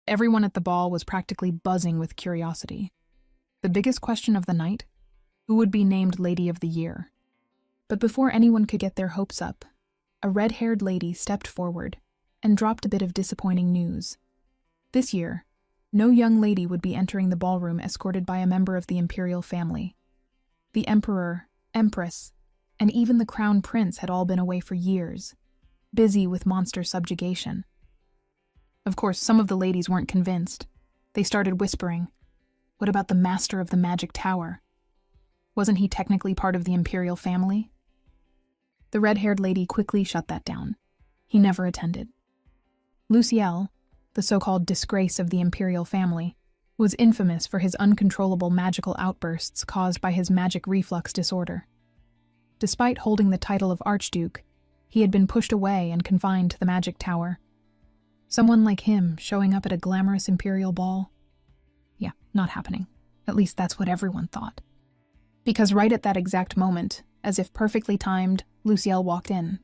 Everyone at the ball was practically buzzing with curiosity. The biggest question of the night: who would be named Lady of the Year? But before anyone could get their hopes up, a red-haired lady stepped forward and dropped a bit of disappointing news. This year, no young lady would be entering the ballroom escorted by a member of the imperial family. The emperor, empress, and even the crown prince had all been away for years, busy with monster subjugation. Of course, some of the ladies weren't convinced. They started whispering, "What about the master of the magic tower? Wasn't he technically part of the imperial family?" The red-haired lady quickly shut that down. He never attended. Luciel, the so-called disgrace of the imperial family, was infamous for his uncontrollable magical outbursts caused by his magic reflux disorder. Despite holding the title of Archduke, he had been pushed away and confined to the magic tower. Someone like him showing up at a glamorous imperial ball? Yeah, not happening. At least that's what everyone thought. Because right at that exact moment, as if perfectly timed, Luciel walked in.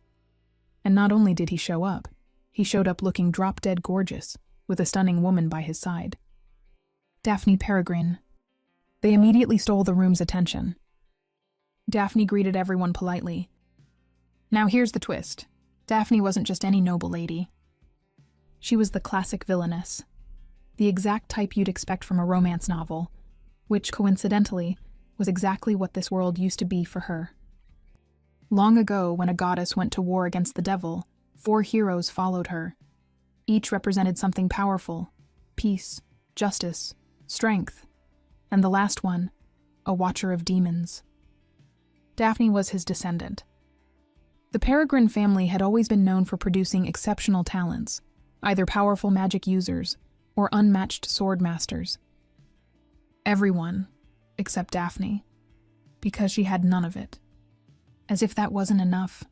And not only did he show up, he showed up looking drop-dead gorgeous, with a stunning woman by his side. Daphne Peregrine. They immediately stole the room's attention. Daphne greeted everyone politely. Now here's the twist. Daphne wasn't just any noble lady. She was the classic villainess, the exact type you'd expect from a romance novel, which, coincidentally, was exactly what this world used to be for her. Long ago, when a goddess went to war against the devil, 4 heroes followed her. Each represented something powerful: peace, justice, strength, and the last one, a watcher of demons. Daphne was his descendant. The Peregrine family had always been known for producing exceptional talents, either powerful magic users or unmatched sword masters. Everyone, except Daphne, because she had none of it. As if that wasn't enough,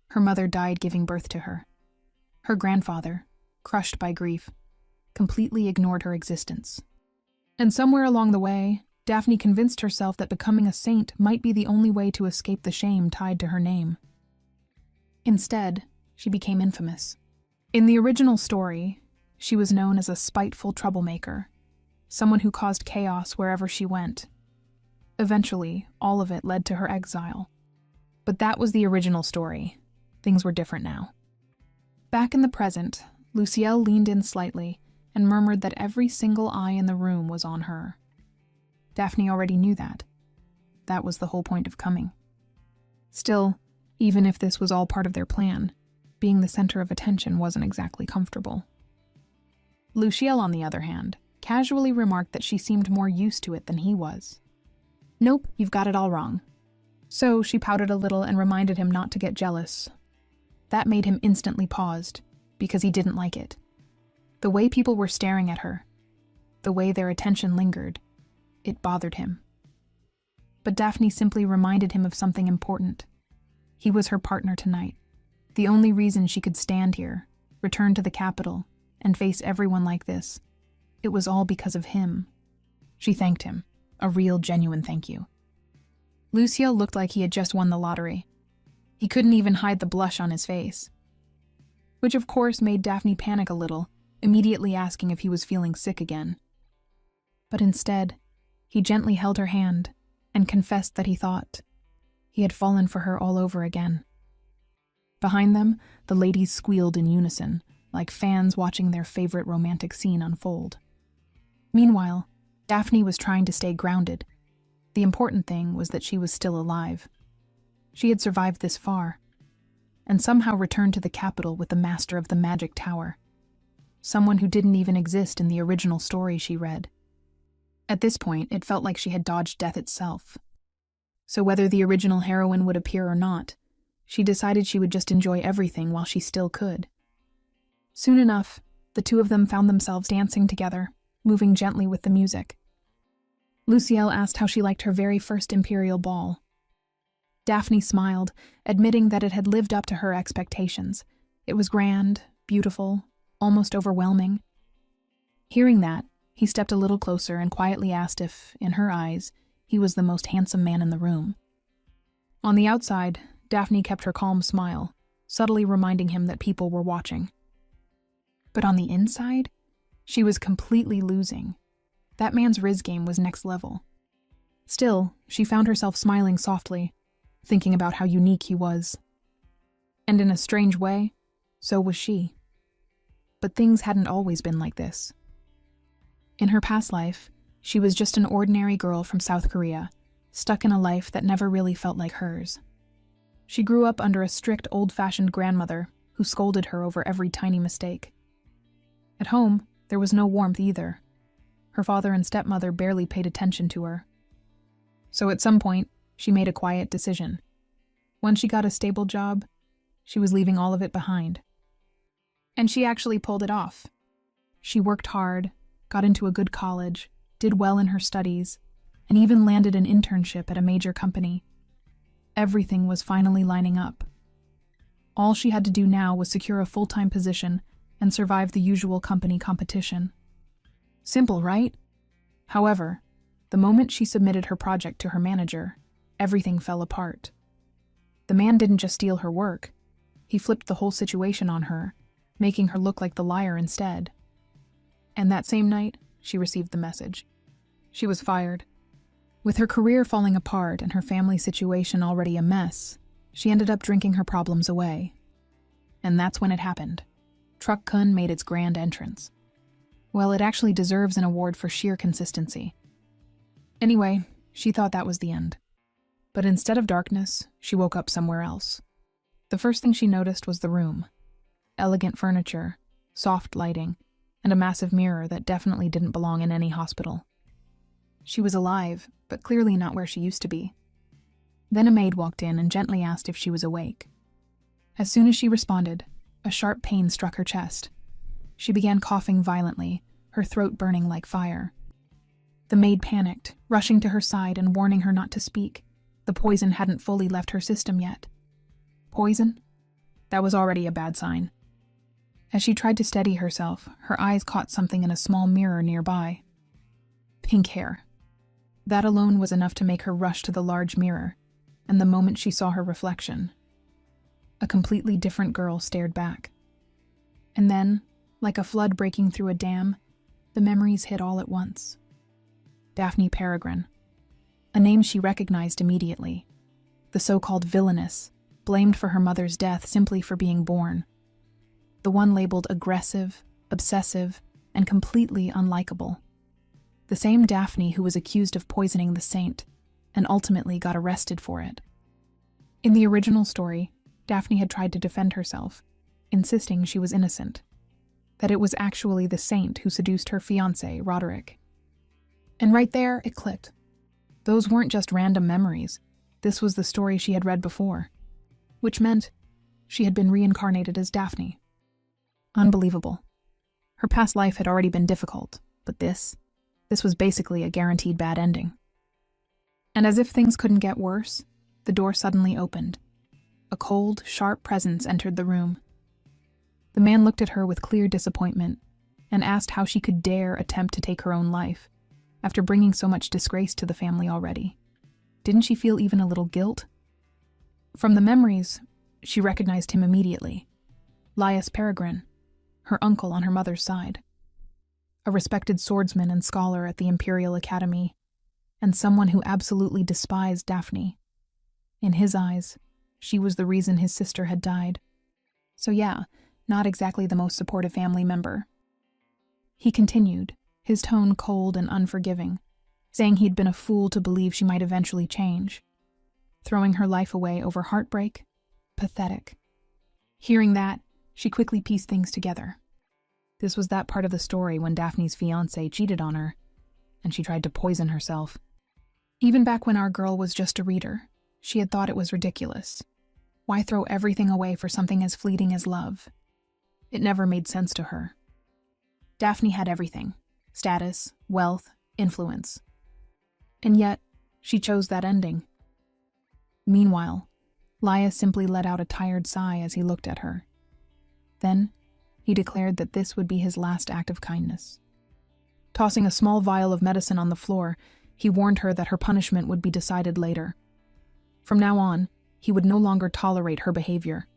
her mother died giving birth to her. Her grandfather, crushed by grief, completely ignored her existence. And somewhere along the way, Daphne convinced herself that becoming a saint might be the only way to escape the shame tied to her name. Instead, she became infamous. In the original story, she was known as a spiteful troublemaker, someone who caused chaos wherever she went. Eventually, all of it led to her exile. But that was the original story. Things were different now. Back in the present, Luciel leaned in slightly and murmured that every single eye in the room was on her. Daphne already knew that. That was the whole point of coming. Still, even if this was all part of their plan, being the center of attention wasn't exactly comfortable. Luciel, on the other hand, casually remarked that she seemed more used to it than he was. "Nope, you've got it all wrong." So she pouted a little and reminded him not to get jealous. That made him instantly paused, because he didn't like it. The way people were staring at her, the way their attention lingered, it bothered him. But Daphne simply reminded him of something important. He was her partner tonight. The only reason she could stand here, return to the capital, and face everyone like this, it was all because of him. She thanked him, a real, genuine thank you. Luciel looked like he had just won the lottery. He couldn't even hide the blush on his face. Which of course made Daphne panic a little, immediately asking if he was feeling sick again. But instead, he gently held her hand and confessed that he thought he had fallen for her all over again. Behind them, the ladies squealed in unison, like fans watching their favorite romantic scene unfold. Meanwhile, Daphne was trying to stay grounded. The important thing was that she was still alive. She had survived this far, and somehow returned to the capital with the master of the magic tower, someone who didn't even exist in the original story she read. At this point, it felt like she had dodged death itself. So whether the original heroine would appear or not, she decided she would just enjoy everything while she still could. Soon enough, the two of them found themselves dancing together, moving gently with the music. Luciel asked how she liked her very first imperial ball. Daphne smiled, admitting that it had lived up to her expectations. It was grand, beautiful, almost overwhelming. Hearing that, he stepped a little closer and quietly asked if, in her eyes, he was the most handsome man in the room. On the outside, Daphne kept her calm smile, subtly reminding him that people were watching. But on the inside, She was completely losing. That man's riz game was next level. Still, she found herself smiling softly, thinking about how unique he was. And in a strange way, so was she. But things hadn't always been like this. In her past life, she was just an ordinary girl from South Korea, stuck in a life that never really felt like hers. She grew up under a strict, old-fashioned grandmother who scolded her over every tiny mistake. At home, there was no warmth either. Her father and stepmother barely paid attention to her. So at some point, she made a quiet decision. Once she got a stable job, she was leaving all of it behind. And she actually pulled it off. She worked hard, got into a good college, did well in her studies, and even landed an internship at a major company. Everything was finally lining up. All she had to do now was secure a full-time position and survive the usual company competition. Simple, right? However, the moment she submitted her project to her manager, everything fell apart. The man didn't just steal her work, he flipped the whole situation on her, making her look like the liar instead. And that same night, she received the message. She was fired. With her career falling apart and her family situation already a mess, she ended up drinking her problems away. And that's when it happened. Truck-kun made its grand entrance. Well, it actually deserves an award for sheer consistency. Anyway, she thought that was the end. But instead of darkness, she woke up somewhere else. The first thing she noticed was the room. Elegant furniture, soft lighting, and a massive mirror that definitely didn't belong in any hospital. She was alive, but clearly not where she used to be. Then a maid walked in and gently asked if she was awake. As soon as she responded, a sharp pain struck her chest. She began coughing violently, her throat burning like fire. The maid panicked, rushing to her side and warning her not to speak. The poison hadn't fully left her system yet. Poison? That was already a bad sign. As she tried to steady herself, her eyes caught something in a small mirror nearby. Pink hair. That alone was enough to make her rush to the large mirror, and the moment she saw her reflection, a completely different girl stared back. And then, like a flood breaking through a dam, the memories hit all at once. Daphne Peregrine. A name she recognized immediately. The so-called villainess, blamed for her mother's death simply for being born. The one labeled aggressive, obsessive, and completely unlikable. The same Daphne who was accused of poisoning the saint, and ultimately got arrested for it. In the original story, Daphne had tried to defend herself, insisting she was innocent, that it was actually the saint who seduced her fiancé, Roderick. And right there, it clicked. Those weren't just random memories. This was the story she had read before, which meant she had been reincarnated as Daphne. Unbelievable. Her past life had already been difficult, but this was basically a guaranteed bad ending. And as if things couldn't get worse, the door suddenly opened. A cold, sharp presence entered the room. The man looked at her with clear disappointment and asked how she could dare attempt to take her own life after bringing so much disgrace to the family already. Didn't she feel even a little guilt? From the memories, she recognized him immediately. Laius Peregrine, her uncle on her mother's side. A respected swordsman and scholar at the Imperial Academy, and someone who absolutely despised Daphne. In his eyes, she was the reason his sister had died. So yeah, not exactly the most supportive family member. He continued, his tone cold and unforgiving, saying he'd been a fool to believe she might eventually change. Throwing her life away over heartbreak? Pathetic. Hearing that, she quickly pieced things together. This was that part of the story when Daphne's fiancé cheated on her, and she tried to poison herself. Even back when our girl was just a reader, she had thought it was ridiculous. Why throw everything away for something as fleeting as love? It never made sense to her. Daphne had everything: status, wealth, influence. And yet, she chose that ending. Meanwhile, Laius simply let out a tired sigh as he looked at her. Then, he declared that this would be his last act of kindness. Tossing a small vial of medicine on the floor, he warned her that her punishment would be decided later. From now on, he would no longer tolerate her behavior.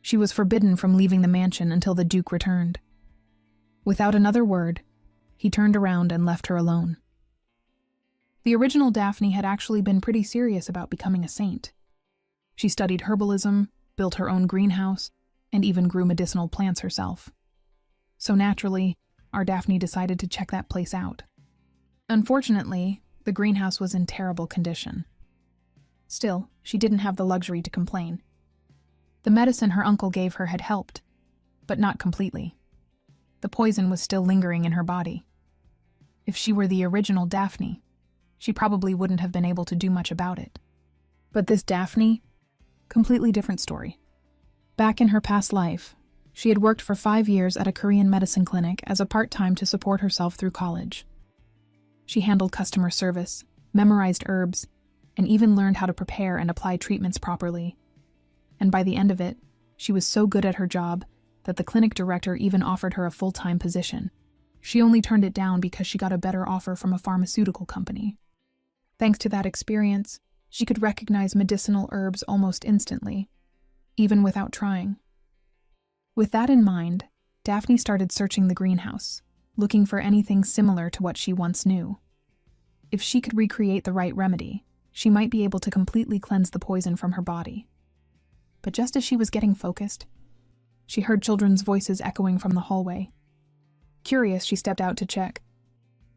She was forbidden from leaving the mansion until the Duke returned. Without another word, he turned around and left her alone. The original Daphne had actually been pretty serious about becoming a saint. She studied herbalism, built her own greenhouse, and even grew medicinal plants herself. So naturally, our Daphne decided to check that place out. Unfortunately, the greenhouse was in terrible condition. Still, she didn't have the luxury to complain. The medicine her uncle gave her had helped, but not completely. The poison was still lingering in her body. If she were the original Daphne, she probably wouldn't have been able to do much about it. But this Daphne, completely different story. Back in her past life, she had worked for 5 years at a Korean medicine clinic as a part-time to support herself through college. She handled customer service, memorized herbs, and even learned how to prepare and apply treatments properly. And by the end of it, she was so good at her job that the clinic director even offered her a full-time position. She only turned it down because she got a better offer from a pharmaceutical company. Thanks to that experience, she could recognize medicinal herbs almost instantly, even without trying. With that in mind, Daphne started searching the greenhouse, looking for anything similar to what she once knew. If she could recreate the right remedy, she might be able to completely cleanse the poison from her body. But just as she was getting focused, she heard children's voices echoing from the hallway. Curious, she stepped out to check.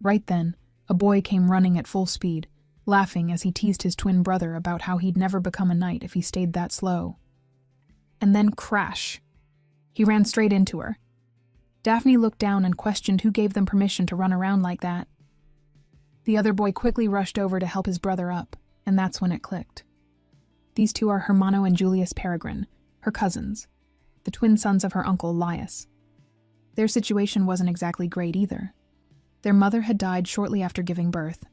Right then, a boy came running at full speed, laughing as he teased his twin brother about how he'd never become a knight if he stayed that slow. And then crash! He ran straight into her. Daphne looked down and questioned who gave them permission to run around like that. The other boy quickly rushed over to help his brother up, and that's when it clicked. These two are Hermano and Julius Peregrine, her cousins, the twin sons of her uncle Laius. Their situation wasn't exactly great either. Their mother had died shortly after giving birth,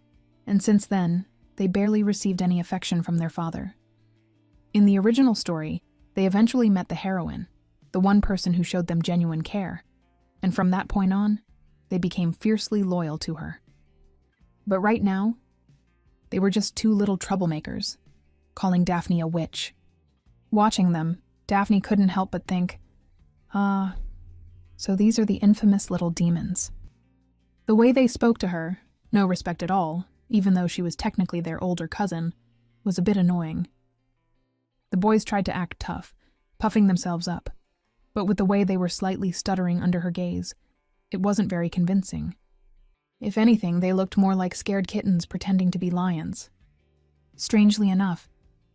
and since then, they barely received any affection from their father. In the original story, they eventually met the heroine, the one person who showed them genuine care, and from that point on, they became fiercely loyal to her. But right now, they were just two little troublemakers, calling Daphne a witch. Watching them, Daphne couldn't help but think, so these are the infamous little demons. The way they spoke to her, no respect at all, even though she was technically their older cousin, was a bit annoying. The boys tried to act tough, puffing themselves up, but with the way they were slightly stuttering under her gaze, it wasn't very convincing. If anything, they looked more like scared kittens pretending to be lions. Strangely enough,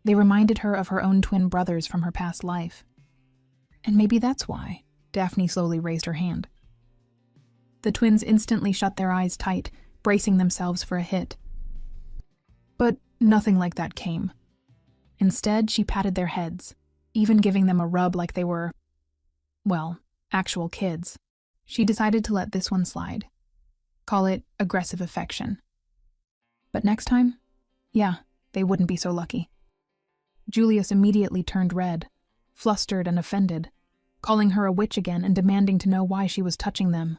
they reminded her of her own twin brothers from her past life. And maybe that's why. Daphne slowly raised her hand. The twins instantly shut their eyes tight, bracing themselves for a hit. But nothing like that came. Instead, she patted their heads, even giving them a rub like they were, well, actual kids. She decided to let this one slide. Call it aggressive affection. But next time, yeah, they wouldn't be so lucky. Julius immediately turned red, flustered and offended, calling her a witch again and demanding to know why she was touching them.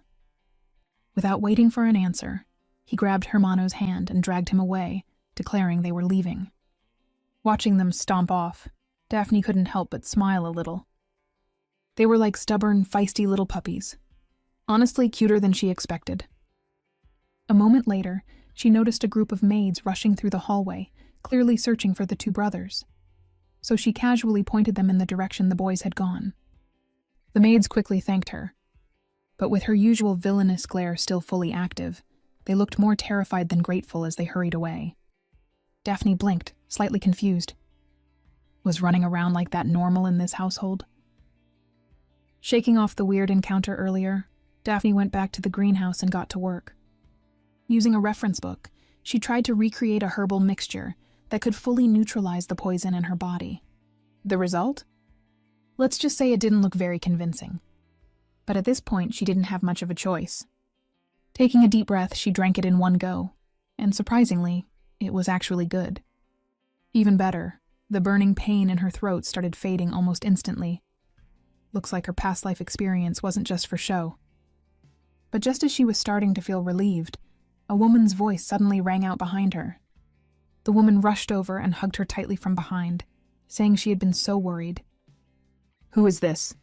Without waiting for an answer, he grabbed Hermano's hand and dragged him away, declaring they were leaving. Watching them stomp off, Daphne couldn't help but smile a little. They were like stubborn, feisty little puppies. Honestly, cuter than she expected. A moment later, she noticed a group of maids rushing through the hallway, clearly searching for the two brothers. So she casually pointed them in the direction the boys had gone. The maids quickly thanked her, but with her usual villainous glare still fully active, they looked more terrified than grateful as they hurried away. Daphne blinked, slightly confused. Was running around like that normal in this household? Shaking off the weird encounter earlier, Daphne went back to the greenhouse and got to work. Using a reference book, she tried to recreate a herbal mixture that could fully neutralize the poison in her body. The result? Let's just say it didn't look very convincing. But at this point, she didn't have much of a choice. Taking a deep breath, she drank it in one go, and surprisingly, it was actually good. Even better, the burning pain in her throat started fading almost instantly. Looks like her past life experience wasn't just for show. But just as she was starting to feel relieved, a woman's voice suddenly rang out behind her. The woman rushed over and hugged her tightly from behind, saying she had been so worried. "Who is this?"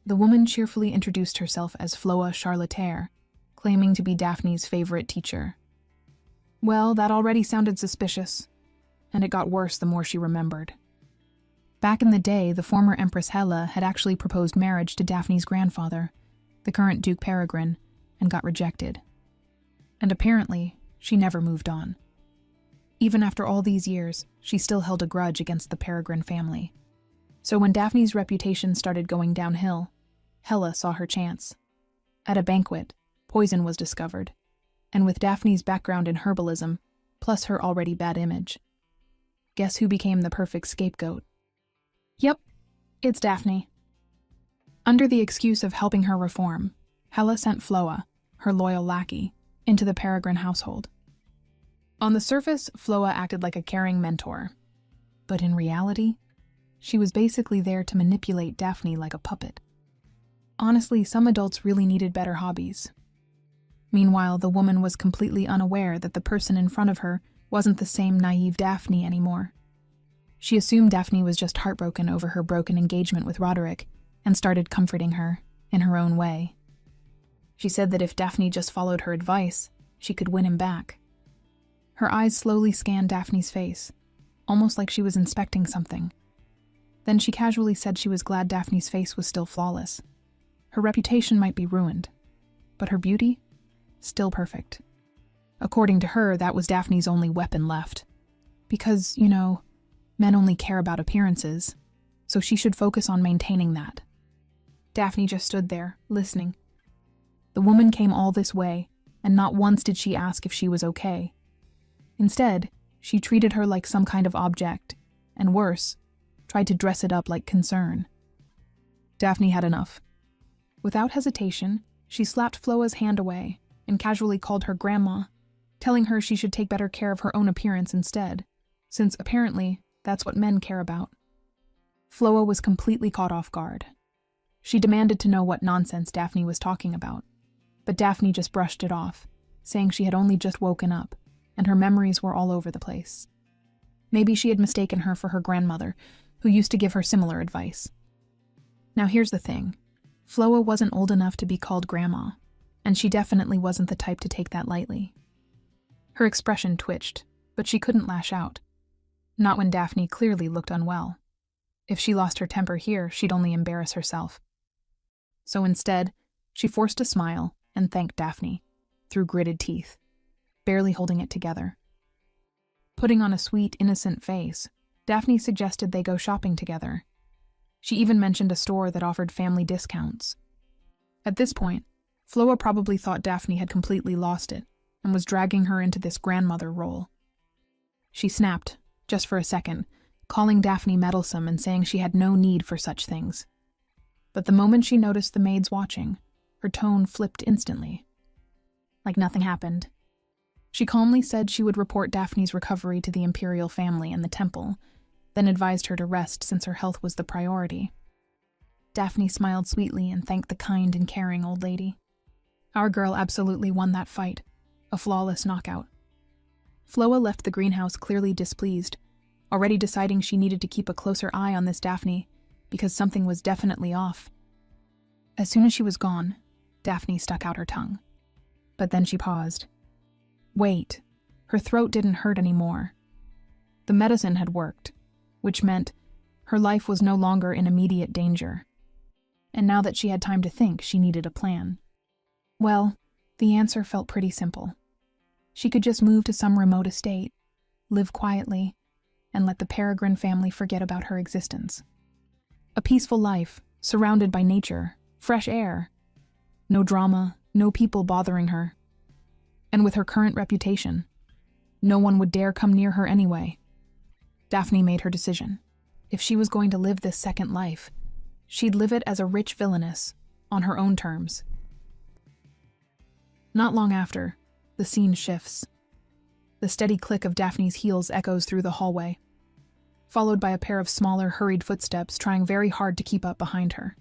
The woman cheerfully introduced herself as Floa Charlottaire, claiming to be Daphne's favorite teacher. Well, that already sounded suspicious, and it got worse the more she remembered. Back in the day, the former Empress Hela had actually proposed marriage to Daphne's grandfather, the current Duke Peregrine, and got rejected. And apparently, she never moved on. Even after all these years, she still held a grudge against the Peregrine family. So when Daphne's reputation started going downhill, Hela saw her chance. At a banquet, poison was discovered, and with Daphne's background in herbalism, plus her already bad image, guess who became the perfect scapegoat? Yep, it's Daphne. Under the excuse of helping her reform, Hela sent Floa, her loyal lackey, into the Peregrine household. On the surface, Floa acted like a caring mentor, but in reality, she was basically there to manipulate Daphne like a puppet. Honestly, some adults really needed better hobbies. Meanwhile, the woman was completely unaware that the person in front of her wasn't the same naive Daphne anymore. She assumed Daphne was just heartbroken over her broken engagement with Roderick and started comforting her in her own way. She said that if Daphne just followed her advice, she could win him back. Her eyes slowly scanned Daphne's face, almost like she was inspecting something. Then she casually said she was glad Daphne's face was still flawless. Her reputation might be ruined, but her beauty? Still perfect. According to her, that was Daphne's only weapon left. Because, men only care about appearances, so she should focus on maintaining that. Daphne just stood there, listening. The woman came all this way, and not once did she ask if she was okay. Instead, she treated her like some kind of object, and worse, tried to dress it up like concern. Daphne had enough. Without hesitation, she slapped Floa's hand away and casually called her grandma, telling her she should take better care of her own appearance instead, since apparently that's what men care about. Floa was completely caught off guard. She demanded to know what nonsense Daphne was talking about, but Daphne just brushed it off, saying she had only just woken up, and her memories were all over the place. Maybe she had mistaken her for her grandmother, who used to give her similar advice. Now here's the thing. Floa wasn't old enough to be called grandma, and she definitely wasn't the type to take that lightly. Her expression twitched, but she couldn't lash out. Not when Daphne clearly looked unwell. If she lost her temper here, she'd only embarrass herself. So instead, she forced a smile and thanked Daphne, through gritted teeth, barely holding it together. Putting on a sweet, innocent face, Daphne suggested they go shopping together. She even mentioned a store that offered family discounts. At this point, Floa probably thought Daphne had completely lost it and was dragging her into this grandmother role. She snapped, just for a second, calling Daphne meddlesome and saying she had no need for such things. But the moment she noticed the maids watching, her tone flipped instantly. Like nothing happened. She calmly said she would report Daphne's recovery to the imperial family and the temple, then advised her to rest since her health was the priority. Daphne smiled sweetly and thanked the kind and caring old lady. Our girl absolutely won that fight, a flawless knockout. Floa left the greenhouse clearly displeased, already deciding she needed to keep a closer eye on this Daphne, because something was definitely off. As soon as she was gone, Daphne stuck out her tongue. But then she paused. Wait, her throat didn't hurt anymore. The medicine had worked, which meant her life was no longer in immediate danger. And now that she had time to think, she needed a plan. Well, the answer felt pretty simple. She could just move to some remote estate, live quietly, and let the Peregrine family forget about her existence. A peaceful life, surrounded by nature, fresh air. No drama, no people bothering her. And with her current reputation, no one would dare come near her anyway. Daphne made her decision. If she was going to live this second life, she'd live it as a rich villainess, on her own terms. Not long after, the scene shifts. The steady click of Daphne's heels echoes through the hallway, followed by a pair of smaller, hurried footsteps trying very hard to keep up behind her.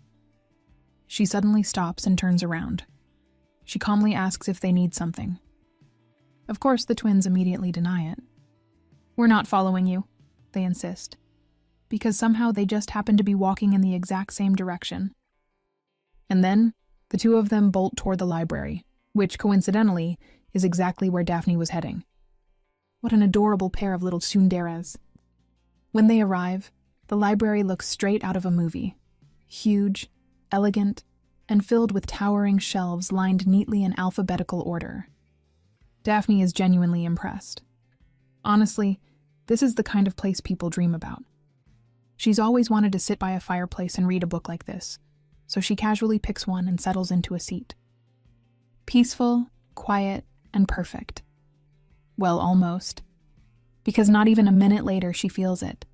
She suddenly stops and turns around. She calmly asks if they need something. Of course, the twins immediately deny it. We're not following you, they insist, because somehow they just happen to be walking in the exact same direction. And then, the two of them bolt toward the library, which, coincidentally, is exactly where Daphne was heading. What an adorable pair of little tsunderes. When they arrive, the library looks straight out of a movie. Huge, elegant, and filled with towering shelves lined neatly in alphabetical order. Daphne is genuinely impressed. Honestly, this is the kind of place people dream about. She's always wanted to sit by a fireplace and read a book like this, so she casually picks one and settles into a seat. Peaceful, quiet, and perfect. Well, almost. Because not even a minute later she feels it.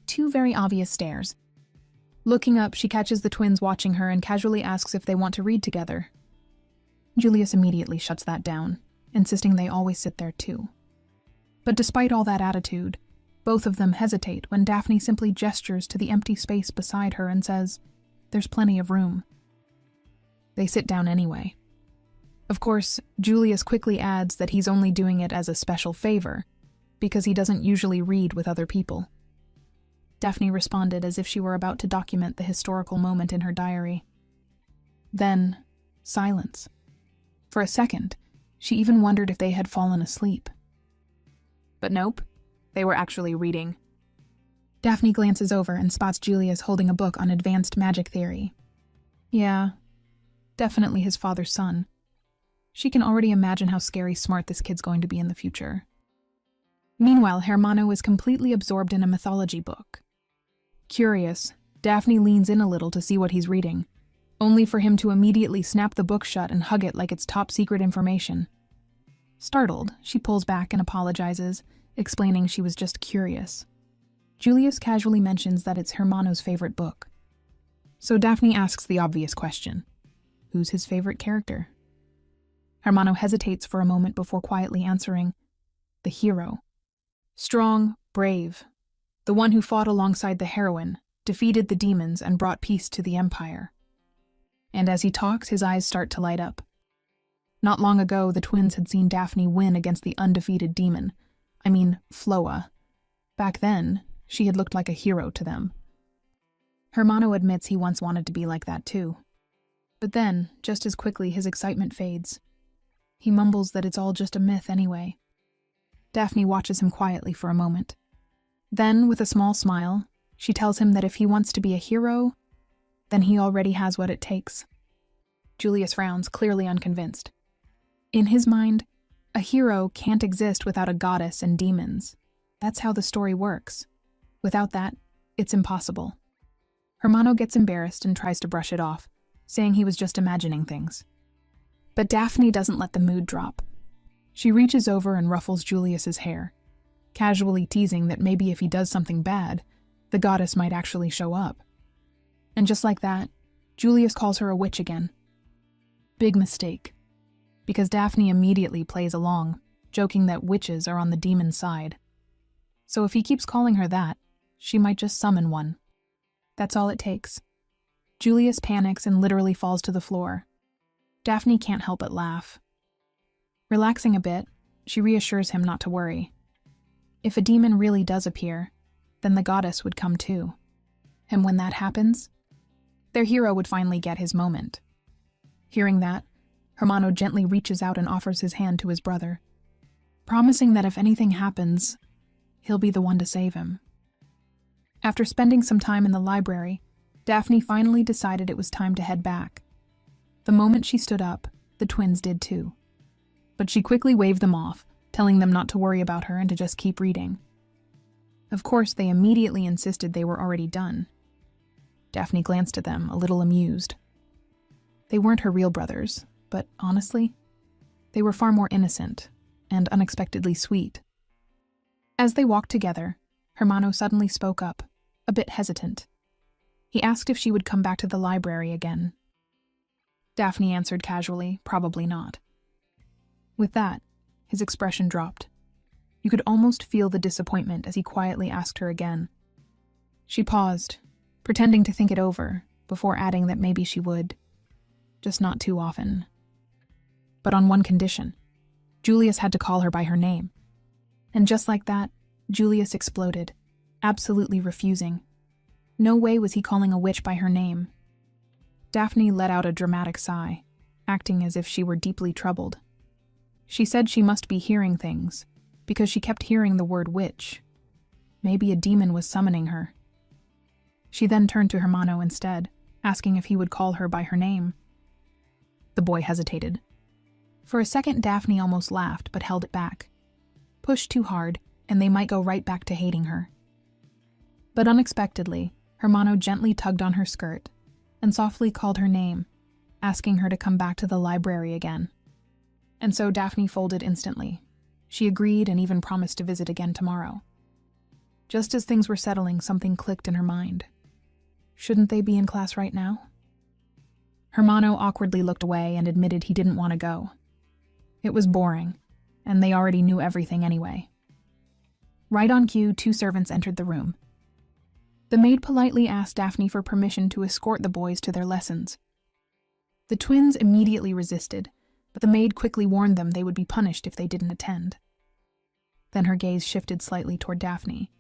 Two very obvious stares. Looking up, she catches the twins watching her and casually asks if they want to read together. Julius immediately shuts that down, insisting they always sit there too. But despite all that attitude, both of them hesitate when Daphne simply gestures to the empty space beside her and says, "There's plenty of room." They sit down anyway. Of course, Julius quickly adds that he's only doing it as a special favor, because he doesn't usually read with other people. Daphne responded as if she were about to document the historical moment in her diary. Then, silence. For a second, she even wondered if they had fallen asleep. But nope, they were actually reading. Daphne glances over and spots Julius holding a book on advanced magic theory. Yeah, definitely his father's son. She can already imagine how scary smart this kid's going to be in the future. Meanwhile, Hermano is completely absorbed in a mythology book. Curious, Daphne leans in a little to see what he's reading, only for him to immediately snap the book shut and hug it like it's top-secret information. Startled, she pulls back and apologizes, explaining she was just curious. Julius casually mentions that it's Hermano's favorite book. So Daphne asks the obvious question. Who's his favorite character? Hermano hesitates for a moment before quietly answering, the hero. Strong, brave. The one who fought alongside the heroine, defeated the demons, and brought peace to the Empire. And as he talks, his eyes start to light up. Not long ago, the twins had seen Daphne win against the undefeated demon. Floa. Back then, she had looked like a hero to them. Hermano admits he once wanted to be like that too. But then, just as quickly, his excitement fades. He mumbles that it's all just a myth anyway. Daphne watches him quietly for a moment. Then, with a small smile, she tells him that if he wants to be a hero, then he already has what it takes. Julius frowns, clearly unconvinced. In his mind, a hero can't exist without a goddess and demons. That's how the story works. Without that, it's impossible. Hermano gets embarrassed and tries to brush it off, saying he was just imagining things. But Daphne doesn't let the mood drop. She reaches over and ruffles Julius's hair, casually teasing that maybe if he does something bad, the goddess might actually show up. And just like that, Julius calls her a witch again. Big mistake, because Daphne immediately plays along, joking that witches are on the demon's side. So if he keeps calling her that, she might just summon one. That's all it takes. Julius panics and literally falls to the floor. Daphne can't help but laugh. Relaxing a bit, she reassures him not to worry. If a demon really does appear, then the goddess would come too. And when that happens, their hero would finally get his moment. Hearing that, Hermano gently reaches out and offers his hand to his brother, promising that if anything happens, he'll be the one to save him. After spending some time in the library, Daphne finally decided it was time to head back. The moment she stood up, the twins did too. But she quickly waved them off, telling them not to worry about her and to just keep reading. Of course, they immediately insisted they were already done. Daphne glanced at them, a little amused. They weren't her real brothers, but honestly, they were far more innocent and unexpectedly sweet. As they walked together, Hermano suddenly spoke up, a bit hesitant. He asked if she would come back to the library again. Daphne answered casually, probably not. With that, his expression dropped. You could almost feel the disappointment as he quietly asked her again. She paused, pretending to think it over, before adding that maybe she would. Just not too often. But on one condition. Julius had to call her by her name. And just like that, Julius exploded, absolutely refusing. No way was he calling a witch by her name. Daphne let out a dramatic sigh, acting as if she were deeply troubled. She said she must be hearing things, because she kept hearing the word witch. Maybe a demon was summoning her. She then turned to Hermano instead, asking if he would call her by her name. The boy hesitated. For a second, Daphne almost laughed, but held it back. Pushed too hard, and they might go right back to hating her. But unexpectedly, Hermano gently tugged on her skirt and softly called her name, asking her to come back to the library again. And so Daphne folded instantly. She agreed and even promised to visit again tomorrow. Just as things were settling, something clicked in her mind. Shouldn't they be in class right now? Hermano awkwardly looked away and admitted he didn't want to go. It was boring, and they already knew everything anyway. Right on cue, 2 servants entered the room. The maid politely asked Daphne for permission to escort the boys to their lessons. The twins immediately resisted, but the maid quickly warned them they would be punished if they didn't attend. Then her gaze shifted slightly toward Daphne,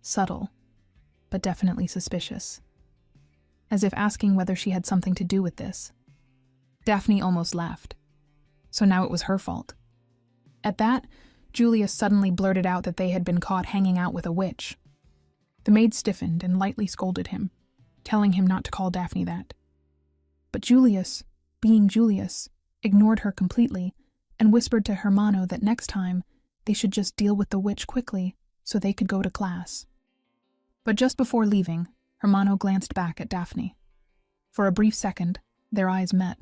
subtle, but definitely suspicious, as if asking whether she had something to do with this. Daphne almost laughed. So now it was her fault. At that, Julius suddenly blurted out that they had been caught hanging out with a witch. The maid stiffened and lightly scolded him, telling him not to call Daphne that. But Julius, being Julius, ignored her completely and whispered to Hermano that next time they should just deal with the witch quickly so they could go to class. But just before leaving, Hermano glanced back at Daphne. For a brief second, their eyes met.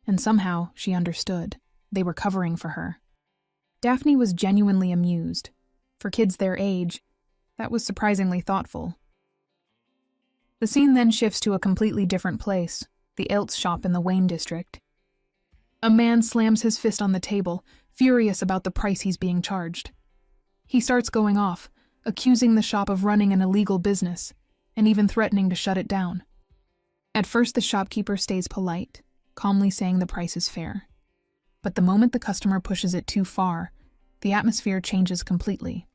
And somehow she understood. They were covering for her. Daphne was genuinely amused. For kids their age, that was surprisingly thoughtful. The scene then shifts to a completely different place, the Ilt's shop in the Wayne district. A man slams his fist on the table, furious about the price he's being charged. He starts going off, accusing the shop of running an illegal business, and even threatening to shut it down. At first, the shopkeeper stays polite, calmly saying the price is fair. But the moment the customer pushes it too far, the atmosphere changes completely.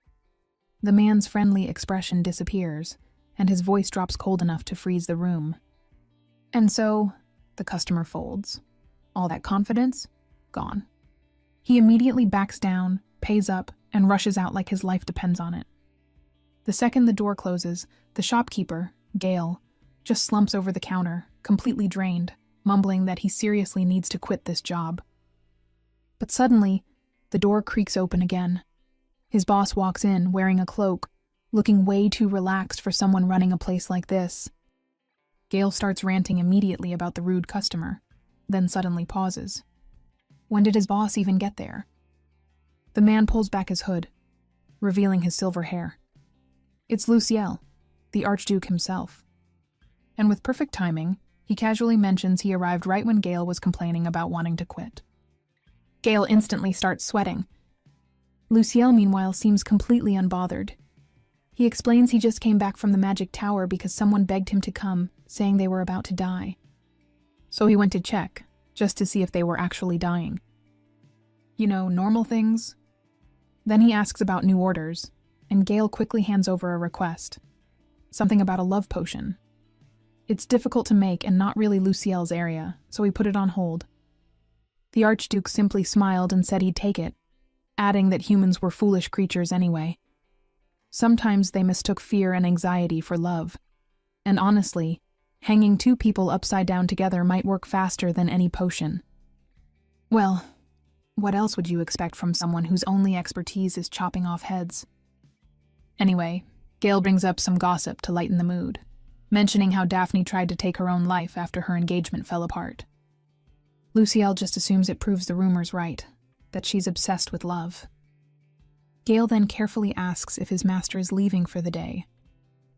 The man's friendly expression disappears, and his voice drops cold enough to freeze the room. And so, the customer folds. All that confidence, gone. He immediately backs down, pays up, and rushes out like his life depends on it. The second the door closes, the shopkeeper, Gale, just slumps over the counter, completely drained, mumbling that he seriously needs to quit this job. But suddenly, the door creaks open again. His boss walks in, wearing a cloak, looking way too relaxed for someone running a place like this. Gale starts ranting immediately about the rude customer, then suddenly pauses. When did his boss even get there? The man pulls back his hood, revealing his silver hair. It's Luciel, the Archduke himself. And with perfect timing, he casually mentions he arrived right when Gale was complaining about wanting to quit. Gale instantly starts sweating. Luciel, meanwhile, seems completely unbothered. He explains he just came back from the magic tower because someone begged him to come, saying they were about to die. So he went to check, just to see if they were actually dying. You know, normal things. Then he asks about new orders, and Gale quickly hands over a request. Something about a love potion. It's difficult to make and not really Luciel's area, so he put it on hold. The Archduke simply smiled and said he'd take it, adding that humans were foolish creatures anyway. Sometimes they mistook fear and anxiety for love. And honestly, hanging 2 people upside down together might work faster than any potion. Well, what else would you expect from someone whose only expertise is chopping off heads? Anyway, Gale brings up some gossip to lighten the mood, mentioning how Daphne tried to take her own life after her engagement fell apart. Luciel just assumes it proves the rumors right, that she's obsessed with love. Gale then carefully asks if his master is leaving for the day.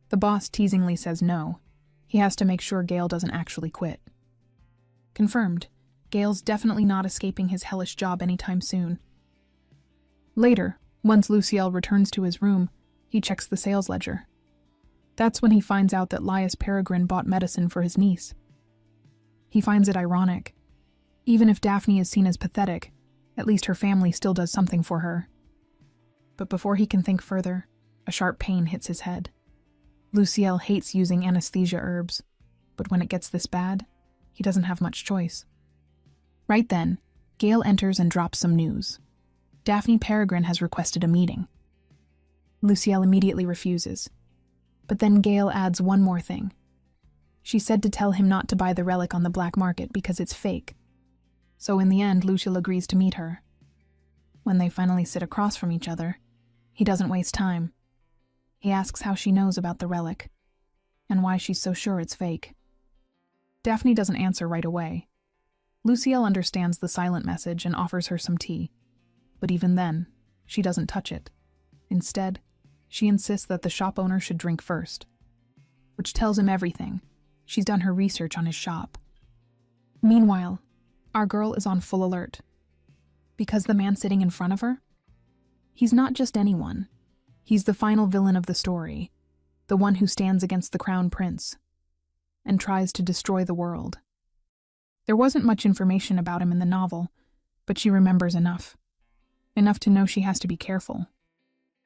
The boss teasingly says no. He has to make sure Gale doesn't actually quit. Confirmed, Gale's definitely not escaping his hellish job anytime soon. Later, once Luciel returns to his room, he checks the sales ledger. That's when he finds out that Laius Peregrine bought medicine for his niece. He finds it ironic. Even if Daphne is seen as pathetic, at least her family still does something for her. But before he can think further, a sharp pain hits his head. Luciel hates using anesthesia herbs, but when it gets this bad, he doesn't have much choice. Right then, Gale enters and drops some news. Daphne Peregrine has requested a meeting. Luciel immediately refuses. But then Gale adds one more thing. She said to tell him not to buy the relic on the black market because it's fake. So in the end, Luciel agrees to meet her. When they finally sit across from each other, he doesn't waste time. He asks how she knows about the relic, and why she's so sure it's fake. Daphne doesn't answer right away. Luciel understands the silent message and offers her some tea. But even then, she doesn't touch it. Instead, she insists that the shop owner should drink first, which tells him everything. She's done her research on his shop. Meanwhile, our girl is on full alert. Because the man sitting in front of her? He's not just anyone. He's the final villain of the story, the one who stands against the crown prince and tries to destroy the world. There wasn't much information about him in the novel, but she remembers enough. Enough to know she has to be careful.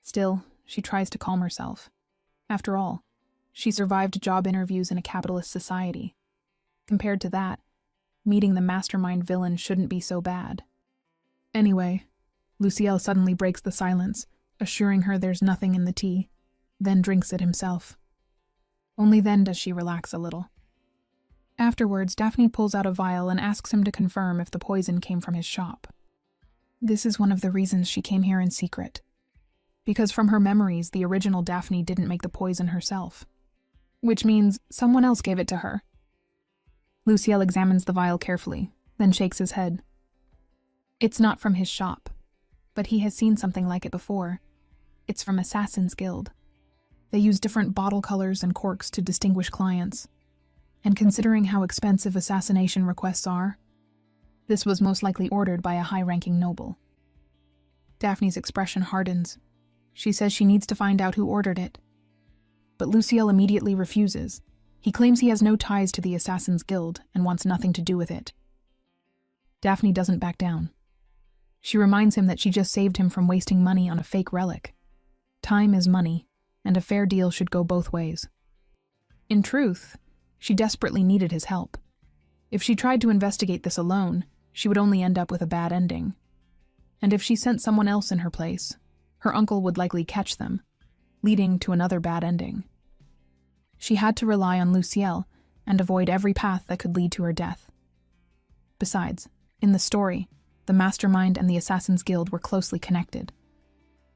Still, she tries to calm herself. After all, she survived job interviews in a capitalist society. Compared to that, meeting the Mastermind villain shouldn't be so bad. Anyway, Luciel suddenly breaks the silence, assuring her there's nothing in the tea, then drinks it himself. Only then does she relax a little. Afterwards, Daphne pulls out a vial and asks him to confirm if the poison came from his shop. This is one of the reasons she came here in secret. Because from her memories, the original Daphne didn't make the poison herself. Which means someone else gave it to her. Luciel examines the vial carefully, then shakes his head. It's not from his shop, but he has seen something like it before. It's from Assassin's Guild. They use different bottle colors and corks to distinguish clients. And considering how expensive assassination requests are, this was most likely ordered by a high-ranking noble. Daphne's expression hardens. She says she needs to find out who ordered it. But Luciel immediately refuses. He claims he has no ties to the Assassin's Guild and wants nothing to do with it. Daphne doesn't back down. She reminds him that she just saved him from wasting money on a fake relic. Time is money, and a fair deal should go both ways. In truth, she desperately needed his help. If she tried to investigate this alone, she would only end up with a bad ending. And if she sent someone else in her place, her uncle would likely catch them, leading to another bad ending. She had to rely on Luciel and avoid every path that could lead to her death. Besides, in the story, the Mastermind and the Assassin's Guild were closely connected.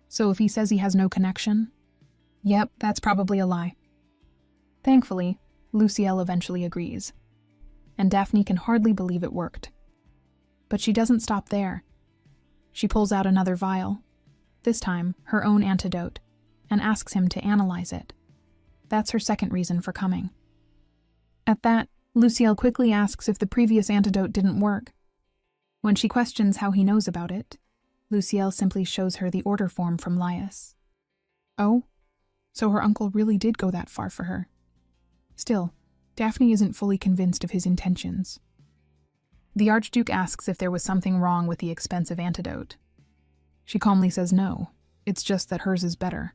So if he says he has no connection, yep, that's probably a lie. Thankfully, Luciel eventually agrees, and Daphne can hardly believe it worked. But she doesn't stop there. She pulls out another vial, this time her own antidote, and asks him to analyze it. That's her second reason for coming. At that, Luciel quickly asks if the previous antidote didn't work. When she questions how he knows about it, Luciel simply shows her the order form from Laius. Oh, so her uncle really did go that far for her. Still, Daphne isn't fully convinced of his intentions. The Archduke asks if there was something wrong with the expensive antidote. She calmly says no, it's just that hers is better.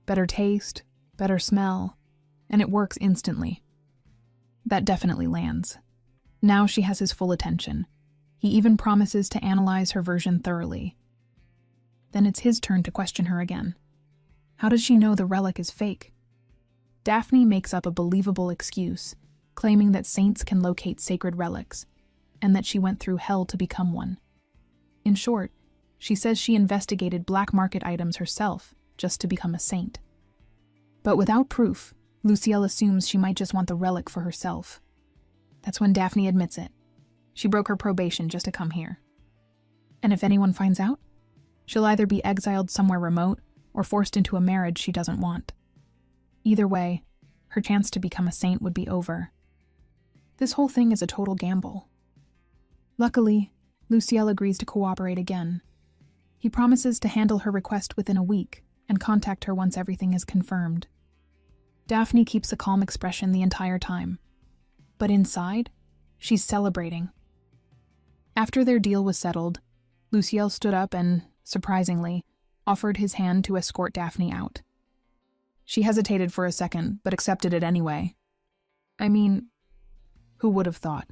Better taste, better smell, and it works instantly. That definitely lands. Now she has his full attention. He even promises to analyze her version thoroughly. Then it's his turn to question her again. How does she know the relic is fake? Daphne makes up a believable excuse, claiming that saints can locate sacred relics, and that she went through hell to become one. In short, she says she investigated black market items herself just to become a saint. But without proof, Luciel assumes she might just want the relic for herself. That's when Daphne admits it. She broke her probation just to come here. And if anyone finds out, she'll either be exiled somewhere remote or forced into a marriage she doesn't want. Either way, her chance to become a saint would be over. This whole thing is a total gamble. Luckily, Luciel agrees to cooperate again. He promises to handle her request within a week and contact her once everything is confirmed. Daphne keeps a calm expression the entire time. But inside, she's celebrating. After their deal was settled, Luciel stood up and, surprisingly, offered his hand to escort Daphne out. She hesitated for a second, but accepted it anyway. I mean, who would have thought?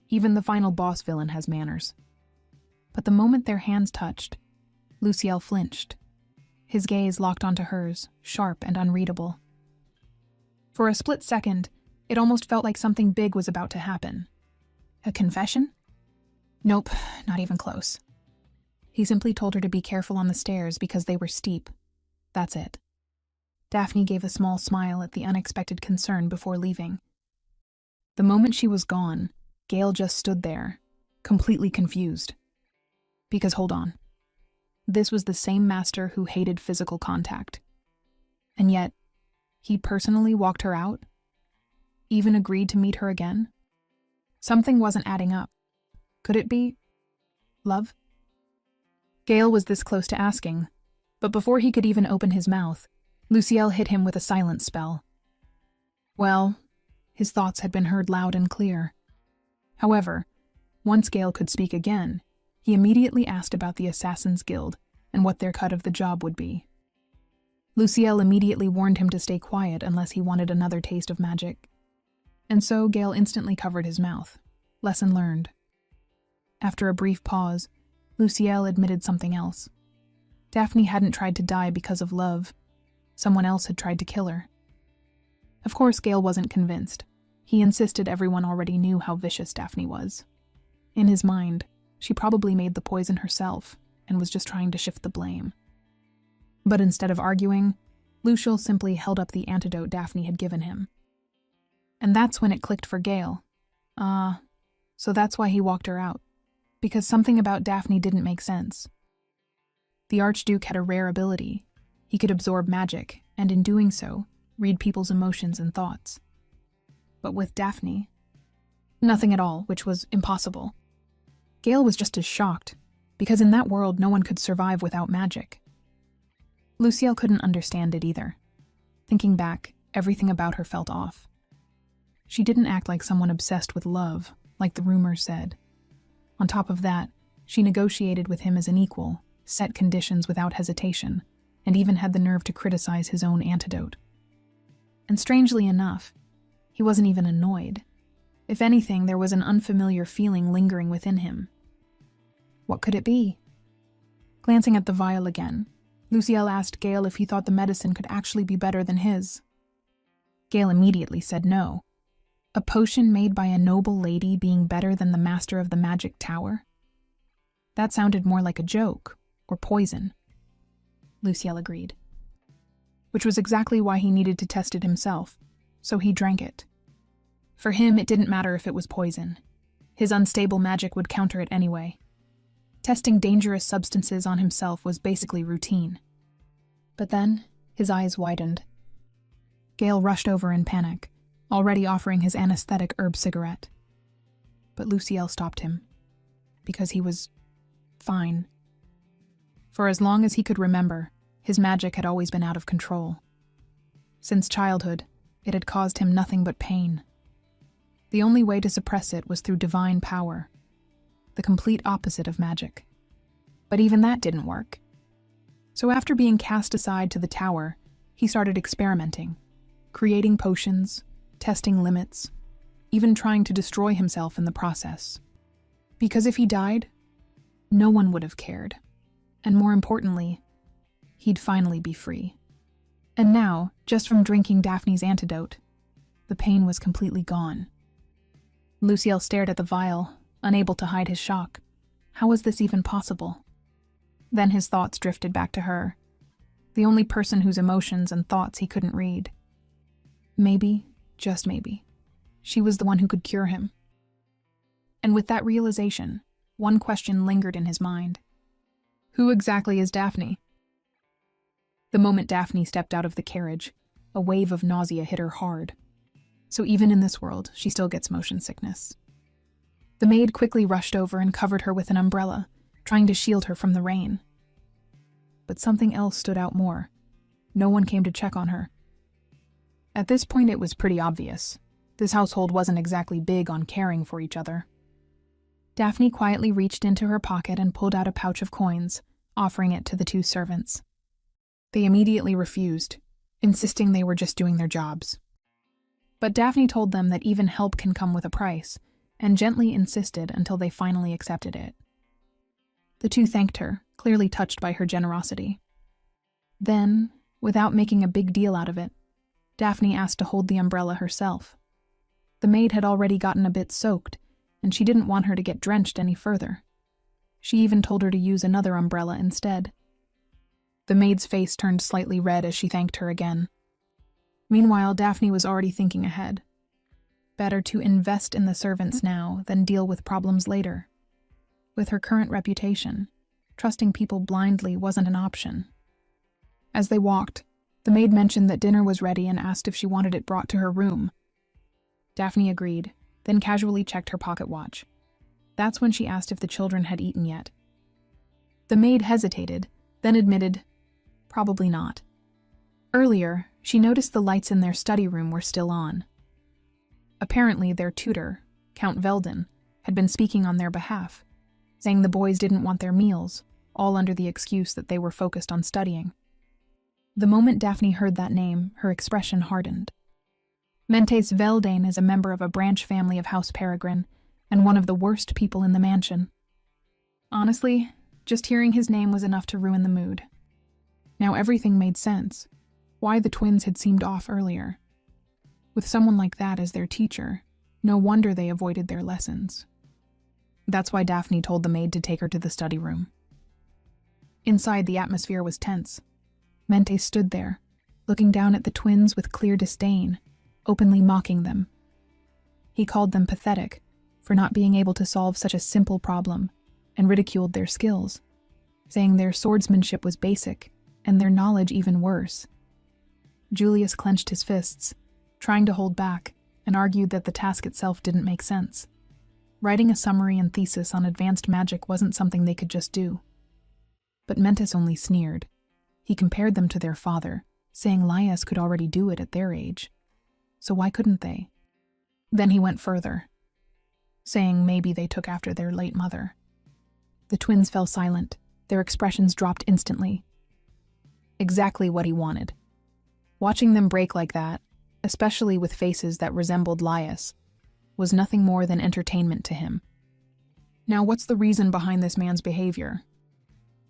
Even the final boss villain has manners. But the moment their hands touched, Luciel flinched. His gaze locked onto hers, sharp and unreadable. For a split second, it almost felt like something big was about to happen. A confession? Nope, not even close. He simply told her to be careful on the stairs because they were steep. That's it. Daphne gave a small smile at the unexpected concern before leaving. The moment she was gone, Gale just stood there, completely confused. Because hold on. This was the same master who hated physical contact. And yet, he personally walked her out? Even agreed to meet her again? Something wasn't adding up. Could it be love? Gale was this close to asking, but before he could even open his mouth, Luciel hit him with a silence spell. Well, his thoughts had been heard loud and clear. However, once Gale could speak again, he immediately asked about the Assassin's Guild and what their cut of the job would be. Luciel immediately warned him to stay quiet unless he wanted another taste of magic. And so Gale instantly covered his mouth. Lesson learned. After a brief pause, Luciel admitted something else. Daphne hadn't tried to die because of love. Someone else had tried to kill her. Of course, Gale wasn't convinced. He insisted everyone already knew how vicious Daphne was. In his mind, she probably made the poison herself and was just trying to shift the blame. But instead of arguing, Luciel simply held up the antidote Daphne had given him. And that's when it clicked for Gale. So that's why he walked her out. Because something about Daphne didn't make sense. The Archduke had a rare ability. He could absorb magic, and in doing so, read people's emotions and thoughts. But with Daphne, nothing at all, which was impossible. Gale was just as shocked, because in that world no one could survive without magic. Luciel couldn't understand it either. Thinking back, everything about her felt off. She didn't act like someone obsessed with love, like the rumors said. On top of that, she negotiated with him as an equal, set conditions without hesitation, and even had the nerve to criticize his own antidote. And strangely enough, he wasn't even annoyed. If anything, there was an unfamiliar feeling lingering within him. What could it be? Glancing at the vial again, Luciel asked Gale if he thought the medicine could actually be better than his. Gale immediately said no. A potion made by a noble lady being better than the master of the magic tower? That sounded more like a joke, or poison. Luciel agreed. Which was exactly why he needed to test it himself, so he drank it. For him, it didn't matter if it was poison. His unstable magic would counter it anyway. Testing dangerous substances on himself was basically routine. But then, his eyes widened. Gale rushed over in panic, already offering his anesthetic herb cigarette. But Luciel stopped him, because he was fine. For as long as he could remember, his magic had always been out of control. Since childhood, it had caused him nothing but pain. The only way to suppress it was through divine power, the complete opposite of magic. But even that didn't work. So after being cast aside to the tower, he started experimenting, creating potions, testing limits, even trying to destroy himself in the process. Because if he died, no one would have cared. And more importantly, he'd finally be free. And now, just from drinking Daphne's antidote, the pain was completely gone. Luciel stared at the vial, unable to hide his shock. How was this even possible? Then his thoughts drifted back to her, the only person whose emotions and thoughts he couldn't read. Maybe, just maybe, she was the one who could cure him. And with that realization, one question lingered in his mind. Who exactly is Daphne? The moment Daphne stepped out of the carriage, a wave of nausea hit her hard. So even in this world, she still gets motion sickness. The maid quickly rushed over and covered her with an umbrella, trying to shield her from the rain. But something else stood out more. No one came to check on her. At this point, it was pretty obvious. This household wasn't exactly big on caring for each other. Daphne quietly reached into her pocket and pulled out a pouch of coins, offering it to the two servants. They immediately refused, insisting they were just doing their jobs. But Daphne told them that even help can come with a price, and gently insisted until they finally accepted it. The two thanked her, clearly touched by her generosity. Then, without making a big deal out of it, Daphne asked to hold the umbrella herself. The maid had already gotten a bit soaked, and she didn't want her to get drenched any further. She even told her to use another umbrella instead. The maid's face turned slightly red as she thanked her again. Meanwhile, Daphne was already thinking ahead. Better to invest in the servants now than deal with problems later. With her current reputation, trusting people blindly wasn't an option. As they walked, the maid mentioned that dinner was ready and asked if she wanted it brought to her room. Daphne agreed, then casually checked her pocket watch. That's when she asked if the children had eaten yet. The maid hesitated, then admitted, probably not. Earlier, she noticed the lights in their study room were still on. Apparently, their tutor, Count Veldon, had been speaking on their behalf, saying the boys didn't want their meals, all under the excuse that they were focused on studying. The moment Daphne heard that name, her expression hardened. Mentes Veldane is a member of a branch family of House Peregrine, and one of the worst people in the mansion. Honestly, just hearing his name was enough to ruin the mood. Now everything made sense. Why the twins had seemed off earlier. With someone like that as their teacher, no wonder they avoided their lessons. That's why Daphne told the maid to take her to the study room. Inside, the atmosphere was tense. Mente stood there, looking down at the twins with clear disdain, openly mocking them. He called them pathetic for not being able to solve such a simple problem, and ridiculed their skills, saying their swordsmanship was basic and their knowledge even worse. Julius clenched his fists, trying to hold back, and argued that the task itself didn't make sense. Writing a summary and thesis on advanced magic wasn't something they could just do. But Mentes only sneered. He compared them to their father, saying Laius could already do it at their age. So why couldn't they? Then he went further, saying maybe they took after their late mother. The twins fell silent, their expressions dropped instantly. Exactly what he wanted. Watching them break like that, especially with faces that resembled Laius, was nothing more than entertainment to him. Now, what's the reason behind this man's behavior?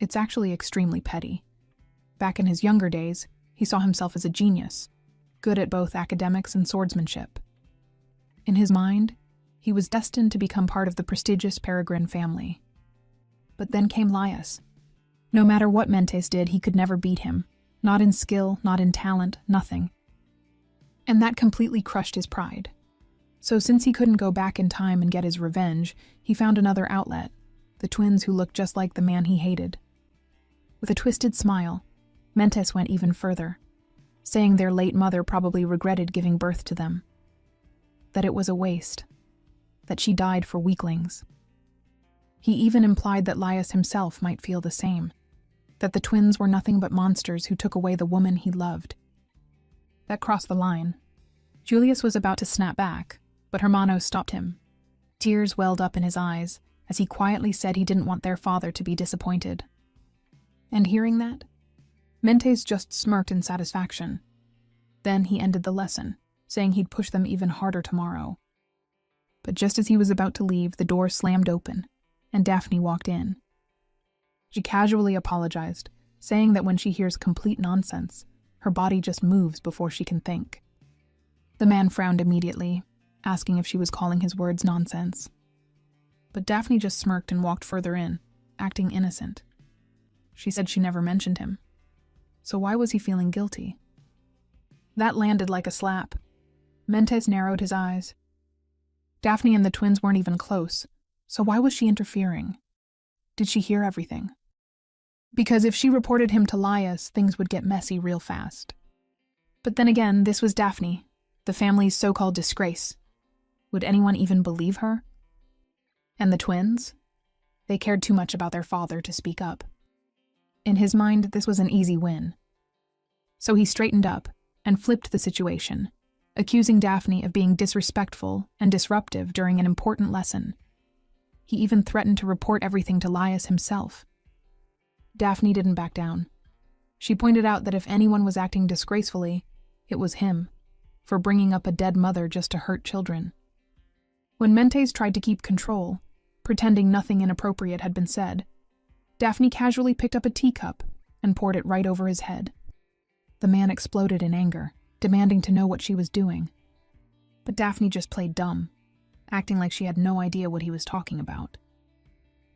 It's actually extremely petty. Back in his younger days, he saw himself as a genius, good at both academics and swordsmanship. In his mind, he was destined to become part of the prestigious Peregrine family. But then came Laius. No matter what Mentes did, he could never beat him. Not in skill, not in talent, nothing. And that completely crushed his pride. So since he couldn't go back in time and get his revenge, he found another outlet, the twins who looked just like the man he hated. With a twisted smile, Mentes went even further, saying their late mother probably regretted giving birth to them. That it was a waste. That she died for weaklings. He even implied that Laius himself might feel the same. That the twins were nothing but monsters who took away the woman he loved. That crossed the line. Julius was about to snap back, but Hermano stopped him. Tears welled up in his eyes as he quietly said he didn't want their father to be disappointed. And hearing that, Mentes just smirked in satisfaction. Then he ended the lesson, saying he'd push them even harder tomorrow. But just as he was about to leave, the door slammed open, and Daphne walked in. She casually apologized, saying that when she hears complete nonsense, her body just moves before she can think. The man frowned immediately, asking if she was calling his words nonsense. But Daphne just smirked and walked further in, acting innocent. She said she never mentioned him. So why was he feeling guilty? That landed like a slap. Mentes narrowed his eyes. Daphne and the twins weren't even close, so why was she interfering? Did she hear everything? Because if she reported him to Laius, things would get messy real fast. But then again, this was Daphne, the family's so-called disgrace. Would anyone even believe her? And the twins? They cared too much about their father to speak up. In his mind, this was an easy win. So he straightened up and flipped the situation, accusing Daphne of being disrespectful and disruptive during an important lesson. He even threatened to report everything to Laius himself. Daphne didn't back down. She pointed out that if anyone was acting disgracefully, it was him, for bringing up a dead mother just to hurt children. When Mentes tried to keep control, pretending nothing inappropriate had been said, Daphne casually picked up a teacup and poured it right over his head. The man exploded in anger, demanding to know what she was doing. But Daphne just played dumb, acting like she had no idea what he was talking about.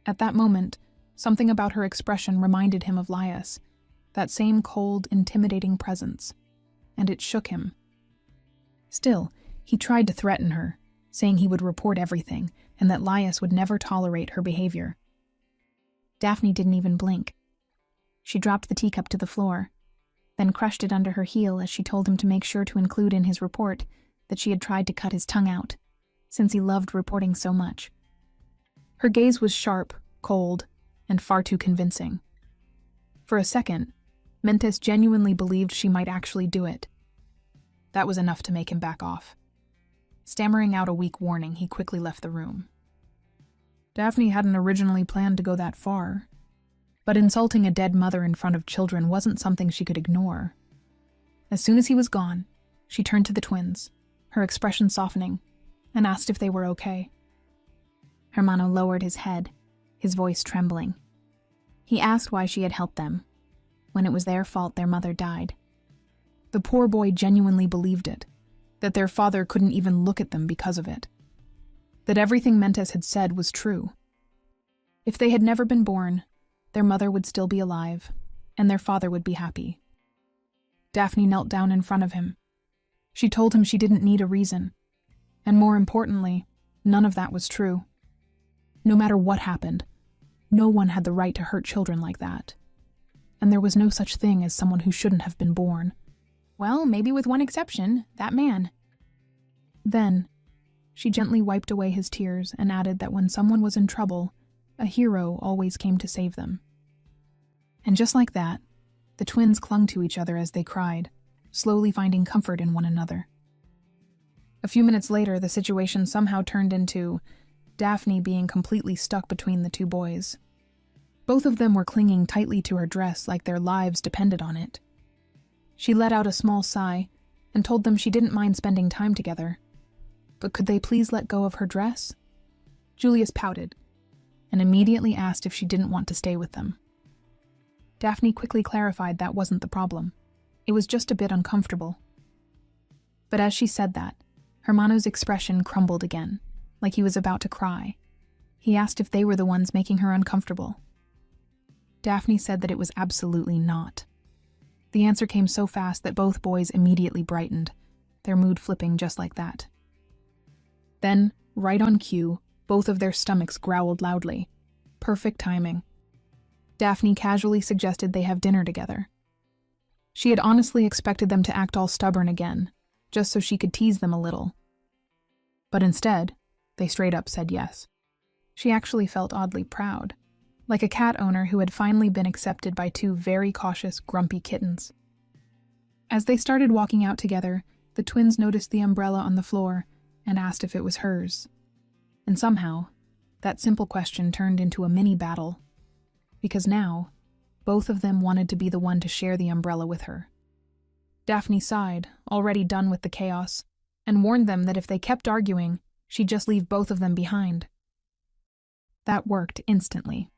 At that moment, something about her expression reminded him of Laius, that same cold, intimidating presence, and it shook him. Still, he tried to threaten her, saying he would report everything and that Laius would never tolerate her behavior. Daphne didn't even blink. She dropped the teacup to the floor, then crushed it under her heel as she told him to make sure to include in his report that she had tried to cut his tongue out, since he loved reporting so much. Her gaze was sharp, cold, and far too convincing. For a second, Mentes genuinely believed she might actually do it. That was enough to make him back off. Stammering out a weak warning, he quickly left the room. Daphne hadn't originally planned to go that far, but insulting a dead mother in front of children wasn't something she could ignore. As soon as he was gone, she turned to the twins, her expression softening, and asked if they were okay. Hermano lowered his head, his voice trembling. He asked why she had helped them, when it was their fault their mother died. The poor boy genuinely believed it, that their father couldn't even look at them because of it. That everything Mentes had said was true. If they had never been born, their mother would still be alive, and their father would be happy. Daphne knelt down in front of him. She told him she didn't need a reason, and more importantly, none of that was true. No matter what happened, no one had the right to hurt children like that. And there was no such thing as someone who shouldn't have been born. Well, maybe with one exception, that man. Then, she gently wiped away his tears and added that when someone was in trouble, a hero always came to save them. And just like that, the twins clung to each other as they cried, slowly finding comfort in one another. A few minutes later, the situation somehow turned into Daphne being completely stuck between the two boys. Both of them were clinging tightly to her dress like their lives depended on it. She let out a small sigh and told them she didn't mind spending time together. But could they please let go of her dress? Julius pouted and immediately asked if she didn't want to stay with them. Daphne quickly clarified that wasn't the problem. It was just a bit uncomfortable. But as she said that, Hermano's expression crumbled again, like he was about to cry. He asked if they were the ones making her uncomfortable. Daphne said that it was absolutely not. The answer came so fast that both boys immediately brightened, their mood flipping just like that. Then, right on cue, both of their stomachs growled loudly. Perfect timing. Daphne casually suggested they have dinner together. She had honestly expected them to act all stubborn again, just so she could tease them a little. But instead, they straight up said yes. She actually felt oddly proud, like a cat owner who had finally been accepted by two very cautious, grumpy kittens. As they started walking out together, the twins noticed the umbrella on the floor and asked if it was hers. And somehow, that simple question turned into a mini battle, because now, both of them wanted to be the one to share the umbrella with her. Daphne sighed, already done with the chaos, and warned them that if they kept arguing, she'd just leave both of them behind. That worked instantly.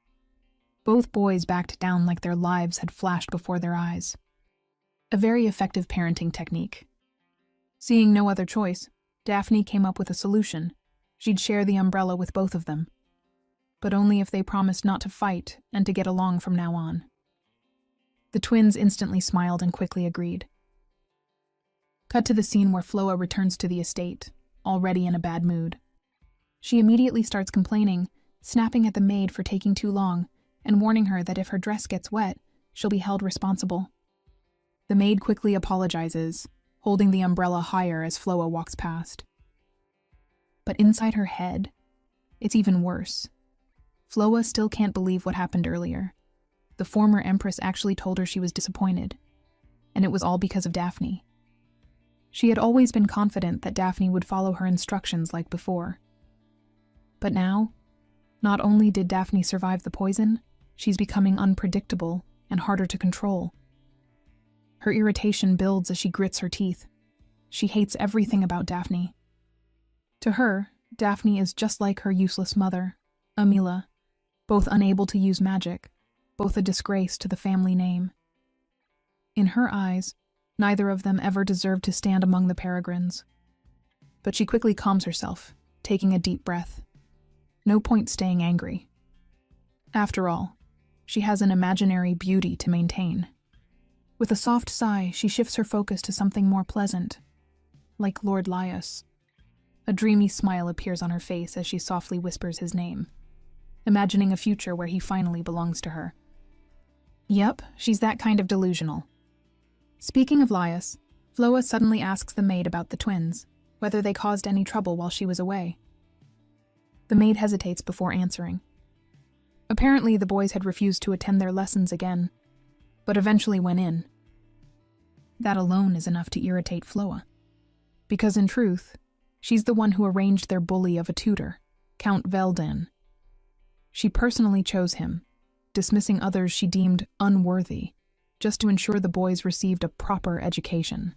Both boys backed down like their lives had flashed before their eyes. A very effective parenting technique. Seeing no other choice, Daphne came up with a solution. She'd share the umbrella with both of them, but only if they promised not to fight and to get along from now on. The twins instantly smiled and quickly agreed. Cut to the scene where Floa returns to the estate, already in a bad mood. She immediately starts complaining, snapping at the maid for taking too long, and warning her that if her dress gets wet, she'll be held responsible. The maid quickly apologizes, holding the umbrella higher as Floa walks past. But inside her head, it's even worse. Floa still can't believe what happened earlier. The former empress actually told her she was disappointed, and it was all because of Daphne. She had always been confident that Daphne would follow her instructions like before. But now, not only did Daphne survive the poison, she's becoming unpredictable and harder to control. Her irritation builds as she grits her teeth. She hates everything about Daphne. To her, Daphne is just like her useless mother, Amila, both unable to use magic, both a disgrace to the family name. In her eyes, neither of them ever deserved to stand among the Peregrines. But she quickly calms herself, taking a deep breath. No point staying angry. After all, she has an imaginary beauty to maintain. With a soft sigh, she shifts her focus to something more pleasant, like Lord Laius. A dreamy smile appears on her face as she softly whispers his name, imagining a future where he finally belongs to her. Yep, she's that kind of delusional. Speaking of Laius, Floa suddenly asks the maid about the twins, whether they caused any trouble while she was away. The maid hesitates before answering. Apparently, the boys had refused to attend their lessons again, but eventually went in. That alone is enough to irritate Floa, because in truth, she's the one who arranged their bully of a tutor, Count Velden. She personally chose him, dismissing others she deemed unworthy, just to ensure the boys received a proper education.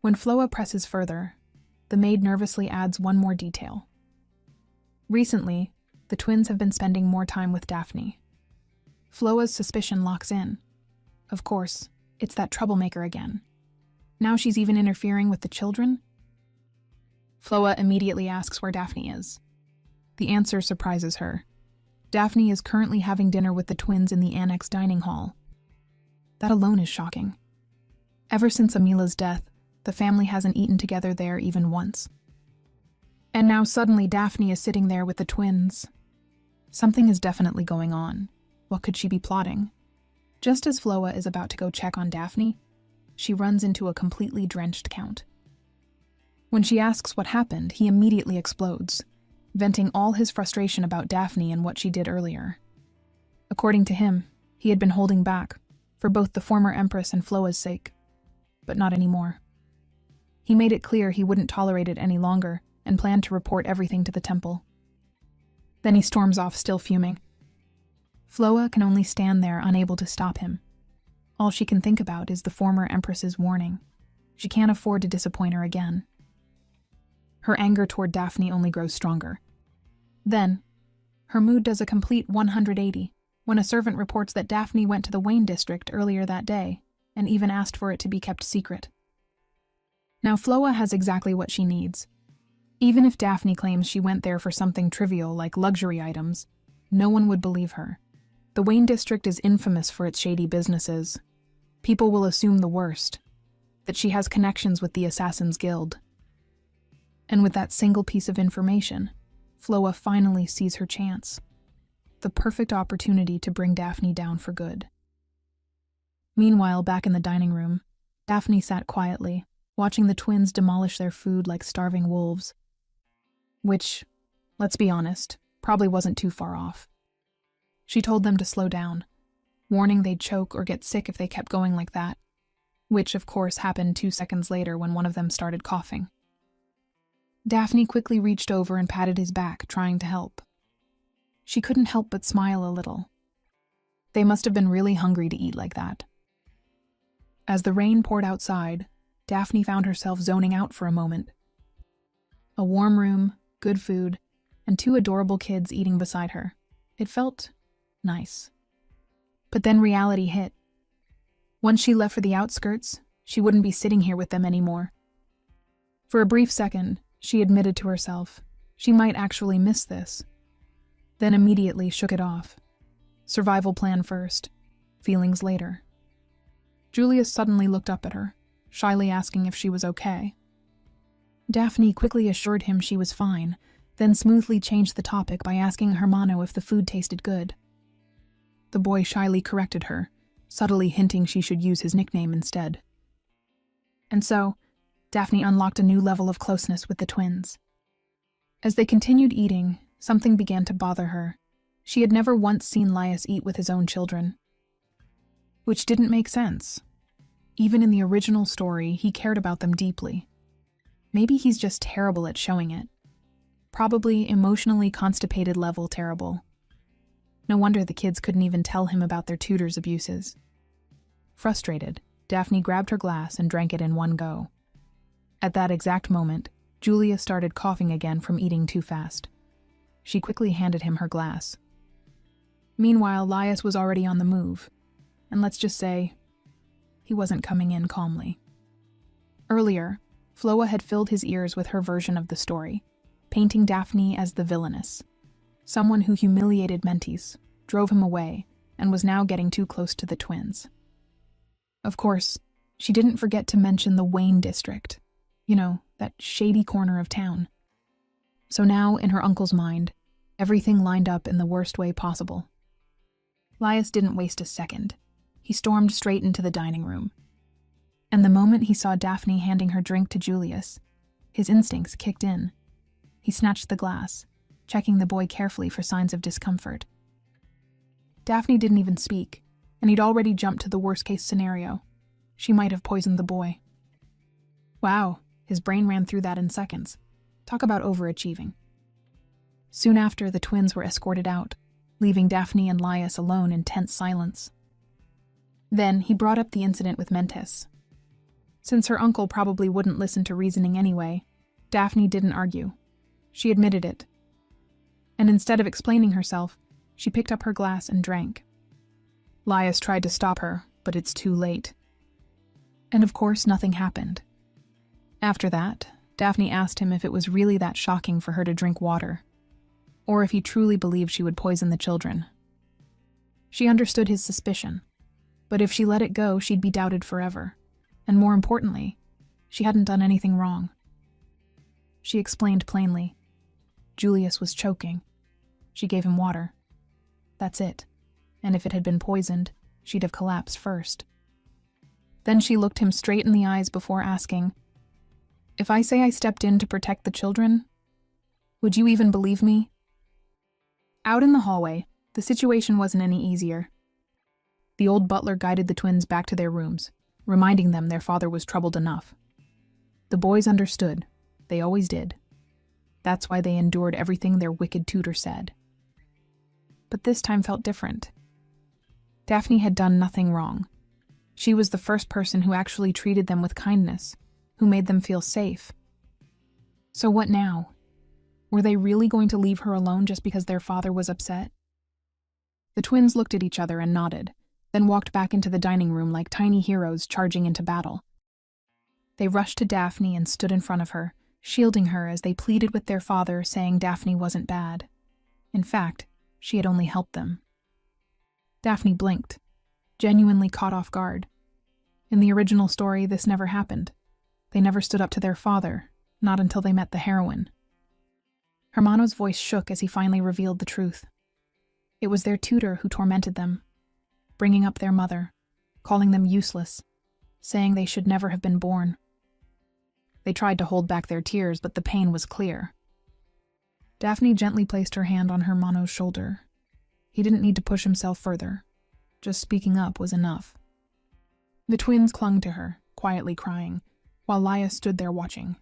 When Floa presses further, the maid nervously adds one more detail. Recently, the twins have been spending more time with Daphne. Floa's suspicion locks in. Of course, it's that troublemaker again. Now she's even interfering with the children? Floa immediately asks where Daphne is. The answer surprises her. Daphne is currently having dinner with the twins in the annex dining hall. That alone is shocking. Ever since Amila's death, the family hasn't eaten together there even once. And now suddenly Daphne is sitting there with the twins. Something is definitely going on. What could she be plotting? Just as Floa is about to go check on Daphne, she runs into a completely drenched Count. When she asks what happened, he immediately explodes, venting all his frustration about Daphne and what she did earlier. According to him, he had been holding back, for both the former Empress and Floa's sake, but not anymore. He made it clear he wouldn't tolerate it any longer and planned to report everything to the temple. Then he storms off, still fuming. Floa can only stand there, unable to stop him. All she can think about is the former Empress's warning. She can't afford to disappoint her again. Her anger toward Daphne only grows stronger. Then, her mood does a complete 180 when a servant reports that Daphne went to the Wayne district earlier that day and even asked for it to be kept secret. Now Floa has exactly what she needs. Even if Daphne claims she went there for something trivial like luxury items, no one would believe her. The Wayne district is infamous for its shady businesses. People will assume the worst, that she has connections with the Assassin's Guild. And with that single piece of information, Floa finally sees her chance. The perfect opportunity to bring Daphne down for good. Meanwhile, back in the dining room, Daphne sat quietly, watching the twins demolish their food like starving wolves. Which, let's be honest, probably wasn't too far off. She told them to slow down, warning they'd choke or get sick if they kept going like that, which of course happened 2 seconds later when one of them started coughing. Daphne quickly reached over and patted his back, trying to help. She couldn't help but smile a little. They must have been really hungry to eat like that. As the rain poured outside, Daphne found herself zoning out for a moment. A warm room, good food, and 2 adorable kids eating beside her. It felt nice. But then reality hit. Once she left for the outskirts, she wouldn't be sitting here with them anymore. For a brief second, she admitted to herself she might actually miss this, then immediately shook it off. Survival plan first, feelings later. Julius suddenly looked up at her, shyly asking if she was okay. Daphne quickly assured him she was fine, then smoothly changed the topic by asking Hermano if the food tasted good. The boy shyly corrected her, subtly hinting she should use his nickname instead. And so, Daphne unlocked a new level of closeness with the twins. As they continued eating, something began to bother her. She had never once seen Laius eat with his own children. Which didn't make sense. Even in the original story, he cared about them deeply. Maybe he's just terrible at showing it. Probably emotionally constipated level terrible. No wonder the kids couldn't even tell him about their tutor's abuses. Frustrated, Daphne grabbed her glass and drank it in one go. At that exact moment, Julia started coughing again from eating too fast. She quickly handed him her glass. Meanwhile, Lias was already on the move, and let's just say, he wasn't coming in calmly. Earlier, Floa had filled his ears with her version of the story, painting Daphne as the villainess, someone who humiliated Mentis, drove him away, and was now getting too close to the twins. Of course, she didn't forget to mention the Wayne district, that shady corner of town. So now, in her uncle's mind, everything lined up in the worst way possible. Lias didn't waste a second. He stormed straight into the dining room. And the moment he saw Daphne handing her drink to Julius, his instincts kicked in. He snatched the glass, checking the boy carefully for signs of discomfort. Daphne didn't even speak, and he'd already jumped to the worst-case scenario. She might have poisoned the boy. Wow, his brain ran through that in seconds. Talk about overachieving. Soon after, the twins were escorted out, leaving Daphne and Lias alone in tense silence. Then he brought up the incident with Mentis. Since her uncle probably wouldn't listen to reasoning anyway, Daphne didn't argue. She admitted it. And instead of explaining herself, she picked up her glass and drank. Lias tried to stop her, but it's too late. And of course, nothing happened. After that, Daphne asked him if it was really that shocking for her to drink water, or if he truly believed she would poison the children. She understood his suspicion, but if she let it go, she'd be doubted forever. And more importantly, she hadn't done anything wrong. She explained plainly. Julius was choking. She gave him water. That's it. And if it had been poisoned, she'd have collapsed first. Then she looked him straight in the eyes before asking, "If I say I stepped in to protect the children, would you even believe me?" Out in the hallway, the situation wasn't any easier. The old butler guided the twins back to their rooms, reminding them their father was troubled enough. The boys understood. They always did. That's why they endured everything their wicked tutor said. But this time felt different. Daphne had done nothing wrong. She was the first person who actually treated them with kindness, who made them feel safe. So what now? Were they really going to leave her alone just because their father was upset? The twins looked at each other and nodded, then walked back into the dining room like tiny heroes charging into battle. They rushed to Daphne and stood in front of her, shielding her as they pleaded with their father, saying Daphne wasn't bad. In fact, she had only helped them. Daphne blinked, genuinely caught off guard. In the original story, this never happened. They never stood up to their father, not until they met the heroine. Hermano's voice shook as he finally revealed the truth. It was their tutor who tormented them, bringing up their mother, calling them useless, saying they should never have been born. They tried to hold back their tears, but the pain was clear. Daphne gently placed her hand on Hermano's shoulder. He didn't need to push himself further. Just speaking up was enough. The twins clung to her, quietly crying, while Lias stood there watching.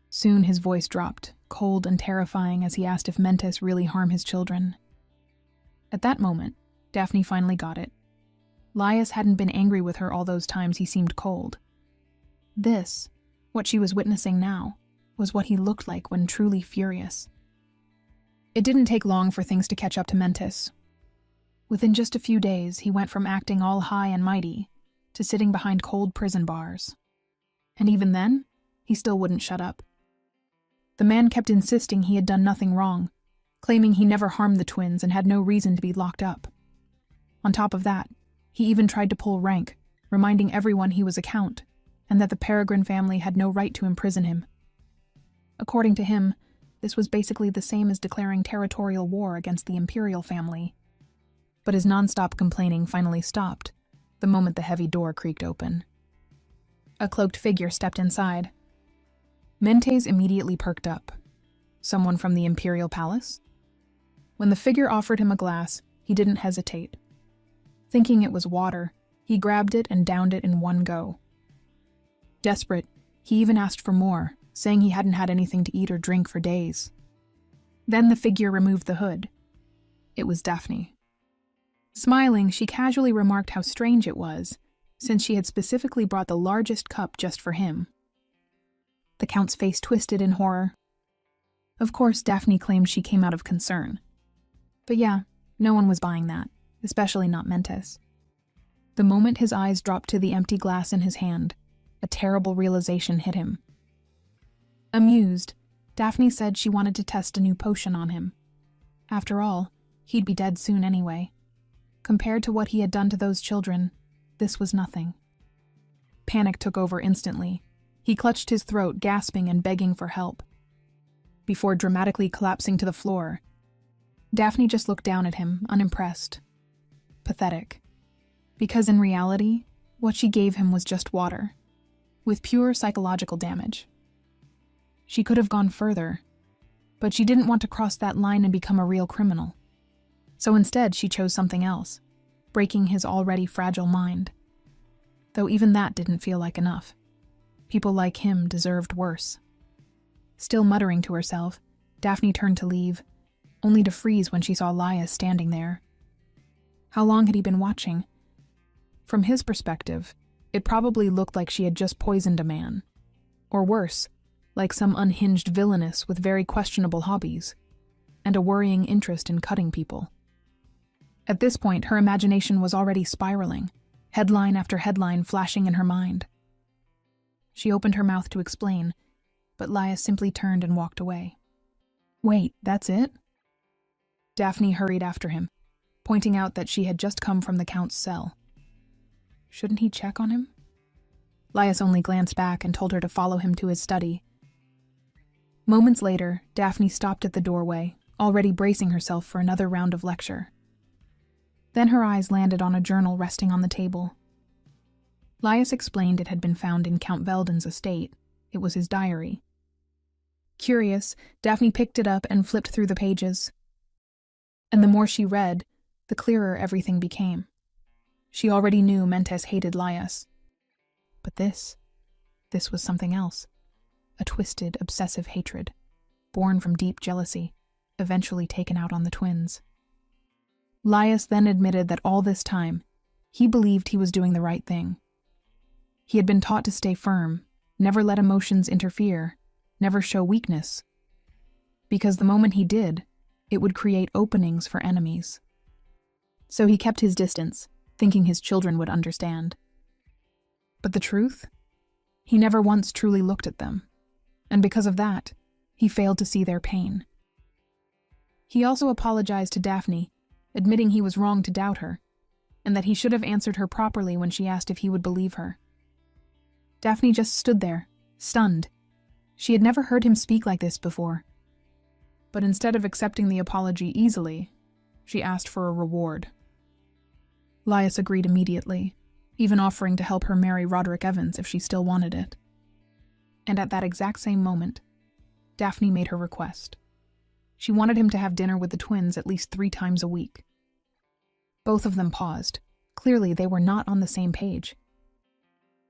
Soon his voice dropped, cold and terrifying, as he asked if Mentis really harm his children. At that moment, Daphne finally got it. Lias hadn't been angry with her all those times he seemed cold. This, what she was witnessing now, was what he looked like when truly furious. It didn't take long for things to catch up to Mentis. Within just a few days, he went from acting all high and mighty to sitting behind cold prison bars. And even then, he still wouldn't shut up. The man kept insisting he had done nothing wrong, claiming he never harmed the twins and had no reason to be locked up. On top of that, he even tried to pull rank, reminding everyone he was a count, and that the Peregrine family had no right to imprison him. According to him, this was basically the same as declaring territorial war against the imperial family. But his non-stop complaining finally stopped, the moment the heavy door creaked open. A cloaked figure stepped inside. Mentis immediately perked up. Someone from the imperial palace? When the figure offered him a glass, he didn't hesitate. Thinking it was water, he grabbed it and downed it in one go. Desperate, he even asked for more, saying he hadn't had anything to eat or drink for days. Then the figure removed the hood. It was Daphne. Smiling, she casually remarked how strange it was, since she had specifically brought the largest cup just for him. The Count's face twisted in horror. Of course, Daphne claimed she came out of concern. But yeah, no one was buying that, especially not Mentes. The moment his eyes dropped to the empty glass in his hand, a terrible realization hit him. Amused, Daphne said she wanted to test a new potion on him. After all, he'd be dead soon anyway. Compared to what he had done to those children, this was nothing. Panic took over instantly. He clutched his throat, gasping and begging for help. Before dramatically collapsing to the floor, Daphne just looked down at him, unimpressed. Pathetic. Because in reality, what she gave him was just water, with pure psychological damage. She could have gone further, but she didn't want to cross that line and become a real criminal. So instead, she chose something else, breaking his already fragile mind. Though even that didn't feel like enough. People like him deserved worse. Still muttering to herself, Daphne turned to leave, only to freeze when she saw Laius standing there. How long had he been watching? From his perspective, it probably looked like she had just poisoned a man. Or worse, like some unhinged villainess with very questionable hobbies, and a worrying interest in cutting people. At this point, her imagination was already spiraling, headline after headline flashing in her mind. She opened her mouth to explain, but Laius simply turned and walked away. Wait, that's it? Daphne hurried after him, pointing out that she had just come from the Count's cell. Shouldn't he check on him? Laius only glanced back and told her to follow him to his study. Moments later, Daphne stopped at the doorway, already bracing herself for another round of lecture. Then her eyes landed on a journal resting on the table. Laius explained it had been found in Count Velden's estate. It was his diary. Curious, Daphne picked it up and flipped through the pages. And the more she read, the clearer everything became. She already knew Mentes hated Laius. But this was something else. A twisted, obsessive hatred, born from deep jealousy, eventually taken out on the twins. Laius then admitted that all this time, he believed he was doing the right thing. He had been taught to stay firm, never let emotions interfere, never show weakness. Because the moment he did, it would create openings for enemies. So he kept his distance, thinking his children would understand. But the truth? He never once truly looked at them. And because of that, he failed to see their pain. He also apologized to Daphne, admitting he was wrong to doubt her, and that he should have answered her properly when she asked if he would believe her. Daphne just stood there, stunned. She had never heard him speak like this before. But instead of accepting the apology easily, she asked for a reward. Laius agreed immediately, even offering to help her marry Roderick Evans if she still wanted it. And at that exact same moment, Daphne made her request. She wanted him to have dinner with the twins at least 3 times a week. Both of them paused. Clearly, they were not on the same page.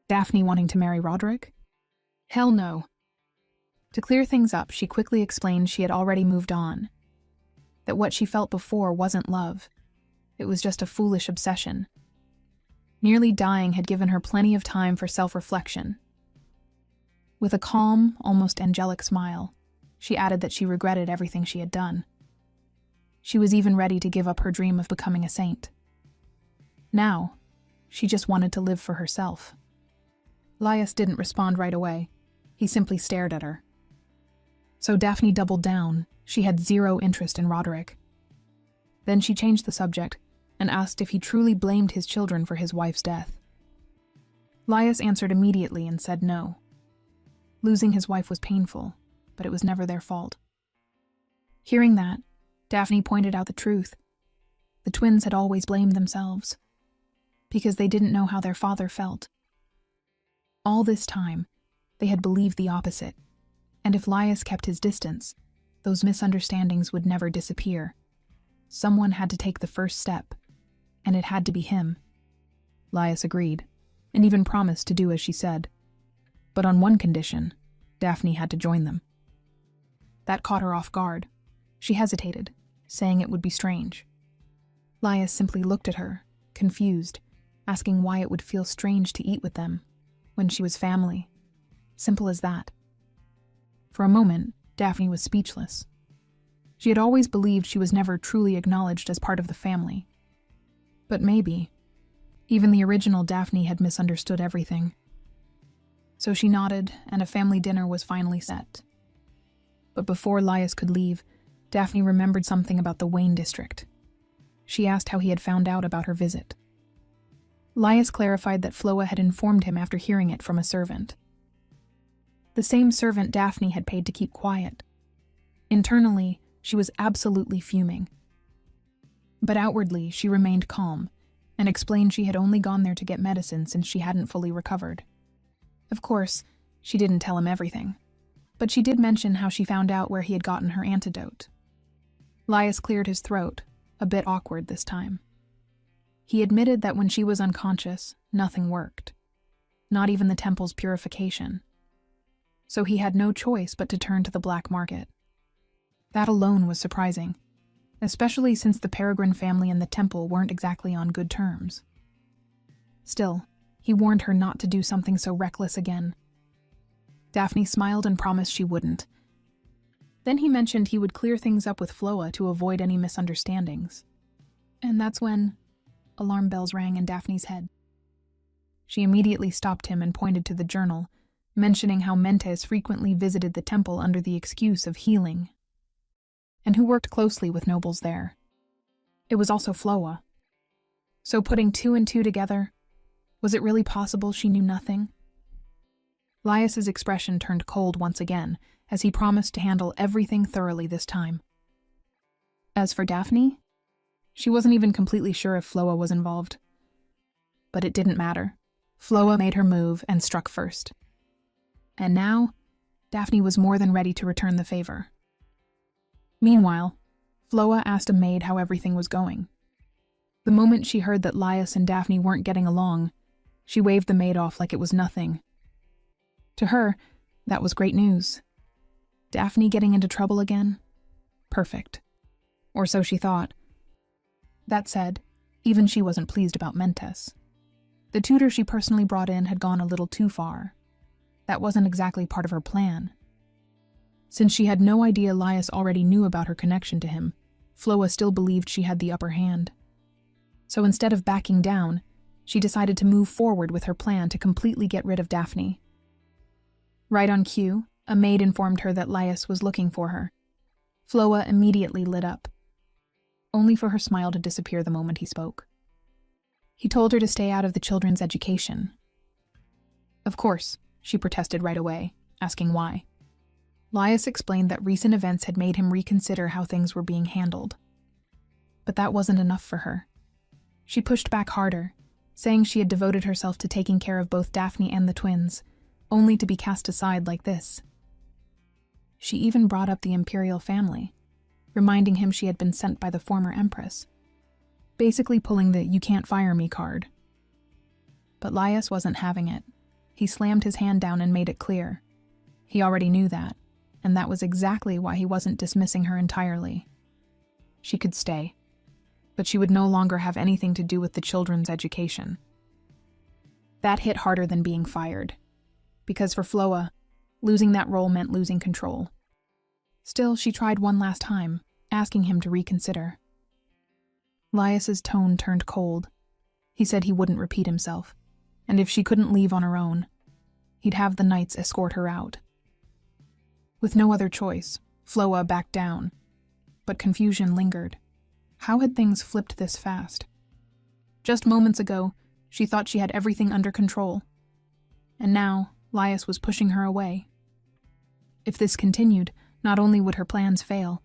Daphne wanting to marry Roderick? Hell no. To clear things up, she quickly explained she had already moved on. That what she felt before wasn't love. It was just a foolish obsession. Nearly dying had given her plenty of time for self-reflection. With a calm, almost angelic smile, she added that she regretted everything she had done. She was even ready to give up her dream of becoming a saint. Now, she just wanted to live for herself. Laius didn't respond right away. He simply stared at her. So Daphne doubled down. She had zero interest in Roderick. Then she changed the subject and asked if he truly blamed his children for his wife's death. Laius answered immediately and said no. Losing his wife was painful, but it was never their fault. Hearing that, Daphne pointed out the truth. The twins had always blamed themselves, because they didn't know how their father felt. All this time, they had believed the opposite, and if Laius kept his distance, those misunderstandings would never disappear. Someone had to take the first step, and it had to be him. Laius agreed, and even promised to do as she said. But on one condition, Daphne had to join them. That caught her off guard. She hesitated, saying it would be strange. Laius simply looked at her, confused, asking why it would feel strange to eat with them, when she was family. Simple as that. For a moment, Daphne was speechless. She had always believed she was never truly acknowledged as part of the family. But maybe, even the original Daphne had misunderstood everything. So she nodded, and a family dinner was finally set. But before Lias could leave, Daphne remembered something about the Wayne district. She asked how he had found out about her visit. Lias clarified that Floa had informed him after hearing it from a servant. The same servant Daphne had paid to keep quiet. Internally, she was absolutely fuming. But outwardly, she remained calm and explained she had only gone there to get medicine since she hadn't fully recovered. Of course, she didn't tell him everything, but she did mention how she found out where he had gotten her antidote. Lias cleared his throat, a bit awkward this time. He admitted that when she was unconscious, nothing worked, not even the temple's purification. So he had no choice but to turn to the black market. That alone was surprising, especially since the Peregrine family and the temple weren't exactly on good terms. Still, he warned her not to do something so reckless again. Daphne smiled and promised she wouldn't. Then he mentioned he would clear things up with Floa to avoid any misunderstandings. And that's when alarm bells rang in Daphne's head. She immediately stopped him and pointed to the journal, mentioning how Mentes frequently visited the temple under the excuse of healing, and who worked closely with nobles there. It was also Floa. So putting two and two together, was it really possible she knew nothing? Lias's expression turned cold once again, as he promised to handle everything thoroughly this time. As for Daphne, she wasn't even completely sure if Floa was involved. But it didn't matter. Floa made her move and struck first. And now, Daphne was more than ready to return the favor. Meanwhile, Floa asked a maid how everything was going. The moment she heard that Lias and Daphne weren't getting along, she waved the maid off like it was nothing. To her, that was great news. Daphne getting into trouble again? Perfect. Or so she thought. That said, even she wasn't pleased about Mentes. The tutor she personally brought in had gone a little too far. That wasn't exactly part of her plan. Since she had no idea Lias already knew about her connection to him, Floa still believed she had the upper hand. So instead of backing down, she decided to move forward with her plan to completely get rid of Daphne. Right on cue, a maid informed her that Lias was looking for her. Floa immediately lit up, only for her smile to disappear the moment he spoke. He told her to stay out of the children's education. Of course, she protested right away, asking why. Lias explained that recent events had made him reconsider how things were being handled. But that wasn't enough for her. She pushed back harder, saying she had devoted herself to taking care of both Daphne and the twins, only to be cast aside like this. She even brought up the imperial family, reminding him she had been sent by the former empress, basically pulling the "you can't fire me" card. But Lias wasn't having it. He slammed his hand down and made it clear. He already knew that, and that was exactly why he wasn't dismissing her entirely. She could stay, but she would no longer have anything to do with the children's education. That hit harder than being fired, because for Floa, losing that role meant losing control. Still, she tried one last time, asking him to reconsider. Lias's tone turned cold. He said he wouldn't repeat himself, and if she couldn't leave on her own, he'd have the knights escort her out. With no other choice, Floa backed down, but confusion lingered. How had things flipped this fast? Just moments ago, she thought she had everything under control, and now Lias was pushing her away. If this continued, not only would her plans fail,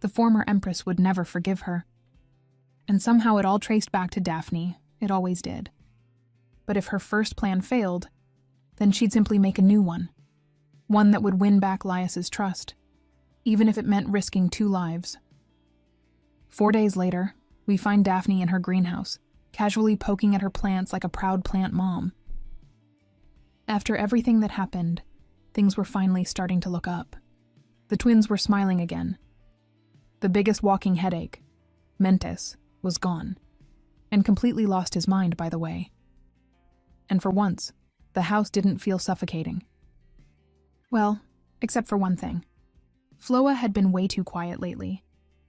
the former empress would never forgive her. And somehow it all traced back to Daphne. It always did. But if her first plan failed, then she'd simply make a new one that would win back Lias's trust, even if it meant risking 2 lives. 4 days later, we find Daphne in her greenhouse, casually poking at her plants like a proud plant mom. After everything that happened, things were finally starting to look up. The twins were smiling again. The biggest walking headache, Mentes, was gone, and completely lost his mind, by the way. And for once, the house didn't feel suffocating. Well, Except for one thing. Floa had been way too quiet lately.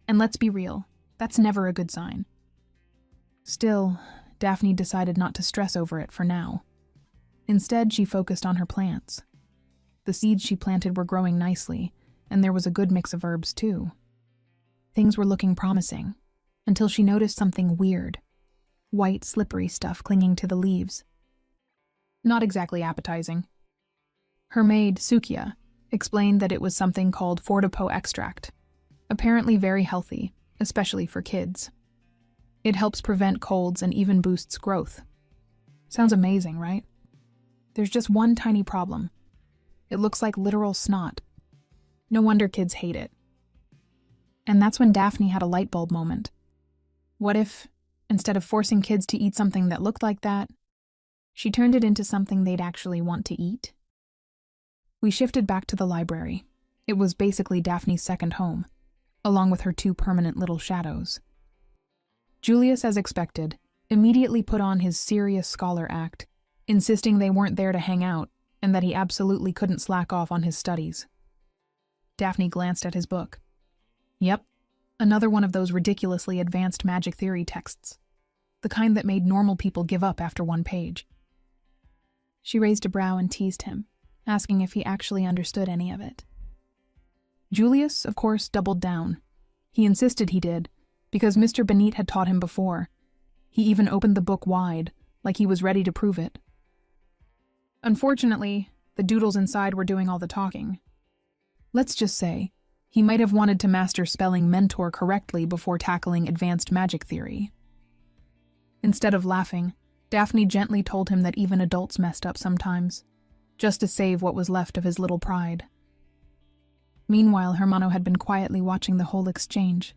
And let's be real, that's never a good sign. Still, Daphne decided not to stress over it for now. Instead, she focused on her plants. The seeds she planted were growing nicely, and there was a good mix of herbs too. Things were looking promising, until she noticed something weird. White, slippery stuff clinging to the leaves. Not exactly appetizing. Her maid, Sukiya, explained that it was something called Fortipo extract, apparently very healthy, especially for kids. It helps prevent colds and even boosts growth. Sounds amazing, right? There's just one tiny problem. It looks like literal snot. No wonder kids hate it. And that's when Daphne had a light bulb moment. What if, instead of forcing kids to eat something that looked like that, she turned it into something they'd actually want to eat? We shifted back to the library. It was basically Daphne's second home, along with her two permanent little shadows. Julius, as expected, immediately put on his serious scholar act, insisting they weren't there to hang out and that he absolutely couldn't slack off on his studies. Daphne glanced at his book. Yep, another one of those ridiculously advanced magic theory texts, the kind that made normal people give up after one page. She raised a brow and teased him, asking if he actually understood any of it. Julius, of course, doubled down. He insisted he did, because Mr. Benit had taught him before. He even opened the book wide, like he was ready to prove it. Unfortunately, the doodles inside were doing all the talking. Let's just say, he might have wanted to master spelling mentor correctly before tackling advanced magic theory. Instead of laughing, Daphne gently told him that even adults messed up sometimes, just to save what was left of his little pride. Meanwhile, Hermano had been quietly watching the whole exchange.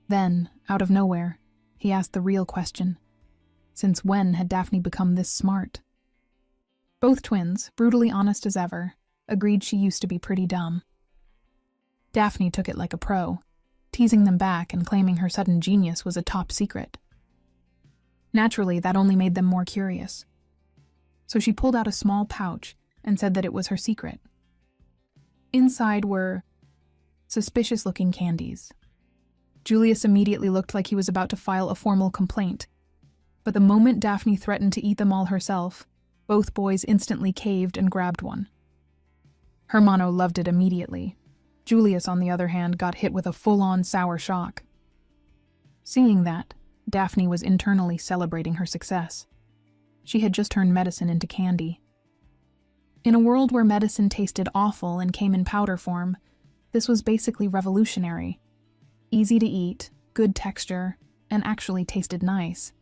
Then, out of nowhere, he asked the real question. Since when had Daphne become this smart? Both twins, brutally honest as ever, agreed she used to be pretty dumb. Daphne took it like a pro, teasing them back and claiming her sudden genius was a top secret. Naturally, that only made them more curious. So she pulled out a small pouch and said that it was her secret. Inside were suspicious-looking candies. Julius immediately looked like he was about to file a formal complaint, but the moment Daphne threatened to eat them all herself, both boys instantly caved and grabbed one. Hermano loved it immediately. Julius, on the other hand, got hit with a full-on sour shock. Seeing that, Daphne was internally celebrating her success. She had just turned medicine into candy. In a world where medicine tasted awful and came in powder form, this was basically revolutionary. Easy to eat, good texture, and actually tasted nice.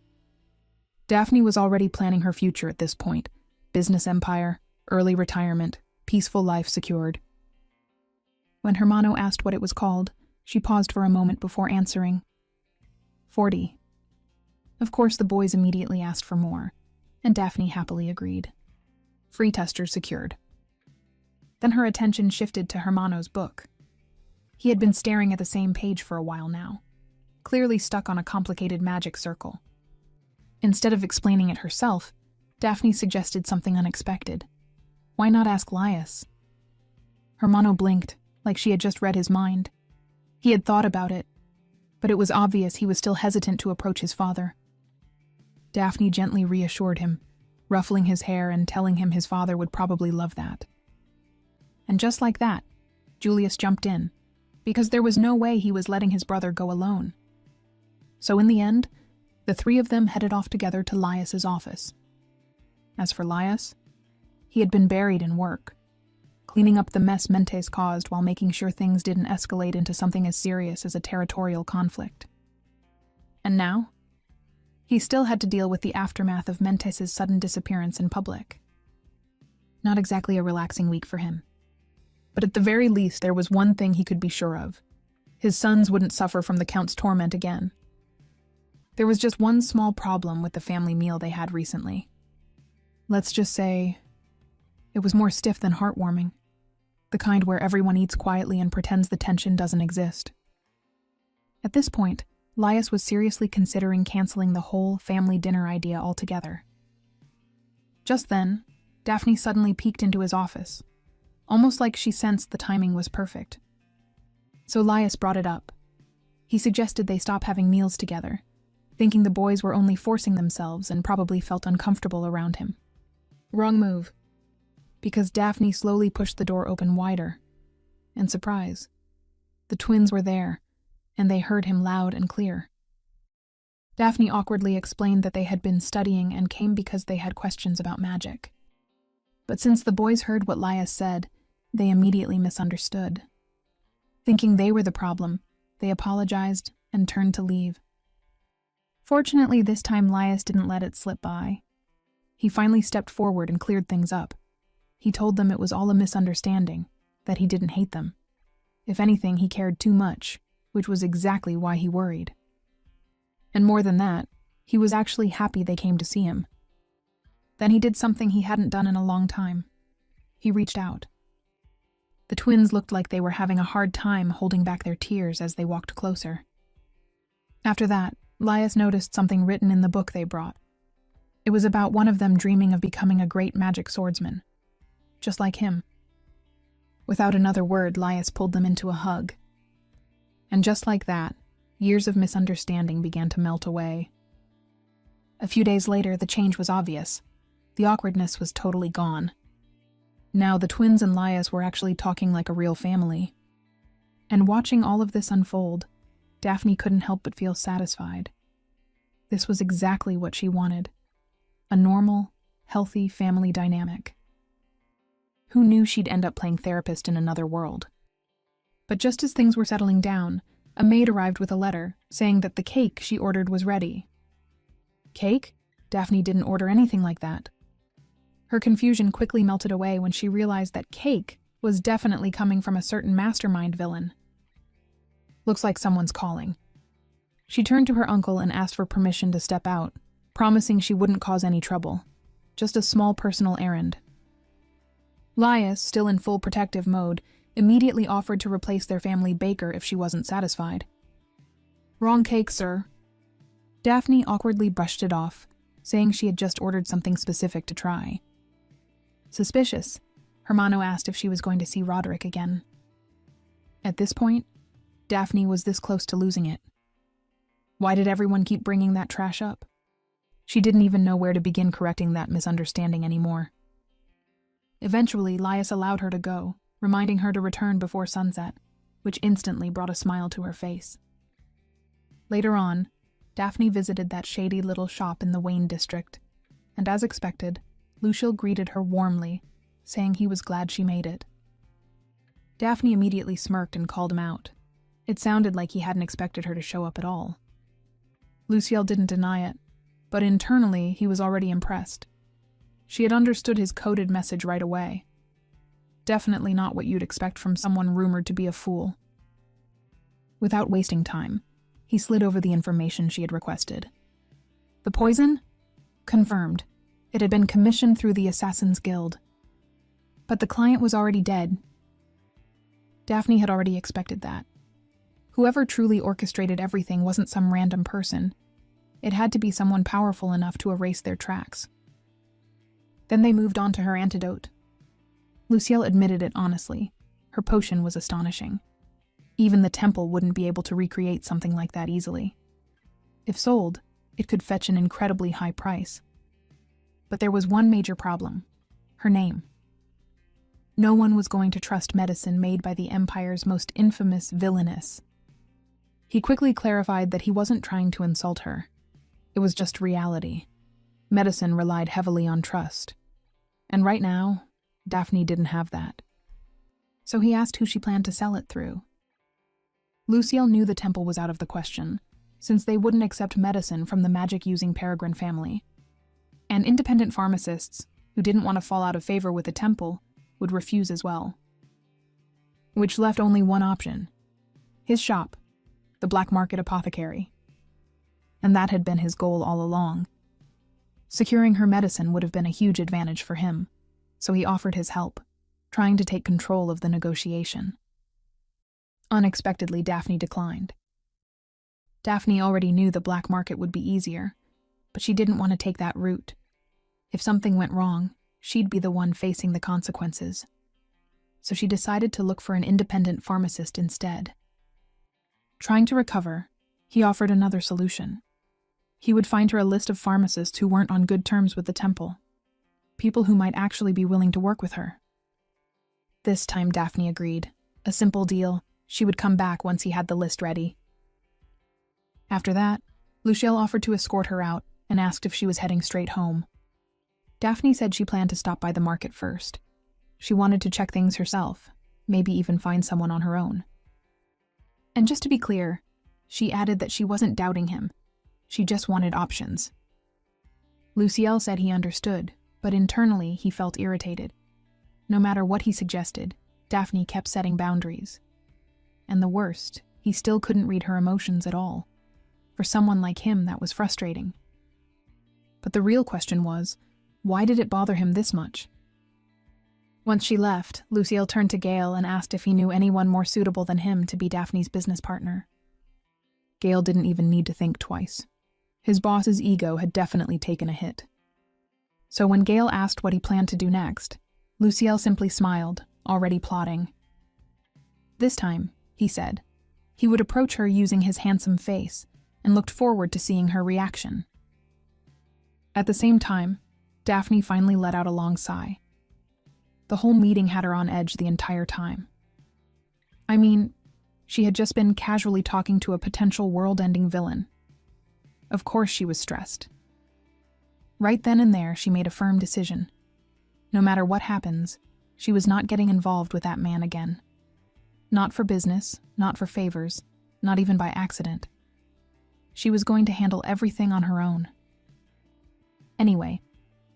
Daphne was already planning her future at this point. Business empire, early retirement, peaceful life secured. When Hermano asked what it was called, she paused for a moment before answering. 40. Of course, the boys immediately asked for more, and Daphne happily agreed. Free testers secured. Then her attention shifted to Hermano's book. He had been staring at the same page for a while now, clearly stuck on a complicated magic circle. Instead of explaining it herself, Daphne suggested something unexpected. Why not ask Laius? Hermano blinked, like she had just read his mind. He had thought about it, but it was obvious he was still hesitant to approach his father. Daphne gently reassured him, ruffling his hair and telling him his father would probably love that. And just like that, Julius jumped in, because there was no way he was letting his brother go alone. So in the end, the three of them headed off together to Laius's office. As for Laius, he had been buried in work, cleaning up the mess Mentes caused while making sure things didn't escalate into something as serious as a territorial conflict. And now, he still had to deal with the aftermath of Mentes' sudden disappearance in public. Not exactly a relaxing week for him. But at the very least, there was one thing he could be sure of. His sons wouldn't suffer from the Count's torment again. There was just one small problem with the family meal they had recently. Let's just say, it was more stiff than heartwarming. The kind where everyone eats quietly and pretends the tension doesn't exist. At this point, Laius was seriously considering canceling the whole family dinner idea altogether. Just then, Daphne suddenly peeked into his office, almost like she sensed the timing was perfect. So Lias brought it up. He suggested they stop having meals together, thinking the boys were only forcing themselves and probably felt uncomfortable around him. Wrong move, because Daphne slowly pushed the door open wider. And surprise, the twins were there, and they heard him loud and clear. Daphne awkwardly explained that they had been studying and came because they had questions about magic. But since the boys heard what Lias said, they immediately misunderstood. Thinking they were the problem, they apologized and turned to leave. Fortunately, this time Lias didn't let it slip by. He finally stepped forward and cleared things up. He told them it was all a misunderstanding, that he didn't hate them. If anything, he cared too much, which was exactly why he worried. And more than that, he was actually happy they came to see him. Then he did something he hadn't done in a long time. He reached out. The twins looked like they were having a hard time holding back their tears as they walked closer. After that, Lias noticed something written in the book they brought. It was about one of them dreaming of becoming a great magic swordsman, just like him. Without another word, Lias pulled them into a hug. And just like that, years of misunderstanding began to melt away. A few days later, the change was obvious. The awkwardness was totally gone. Now the twins and Lias were actually talking like a real family. And watching all of this unfold, Daphne couldn't help but feel satisfied. This was exactly what she wanted. A normal, healthy family dynamic. Who knew she'd end up playing therapist in another world? But just as things were settling down, a maid arrived with a letter saying that the cake she ordered was ready. Cake? Daphne didn't order anything like that. Her confusion quickly melted away when she realized that cake was definitely coming from a certain Mastermind villain. Looks like someone's calling. She turned to her uncle and asked for permission to step out, promising she wouldn't cause any trouble. Just a small personal errand. Lias, still in full protective mode, immediately offered to replace their family baker if she wasn't satisfied. Wrong cake, sir. Daphne awkwardly brushed it off, saying she had just ordered something specific to try. Suspicious, Hermano asked if she was going to see Roderick again. At this point, Daphne was this close to losing it. Why did everyone keep bringing that trash up? She didn't even know where to begin correcting that misunderstanding anymore. Eventually, Lias allowed her to go, reminding her to return before sunset, which instantly brought a smile to her face. Later on, Daphne visited that shady little shop in the Wayne district, and as expected, Lucille greeted her warmly, saying he was glad she made it. Daphne immediately smirked and called him out. It sounded like he hadn't expected her to show up at all. Lucille didn't deny it, but internally he was already impressed. She had understood his coded message right away. Definitely not what you'd expect from someone rumored to be a fool. Without wasting time, he slid over the information she had requested. The poison? Confirmed. It had been commissioned through the Assassin's Guild. But the client was already dead. Daphne had already expected that. Whoever truly orchestrated everything wasn't some random person. It had to be someone powerful enough to erase their tracks. Then they moved on to her antidote. Lucille admitted it honestly. Her potion was astonishing. Even the temple wouldn't be able to recreate something like that easily. If sold, it could fetch an incredibly high price. But there was one major problem: her name. No one was going to trust medicine made by the Empire's most infamous villainess. He quickly clarified that he wasn't trying to insult her. It was just reality. Medicine relied heavily on trust. And right now, Daphne didn't have that. So he asked who she planned to sell it through. Lucille knew the temple was out of the question, since they wouldn't accept medicine from the magic-using Peregrine family. And independent pharmacists, who didn't want to fall out of favor with the temple, would refuse as well. Which left only one option: his shop, the black market apothecary. And that had been his goal all along. Securing her medicine would have been a huge advantage for him, so he offered his help, trying to take control of the negotiation. Unexpectedly, Daphne declined. Daphne already knew the black market would be easier, but she didn't want to take that route. If something went wrong, she'd be the one facing the consequences. so she decided to look for an independent pharmacist instead. Trying to recover, he offered another solution. He would find her a list of pharmacists who weren't on good terms with the temple, people who might actually be willing to work with her. This time Daphne agreed. A simple deal. She would come back once he had the list ready. After that, Luciel offered to escort her out and asked if she was heading straight home. Daphne said she planned to stop by the market first. She wanted to check things herself, maybe even find someone on her own. And just to be clear, she added that she wasn't doubting him. She just wanted options. Luciel said he understood, but internally he felt irritated. No matter what he suggested, Daphne kept setting boundaries. And the worst, he still couldn't read her emotions at all. For someone like him, that was frustrating. But the real question was, why did it bother him this much? Once she left, Luciel turned to Gale and asked if he knew anyone more suitable than him to be Daphne's business partner. Gale didn't even need to think twice. His boss's ego had definitely taken a hit. So when Gale asked what he planned to do next, Luciel simply smiled, already plotting. This time, he said, he would approach her using his handsome face and looked forward to seeing her reaction. At the same time, Daphne finally let out a long sigh. The whole meeting had her on edge the entire time. I mean, she had just been casually talking to a potential world-ending villain. Of course she was stressed. Right then and there, she made a firm decision. No matter what happens, she was not getting involved with that man again. Not for business, not for favors, not even by accident. She was going to handle everything on her own. Anyway,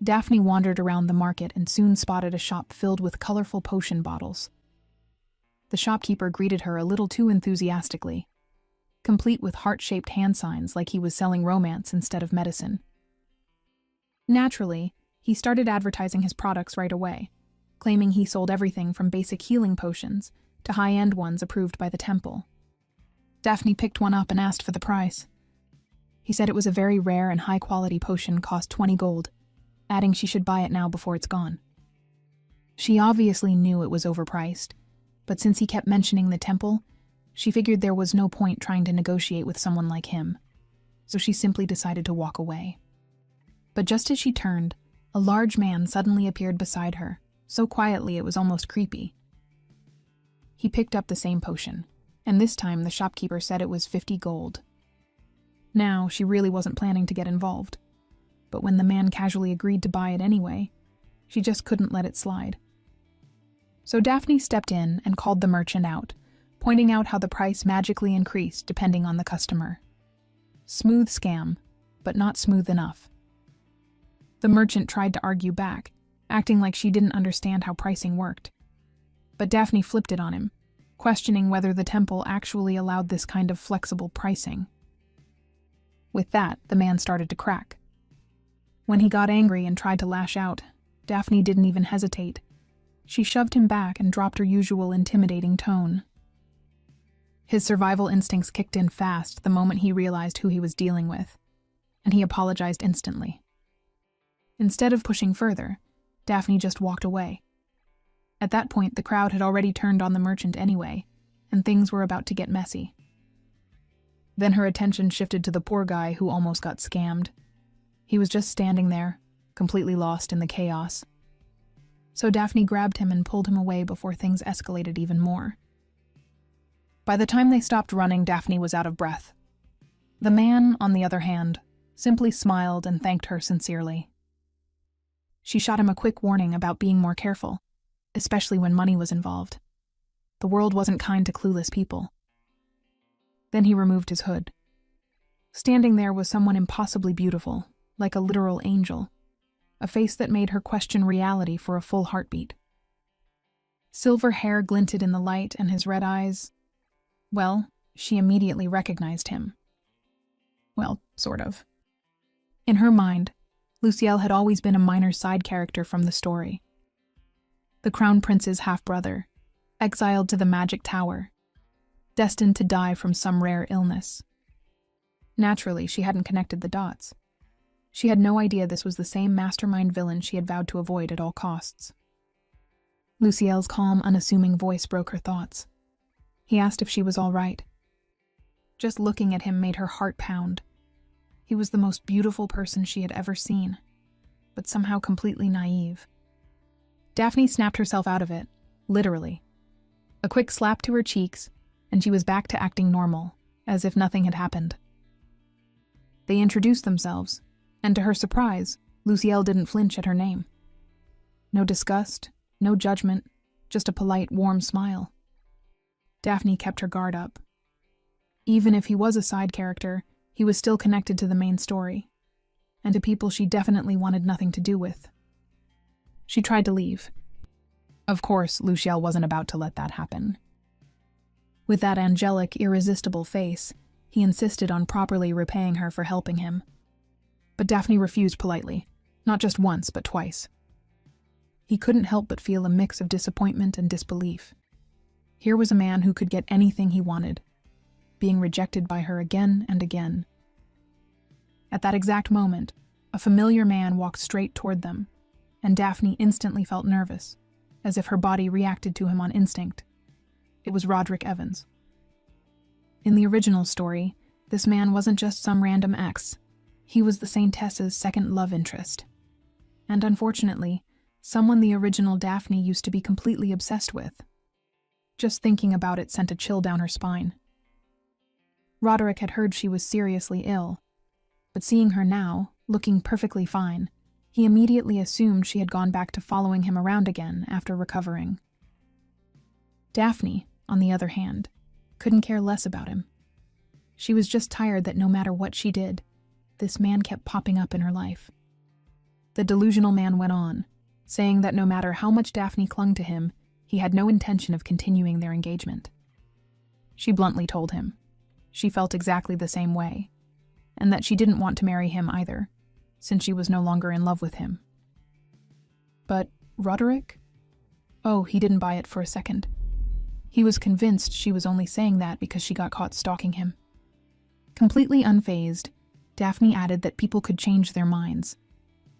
Daphne wandered around the market and soon spotted a shop filled with colorful potion bottles. The shopkeeper greeted her a little too enthusiastically, complete with heart-shaped hand signs like he was selling romance instead of medicine. Naturally, he started advertising his products right away, claiming he sold everything from basic healing potions to high-end ones approved by the temple. Daphne picked one up and asked for the price. He said it was a very rare and high-quality potion, cost 20 gold, adding she should buy it now before it's gone. She obviously knew it was overpriced, but since he kept mentioning the temple, she figured there was no point trying to negotiate with someone like him, so she simply decided to walk away. But just as she turned, a large man suddenly appeared beside her, so quietly it was almost creepy. He picked up the same potion, and this time the shopkeeper said it was 50 gold. Now, she really wasn't planning to get involved, but when the man casually agreed to buy it anyway, she just couldn't let it slide. So Daphne stepped in and called the merchant out, pointing out how the price magically increased depending on the customer. Smooth scam, but not smooth enough. The merchant tried to argue back, acting like she didn't understand how pricing worked. But Daphne flipped it on him, questioning whether the temple actually allowed this kind of flexible pricing. With that, the man started to crack. When he got angry and tried to lash out, Daphne didn't even hesitate. She shoved him back and dropped her usual intimidating tone. His survival instincts kicked in fast the moment he realized who he was dealing with, and he apologized instantly. Instead of pushing further, Daphne just walked away. At that point, the crowd had already turned on the merchant anyway, and things were about to get messy. Then her attention shifted to the poor guy who almost got scammed. He was just standing there, completely lost in the chaos. So Daphne grabbed him and pulled him away before things escalated even more. By the time they stopped running, Daphne was out of breath. The man, on the other hand, simply smiled and thanked her sincerely. She shot him a quick warning about being more careful, especially when money was involved. The world wasn't kind to clueless people. Then he removed his hood. Standing there was someone impossibly beautiful, like a literal angel, a face that made her question reality for a full heartbeat. Silver hair glinted in the light, and his red eyes, well, she immediately recognized him. Well, sort of. In her mind, Luciel had always been a minor side character from the story. The Crown Prince's half-brother, exiled to the Magic Tower, destined to die from some rare illness. Naturally, she hadn't connected the dots. She had no idea this was the same mastermind villain she had vowed to avoid at all costs. Luciel's calm, unassuming voice broke her thoughts. He asked if she was all right. Just looking at him made her heart pound. He was the most beautiful person she had ever seen, but somehow completely naive. Daphne snapped herself out of it, literally. A quick slap to her cheeks, and she was back to acting normal, as if nothing had happened. They introduced themselves, and to her surprise, Luciel didn't flinch at her name. No disgust, no judgment, just a polite, warm smile. Daphne kept her guard up. Even if he was a side character, he was still connected to the main story, and to people she definitely wanted nothing to do with. She tried to leave. Of course, Luciel wasn't about to let that happen. With that angelic, irresistible face, he insisted on properly repaying her for helping him. But Daphne refused politely, not just once, but twice. He couldn't help but feel a mix of disappointment and disbelief. Here was a man who could get anything he wanted, being rejected by her again and again. At that exact moment, a familiar man walked straight toward them, and Daphne instantly felt nervous, as if her body reacted to him on instinct. It was Roderick Evans. In the original story, this man wasn't just some random ex. He was the Saintess's second love interest. And unfortunately, someone the original Daphne used to be completely obsessed with. Just thinking about it sent a chill down her spine. Roderick had heard she was seriously ill, but seeing her now, looking perfectly fine, he immediately assumed she had gone back to following him around again after recovering. Daphne, on the other hand, couldn't care less about him. She was just tired that no matter what she did, this man kept popping up in her life. The delusional man went on, saying that no matter how much Daphne clung to him, he had no intention of continuing their engagement. She bluntly told him she felt exactly the same way, and that she didn't want to marry him either, since she was no longer in love with him. But Roderick? Oh, he didn't buy it for a second. He was convinced she was only saying that because she got caught stalking him. Completely unfazed, Daphne added that people could change their minds,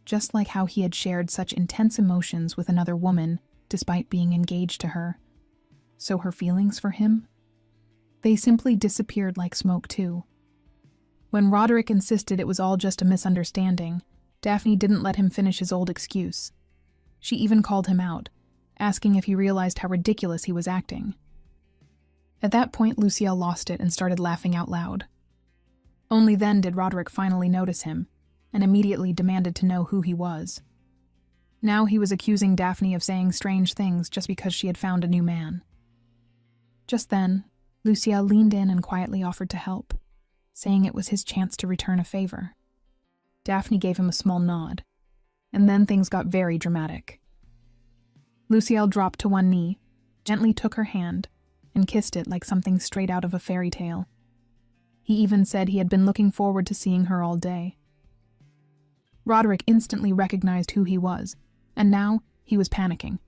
just like how he had shared such intense emotions with another woman despite being engaged to her. So her feelings for him? They simply disappeared like smoke too. When Roderick insisted it was all just a misunderstanding, Daphne didn't let him finish his old excuse. She even called him out, asking if he realized how ridiculous he was acting. At that point, Luciel lost it and started laughing out loud. Only then did Roderick finally notice him, and immediately demanded to know who he was. Now he was accusing Daphne of saying strange things just because she had found a new man. Just then, Luciel leaned in and quietly offered to help, saying it was his chance to return a favor. Daphne gave him a small nod, and then things got very dramatic. Luciel dropped to one knee, gently took her hand, and kissed it like something straight out of a fairy tale. He even said he had been looking forward to seeing her all day. Roderick instantly recognized who he was, and now he was panicking.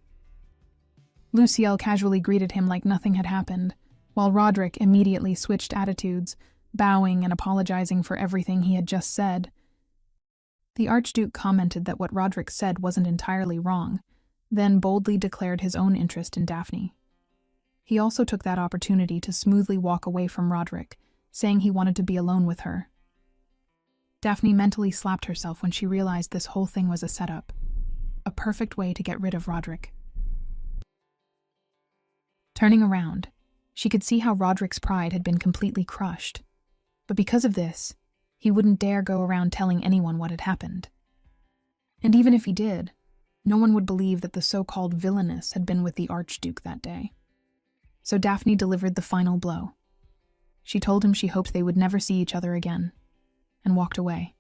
Luciel casually greeted him like nothing had happened, while Roderick immediately switched attitudes, bowing and apologizing for everything he had just said. The Archduke commented that what Roderick said wasn't entirely wrong, then boldly declared his own interest in Daphne. He also took that opportunity to smoothly walk away from Roderick, saying he wanted to be alone with her. Daphne mentally slapped herself when she realized this whole thing was a setup, a perfect way to get rid of Roderick. Turning around, she could see how Roderick's pride had been completely crushed, but because of this, he wouldn't dare go around telling anyone what had happened. And even if he did, no one would believe that the so-called villainess had been with the Archduke that day. So Daphne delivered the final blow. She told him she hoped they would never see each other again, and walked away.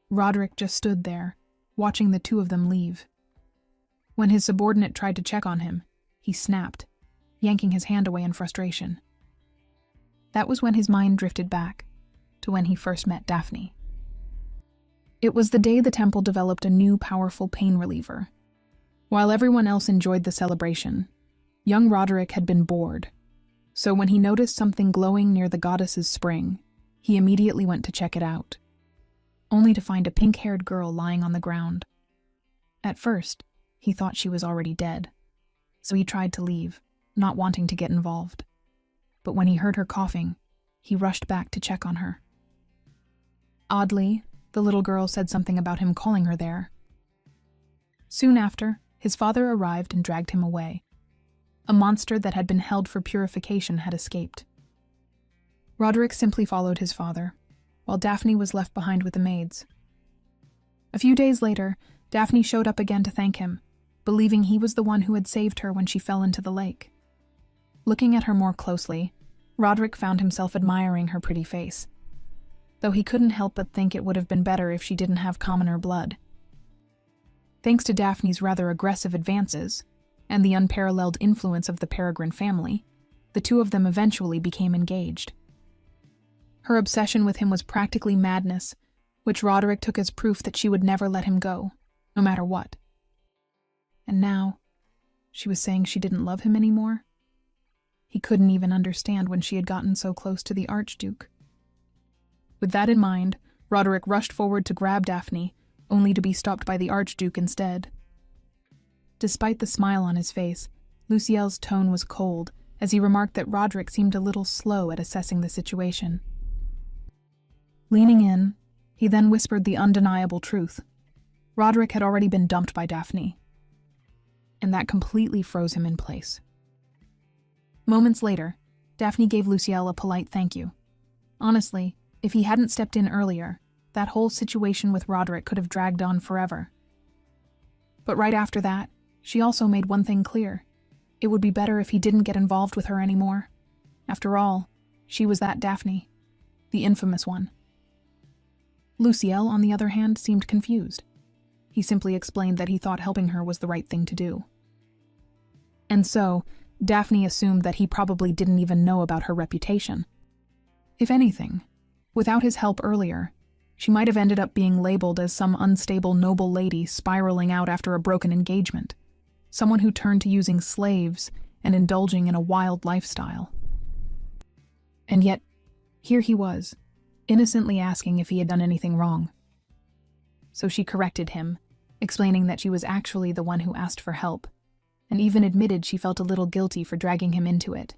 Roderick just stood there, watching the two of them leave. When his subordinate tried to check on him, he snapped, yanking his hand away in frustration. That was when his mind drifted back to when he first met Daphne. It was the day the temple developed a new powerful pain reliever. While everyone else enjoyed the celebration, young Roderick had been bored, so when he noticed something glowing near the goddess's spring, he immediately went to check it out, only to find a pink-haired girl lying on the ground. At first, he thought she was already dead, so he tried to leave, not wanting to get involved. But when he heard her coughing, he rushed back to check on her. Oddly, the little girl said something about him calling her there. Soon after, his father arrived and dragged him away. A monster that had been held for purification had escaped. Roderick simply followed his father, while Daphne was left behind with the maids. A few days later, Daphne showed up again to thank him, believing he was the one who had saved her when she fell into the lake. Looking at her more closely, Roderick found himself admiring her pretty face, though he couldn't help but think it would have been better if she didn't have commoner blood. Thanks to Daphne's rather aggressive advances, and the unparalleled influence of the Peregrine family, the two of them eventually became engaged. Her obsession with him was practically madness, which Roderick took as proof that she would never let him go, no matter what. And now, she was saying she didn't love him anymore? He couldn't even understand when she had gotten so close to the Archduke. With that in mind, Roderick rushed forward to grab Daphne, only to be stopped by the Archduke instead. Despite the smile on his face, Luciel's tone was cold as he remarked that Roderick seemed a little slow at assessing the situation. Leaning in, he then whispered the undeniable truth. Roderick had already been dumped by Daphne, and that completely froze him in place. Moments later, Daphne gave Luciel a polite thank you. Honestly, if he hadn't stepped in earlier, that whole situation with Roderick could have dragged on forever. But right after that, she also made one thing clear. It would be better if he didn't get involved with her anymore. After all, she was that Daphne, the infamous one. Luciel, on the other hand, seemed confused. He simply explained that he thought helping her was the right thing to do. And so, Daphne assumed that he probably didn't even know about her reputation. If anything, without his help earlier, she might have ended up being labeled as some unstable noble lady spiraling out after a broken engagement, someone who turned to using slaves and indulging in a wild lifestyle. And yet, here he was, innocently asking if he had done anything wrong. So she corrected him, explaining that she was actually the one who asked for help, and even admitted she felt a little guilty for dragging him into it.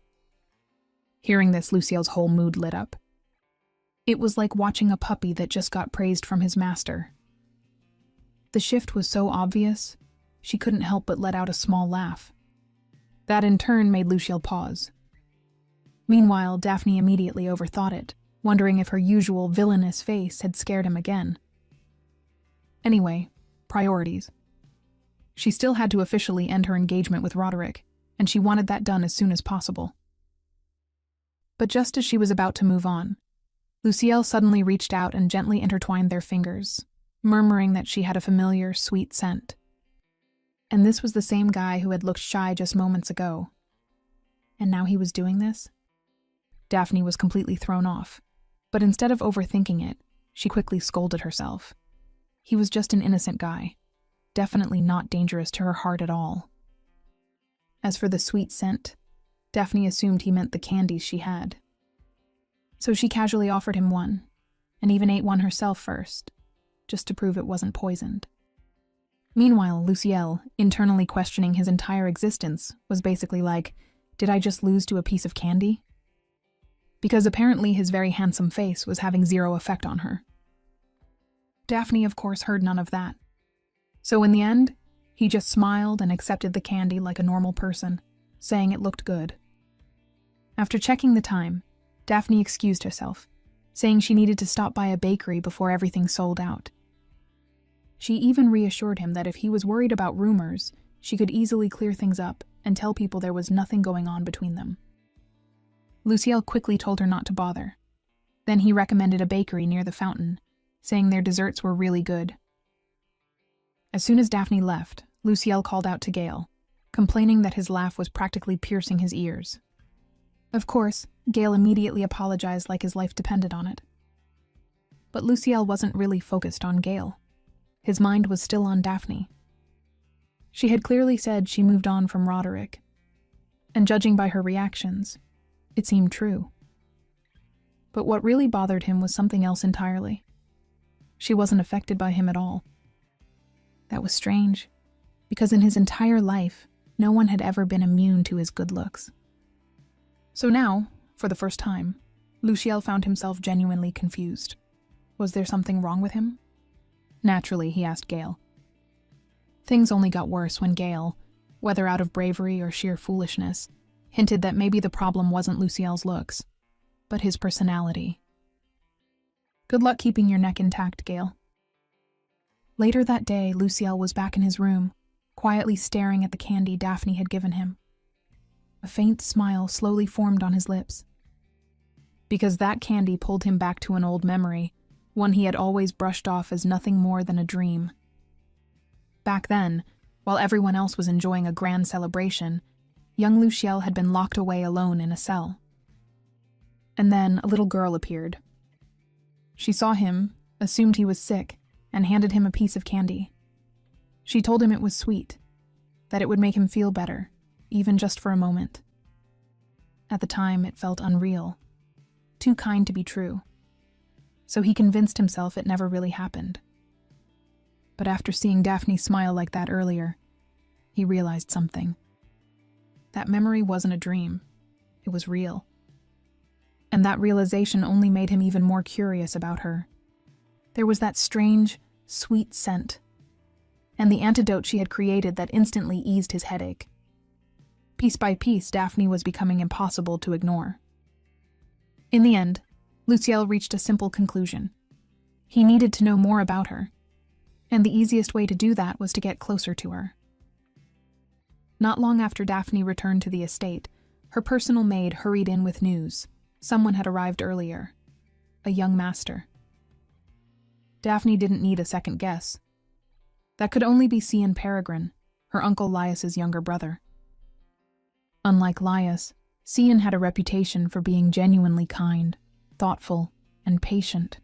Hearing this, Luciel's whole mood lit up. It was like watching a puppy that just got praised from his master. The shift was so obvious, she couldn't help but let out a small laugh. That in turn made Luciel pause. Meanwhile, Daphne immediately overthought it, wondering if her usual villainous face had scared him again. Anyway, priorities. She still had to officially end her engagement with Roderick, and she wanted that done as soon as possible. But just as she was about to move on, Luciel suddenly reached out and gently intertwined their fingers, murmuring that she had a familiar, sweet scent. And this was the same guy who had looked shy just moments ago. And now he was doing this? Daphne was completely thrown off, but instead of overthinking it, she quickly scolded herself. He was just an innocent guy, definitely not dangerous to her heart at all. As for the sweet scent, Daphne assumed he meant the candies she had. So she casually offered him one, and even ate one herself first, just to prove it wasn't poisoned. Meanwhile, Luciel, internally questioning his entire existence, was basically like, did I just lose to a piece of candy? Because apparently his very handsome face was having zero effect on her. Daphne, of course, heard none of that. So in the end, he just smiled and accepted the candy like a normal person, saying it looked good. After checking the time, Daphne excused herself, saying she needed to stop by a bakery before everything sold out. She even reassured him that if he was worried about rumors, she could easily clear things up and tell people there was nothing going on between them. Luciel quickly told her not to bother. Then he recommended a bakery near the fountain, saying their desserts were really good. As soon as Daphne left, Luciel called out to Gale, complaining that his laugh was practically piercing his ears. Of course, Gale immediately apologized like his life depended on it. But Luciel wasn't really focused on Gale. His mind was still on Daphne. She had clearly said she moved on from Roderick, and judging by her reactions, it seemed true. But what really bothered him was something else entirely. She wasn't affected by him at all. That was strange, because in his entire life, no one had ever been immune to his good looks. So now, for the first time, Luciel found himself genuinely confused. Was there something wrong with him? Naturally, he asked Gale. Things only got worse when Gale, whether out of bravery or sheer foolishness, hinted that maybe the problem wasn't Luciel's looks, but his personality. Good luck keeping your neck intact, Gale. Later that day, Luciel was back in his room, quietly staring at the candy Daphne had given him. A faint smile slowly formed on his lips. Because that candy pulled him back to an old memory, one he had always brushed off as nothing more than a dream. Back then, while everyone else was enjoying a grand celebration, young Luciel had been locked away alone in a cell. And then a little girl appeared. She saw him, assumed he was sick, and handed him a piece of candy. She told him it was sweet, that it would make him feel better, even just for a moment. At the time, it felt unreal, too kind to be true. So he convinced himself it never really happened. But after seeing Daphne smile like that earlier, he realized something. That memory wasn't a dream. It was real. And that realization only made him even more curious about her. There was that strange, sweet scent, and the antidote she had created that instantly eased his headache. Piece by piece, Daphne was becoming impossible to ignore. In the end, Luciel reached a simple conclusion. He needed to know more about her, and the easiest way to do that was to get closer to her. Not long after Daphne returned to the estate, her personal maid hurried in with news. Someone had arrived earlier. A young master. Daphne didn't need a second guess. That could only be Cian Peregrine, her uncle Laius's younger brother. Unlike Laius, Cian had a reputation for being genuinely kind, thoughtful, and patient.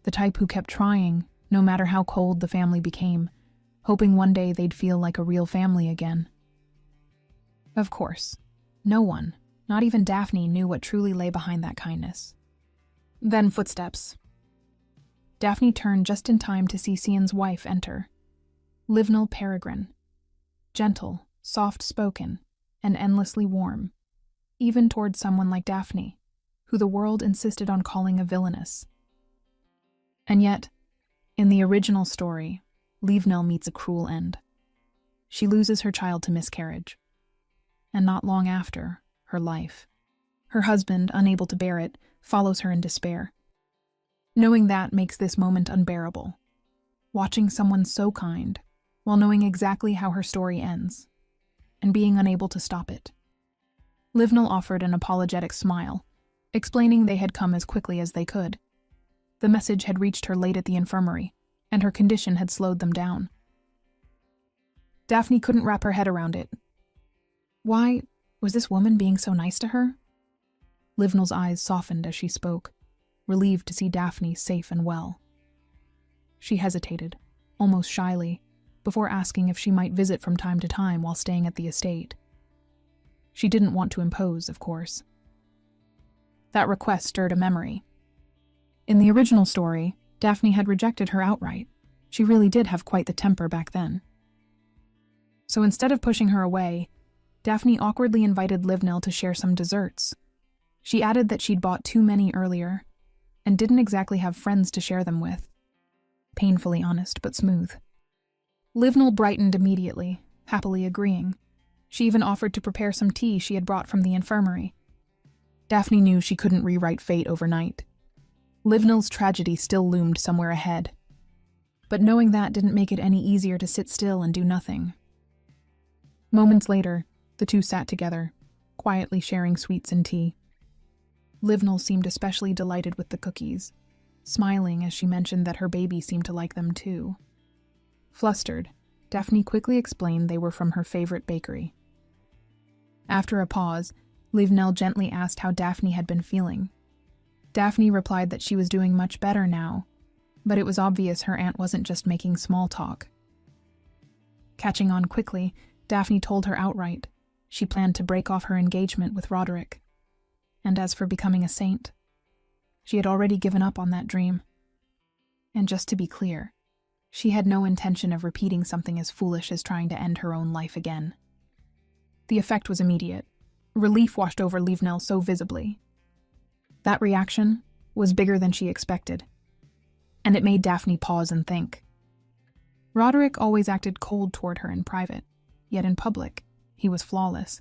The type who kept trying, no matter how cold the family became, hoping one day they'd feel like a real family again. Of course, no one, not even Daphne, knew what truly lay behind that kindness. Then footsteps. Daphne turned just in time to see Cian's wife enter. Livnal Peregrine. Gentle, soft-spoken, and endlessly warm, even toward someone like Daphne, who the world insisted on calling a villainess. And yet, in the original story, Livnal meets a cruel end. She loses her child to miscarriage. And not long after, her life. Her husband, unable to bear it, follows her in despair. Knowing that makes this moment unbearable. Watching someone so kind, while knowing exactly how her story ends, and being unable to stop it. Livnal offered an apologetic smile, explaining they had come as quickly as they could. The message had reached her late at the infirmary, and her condition had slowed them down. Daphne couldn't wrap her head around it. Why was this woman being so nice to her? Livnal's eyes softened as she spoke, relieved to see Daphne safe and well. She hesitated, almost shyly, before asking if she might visit from time to time while staying at the estate. She didn't want to impose, of course. That request stirred a memory. In the original story, Daphne had rejected her outright. She really did have quite the temper back then. So instead of pushing her away, Daphne awkwardly invited Livnal to share some desserts. She added that she'd bought too many earlier, and didn't exactly have friends to share them with. Painfully honest, but smooth. Livnal brightened immediately, happily agreeing. She even offered to prepare some tea she had brought from the infirmary. Daphne knew she couldn't rewrite fate overnight. Livnal's tragedy still loomed somewhere ahead. But knowing that didn't make it any easier to sit still and do nothing. Moments later, the two sat together, quietly sharing sweets and tea. Livnal seemed especially delighted with the cookies, smiling as she mentioned that her baby seemed to like them too. Flustered, Daphne quickly explained they were from her favorite bakery. After a pause, Livnal gently asked how Daphne had been feeling. Daphne replied that she was doing much better now, but it was obvious her aunt wasn't just making small talk. Catching on quickly, Daphne told her outright she planned to break off her engagement with Roderick. And as for becoming a saint, she had already given up on that dream. And just to be clear, she had no intention of repeating something as foolish as trying to end her own life again. The effect was immediate. Relief washed over Livnell so visibly. That reaction was bigger than she expected, and it made Daphne pause and think. Roderick always acted cold toward her in private, yet in public, he was flawless.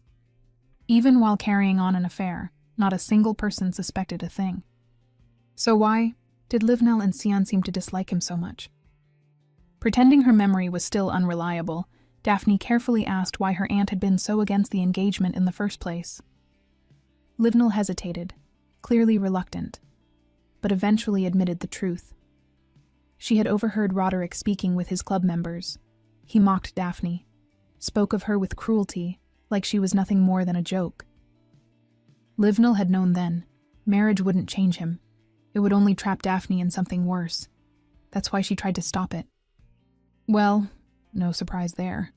Even while carrying on an affair, not a single person suspected a thing. So why did Livnell and Sion seem to dislike him so much? Pretending her memory was still unreliable, Daphne carefully asked why her aunt had been so against the engagement in the first place. Livnell hesitated, clearly reluctant, but eventually admitted the truth. She had overheard Roderick speaking with his club members. He mocked Daphne, spoke of her with cruelty, like she was nothing more than a joke. Livnell had known then, marriage wouldn't change him. It would only trap Daphne in something worse. That's why she tried to stop it. Well, no surprise there.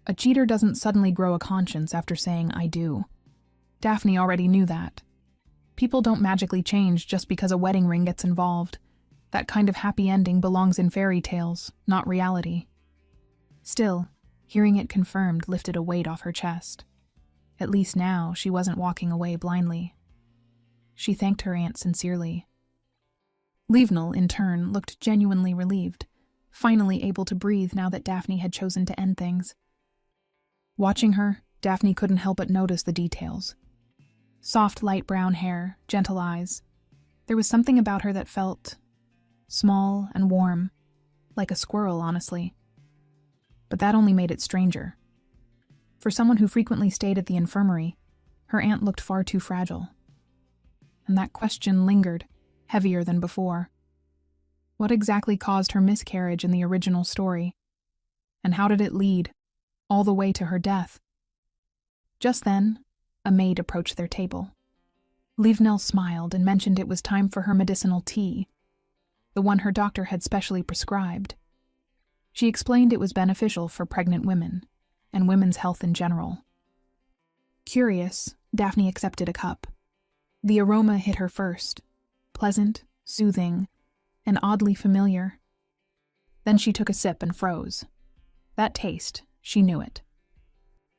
A cheater doesn't suddenly grow a conscience after saying, "I do." Daphne already knew that. People don't magically change just because a wedding ring gets involved. That kind of happy ending belongs in fairy tales, not reality. Still, hearing it confirmed lifted a weight off her chest. At least now, she wasn't walking away blindly. She thanked her aunt sincerely. Livnell, in turn, looked genuinely relieved, finally able to breathe now that Daphne had chosen to end things. Watching her, Daphne couldn't help but notice the details. Soft light brown hair, gentle eyes. There was something about her that felt small and warm, like a squirrel, honestly. But that only made it stranger. For someone who frequently stayed at the infirmary, her aunt looked far too fragile. And that question lingered, heavier than before. What exactly caused her miscarriage in the original story? And how did it lead, all the way to her death? Just then, a maid approached their table. Livnell smiled and mentioned it was time for her medicinal tea, the one her doctor had specially prescribed. She explained it was beneficial for pregnant women, and women's health in general. Curious, Daphne accepted a cup. The aroma hit her first, pleasant, soothing, and oddly familiar. Then she took a sip and froze. That taste, she knew it.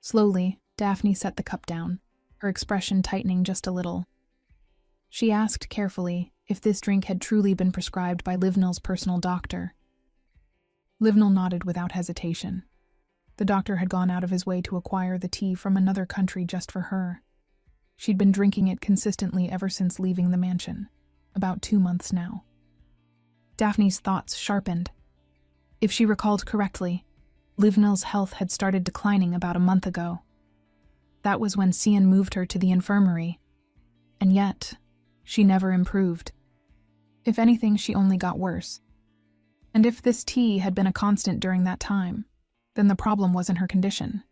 Slowly, Daphne set the cup down, her expression tightening just a little. She asked carefully if this drink had truly been prescribed by Livnell's personal doctor. Livnell nodded without hesitation. The doctor had gone out of his way to acquire the tea from another country just for her. She'd been drinking it consistently ever since leaving the mansion, about 2 months now. Daphne's thoughts sharpened. If she recalled correctly, Livnell's health had started declining about a month ago. That was when Sion moved her to the infirmary. And yet, she never improved. If anything, she only got worse. And if this tea had been a constant during that time, then the problem wasn't her condition.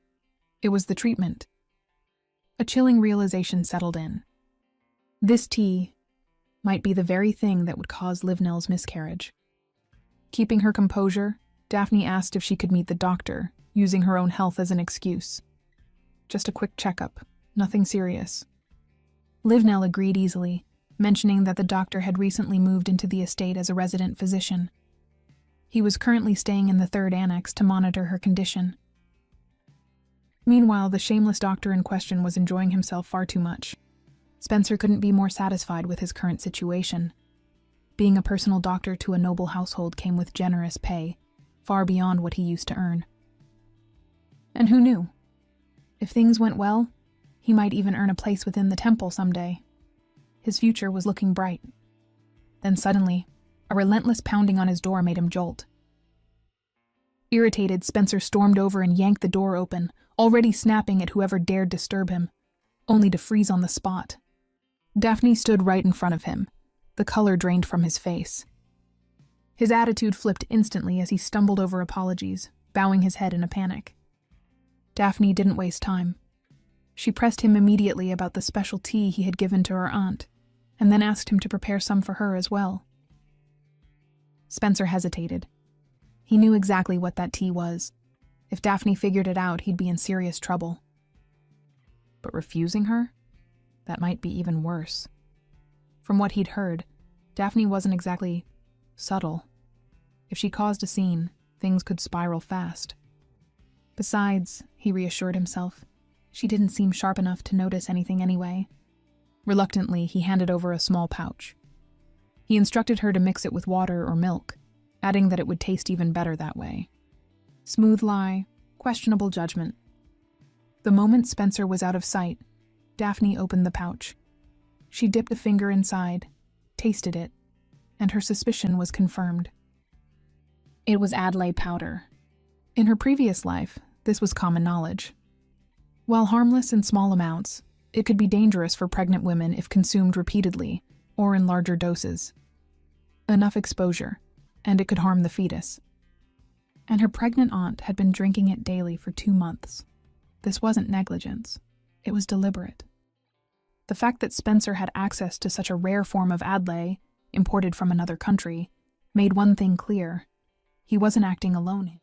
It was the treatment. A chilling realization settled in. This tea might be the very thing that would cause Livnell's miscarriage. Keeping her composure, Daphne asked if she could meet the doctor, using her own health as an excuse. Just a quick checkup, nothing serious. Livnell agreed easily, mentioning that the doctor had recently moved into the estate as a resident physician. He was currently staying in the 3rd annex to monitor her condition. Meanwhile, the shameless doctor in question was enjoying himself far too much. Spencer couldn't be more satisfied with his current situation. Being a personal doctor to a noble household came with generous pay, far beyond what he used to earn. And who knew? If things went well, he might even earn a place within the temple someday. His future was looking bright. Then suddenly, a relentless pounding on his door made him jolt. Irritated, Spencer stormed over and yanked the door open, already snapping at whoever dared disturb him, only to freeze on the spot. Daphne stood right in front of him, the color drained from his face. His attitude flipped instantly as he stumbled over apologies, bowing his head in a panic. Daphne didn't waste time. She pressed him immediately about the special tea he had given to her aunt, and then asked him to prepare some for her as well. Spencer hesitated. He knew exactly what that tea was. If Daphne figured it out, he'd be in serious trouble. But refusing her? That might be even worse. From what he'd heard, Daphne wasn't exactly subtle. If she caused a scene, things could spiral fast. Besides, he reassured himself, She didn't seem sharp enough to notice anything anyway. Reluctantly, he handed over a small pouch. He instructed her to mix it with water or milk, adding that it would taste even better that way. Smooth lie, questionable judgment. The moment Spencer was out of sight, Daphne opened the pouch. She dipped a finger inside, tasted it, and her suspicion was confirmed. It was Adlai powder. In her previous life, this was common knowledge. While harmless in small amounts, it could be dangerous for pregnant women if consumed repeatedly or in larger doses. Enough exposure, and it could harm the fetus. And her pregnant aunt had been drinking it daily for 2 months. This wasn't negligence. It was deliberate. The fact that Spencer had access to such a rare form of Adlai, imported from another country, made one thing clear. He wasn't acting alone.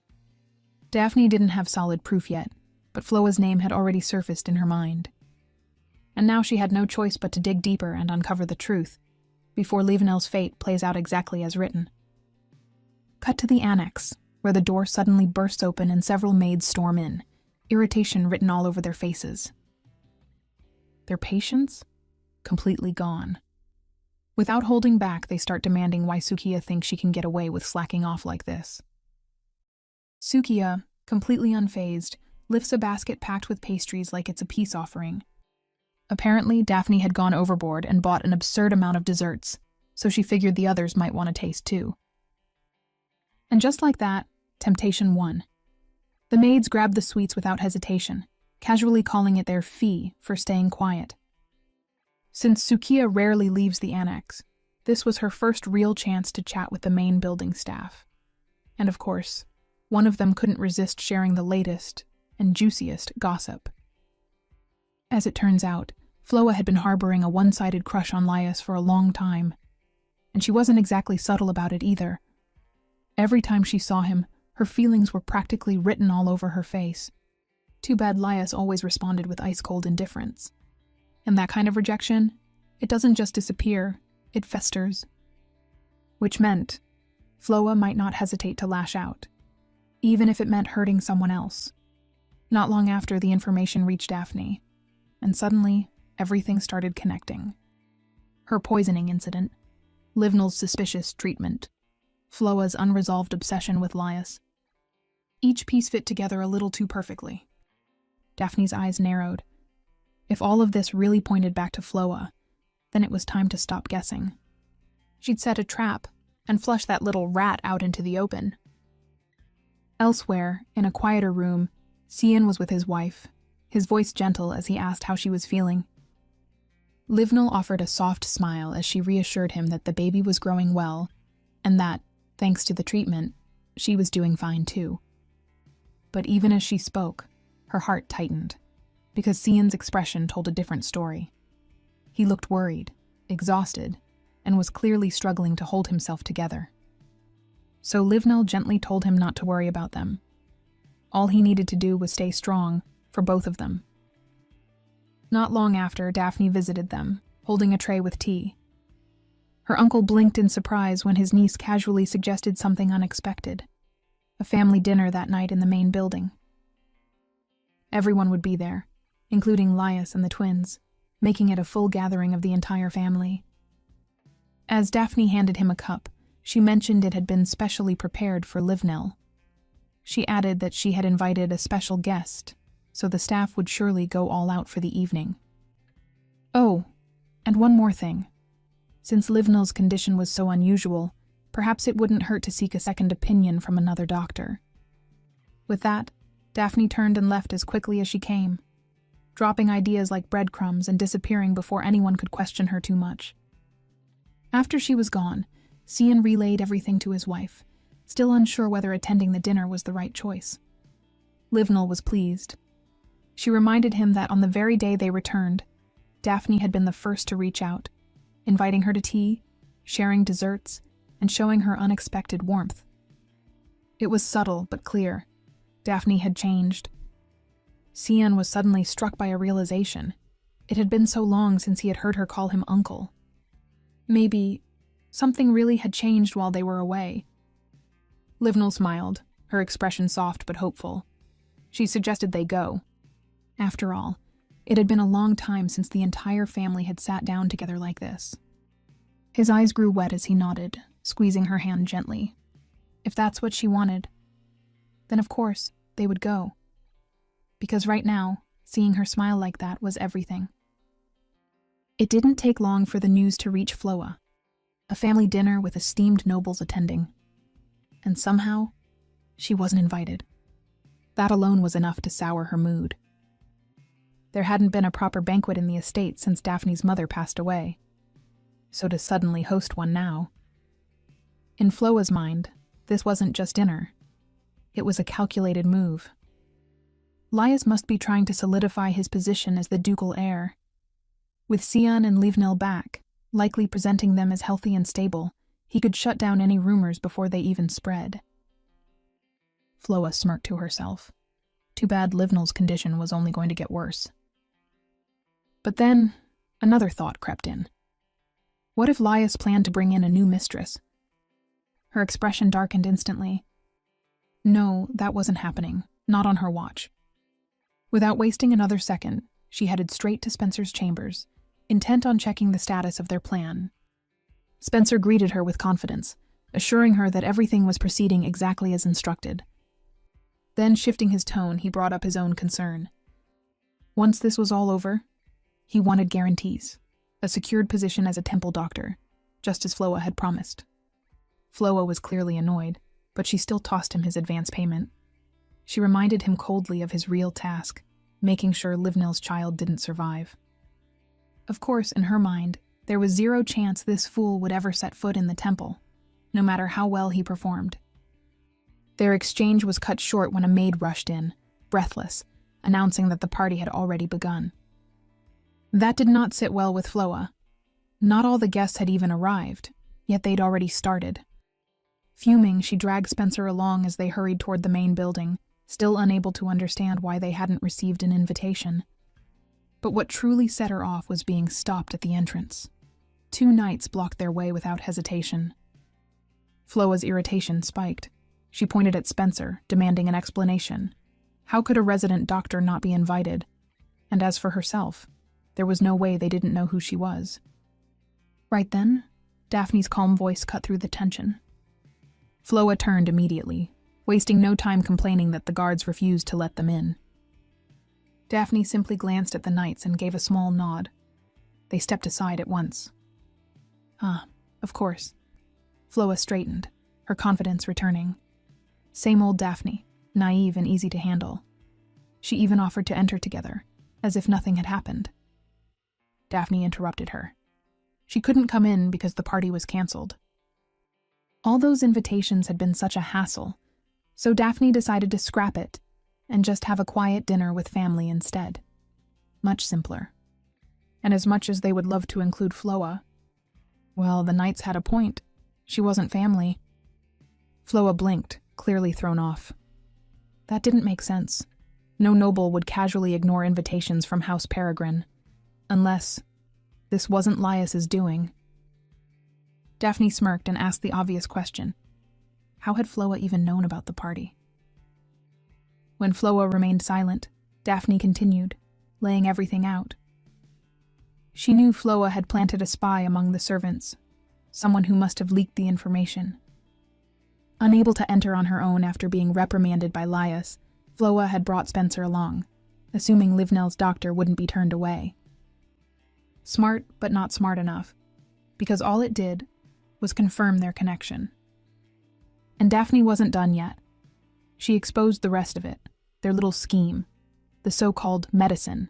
Daphne didn't have solid proof yet, but Floa's name had already surfaced in her mind. And now she had no choice but to dig deeper and uncover the truth, before Levenel's fate plays out exactly as written. Cut to the annex, where the door suddenly bursts open and several maids storm in, irritation written all over their faces. Their patience? Completely gone. Without holding back, they start demanding why Sukiya thinks she can get away with slacking off like this. Sukiya, completely unfazed, lifts a basket packed with pastries like it's a peace offering. Apparently, Daphne had gone overboard and bought an absurd amount of desserts, so she figured the others might want to taste too. And just like that, temptation won. The maids grabbed the sweets without hesitation, casually calling it their fee for staying quiet. Since Sukiya rarely leaves the annex, this was her first real chance to chat with the main building staff. And of course, one of them couldn't resist sharing the latest and juiciest gossip. As it turns out, Floa had been harboring a one-sided crush on Lias for a long time, and she wasn't exactly subtle about it either. Every time she saw him, her feelings were practically written all over her face. Too bad Lias always responded with ice-cold indifference. And that kind of rejection, it doesn't just disappear, it festers. Which meant Floa might not hesitate to lash out, even if it meant hurting someone else. Not long after, the information reached Daphne, and suddenly, everything started connecting. Her poisoning incident, Livnel's suspicious treatment, Floa's unresolved obsession with Lias. Each piece fit together a little too perfectly. Daphne's eyes narrowed. If all of this really pointed back to Floa, then it was time to stop guessing. She'd set a trap and flushed that little rat out into the open. Elsewhere, in a quieter room, Cian was with his wife, his voice gentle as he asked how she was feeling. Livnel offered a soft smile as she reassured him that the baby was growing well, and that, thanks to the treatment, she was doing fine too. But even as she spoke, her heart tightened, because Cian's expression told a different story. He looked worried, exhausted, and was clearly struggling to hold himself together. So Livnel gently told him not to worry about them. All he needed to do was stay strong, for both of them. Not long after, Daphne visited them, holding a tray with tea. Her uncle blinked in surprise when his niece casually suggested something unexpected: a family dinner that night in the main building. Everyone would be there, including Lias and the twins, making it a full gathering of the entire family. As Daphne handed him a cup, she mentioned it had been specially prepared for Livnel. She added that she had invited a special guest, so the staff would surely go all out for the evening. Oh, and one more thing. Since Livnel's condition was so unusual, perhaps it wouldn't hurt to seek a second opinion from another doctor. With that, Daphne turned and left as quickly as she came, dropping ideas like breadcrumbs and disappearing before anyone could question her too much. After she was gone, Cian relayed everything to his wife, still unsure whether attending the dinner was the right choice. Livnel was pleased. She reminded him that on the very day they returned, Daphne had been the first to reach out, inviting her to tea, sharing desserts, and showing her unexpected warmth. It was subtle but clear. Daphne had changed. Cian was suddenly struck by a realization. It had been so long since he had heard her call him uncle. Maybe something really had changed while they were away. Livnel smiled, her expression soft but hopeful. She suggested they go. After all, it had been a long time since the entire family had sat down together like this. His eyes grew wet as he nodded, squeezing her hand gently. If that's what she wanted, then of course they would go. Because right now, seeing her smile like that was everything. It didn't take long for the news to reach Floa, a family dinner with esteemed nobles attending. And somehow, she wasn't invited. That alone was enough to sour her mood. There hadn't been a proper banquet in the estate since Daphne's mother passed away, so to suddenly host one now. In Floa's mind, this wasn't just dinner. It was a calculated move. Laius must be trying to solidify his position as the ducal heir. With Sion and Livnil back, likely presenting them as healthy and stable, he could shut down any rumors before they even spread. Floa smirked to herself. Too bad Livnil's condition was only going to get worse. But then, another thought crept in. What if Laius planned to bring in a new mistress? Her expression darkened instantly. No, that wasn't happening. Not on her watch. Without wasting another second, she headed straight to Spencer's chambers, intent on checking the status of their plan. Spencer greeted her with confidence, assuring her that everything was proceeding exactly as instructed. Then, shifting his tone, he brought up his own concern. Once this was all over, he wanted guarantees, a secured position as a temple doctor, just as Floa had promised. Floa was clearly annoyed, but she still tossed him his advance payment. She reminded him coldly of his real task, making sure Livnil's child didn't survive. Of course, in her mind, there was zero chance this fool would ever set foot in the temple, no matter how well he performed. Their exchange was cut short when a maid rushed in, breathless, announcing that the party had already begun. That did not sit well with Floa. Not all the guests had even arrived, yet they'd already started. Fuming, she dragged Spencer along as they hurried toward the main building, still unable to understand why they hadn't received an invitation. But what truly set her off was being stopped at the entrance. 2 knights blocked their way without hesitation. Floa's irritation spiked. She pointed at Spencer, demanding an explanation. How could a resident doctor not be invited? And as for herself, there was no way they didn't know who she was. Right then, Daphne's calm voice cut through the tension. Floa turned immediately, wasting no time complaining that the guards refused to let them in. Daphne simply glanced at the knights and gave a small nod. They stepped aside at once. Of course. Floa straightened, her confidence returning. Same old Daphne, naive and easy to handle. She even offered to enter together, as if nothing had happened. Daphne interrupted her. She couldn't come in because the party was canceled. All those invitations had been such a hassle, so Daphne decided to scrap it and just have a quiet dinner with family instead. Much simpler. And as much as they would love to include Floa, well, the knights had a point. She wasn't family. Floa blinked, clearly thrown off. That didn't make sense. No noble would casually ignore invitations from House Peregrine, unless this wasn't Laius's doing. Daphne smirked and asked the obvious question. How had Floa even known about the party? When Floa remained silent, Daphne continued, laying everything out. She knew Floa had planted a spy among the servants, someone who must have leaked the information. Unable to enter on her own after being reprimanded by Laius, Floa had brought Spencer along, assuming Livnel's doctor wouldn't be turned away. Smart, but not smart enough, because all it did was confirm their connection. And Daphne wasn't done yet. She exposed the rest of it, their little scheme, the so-called medicine,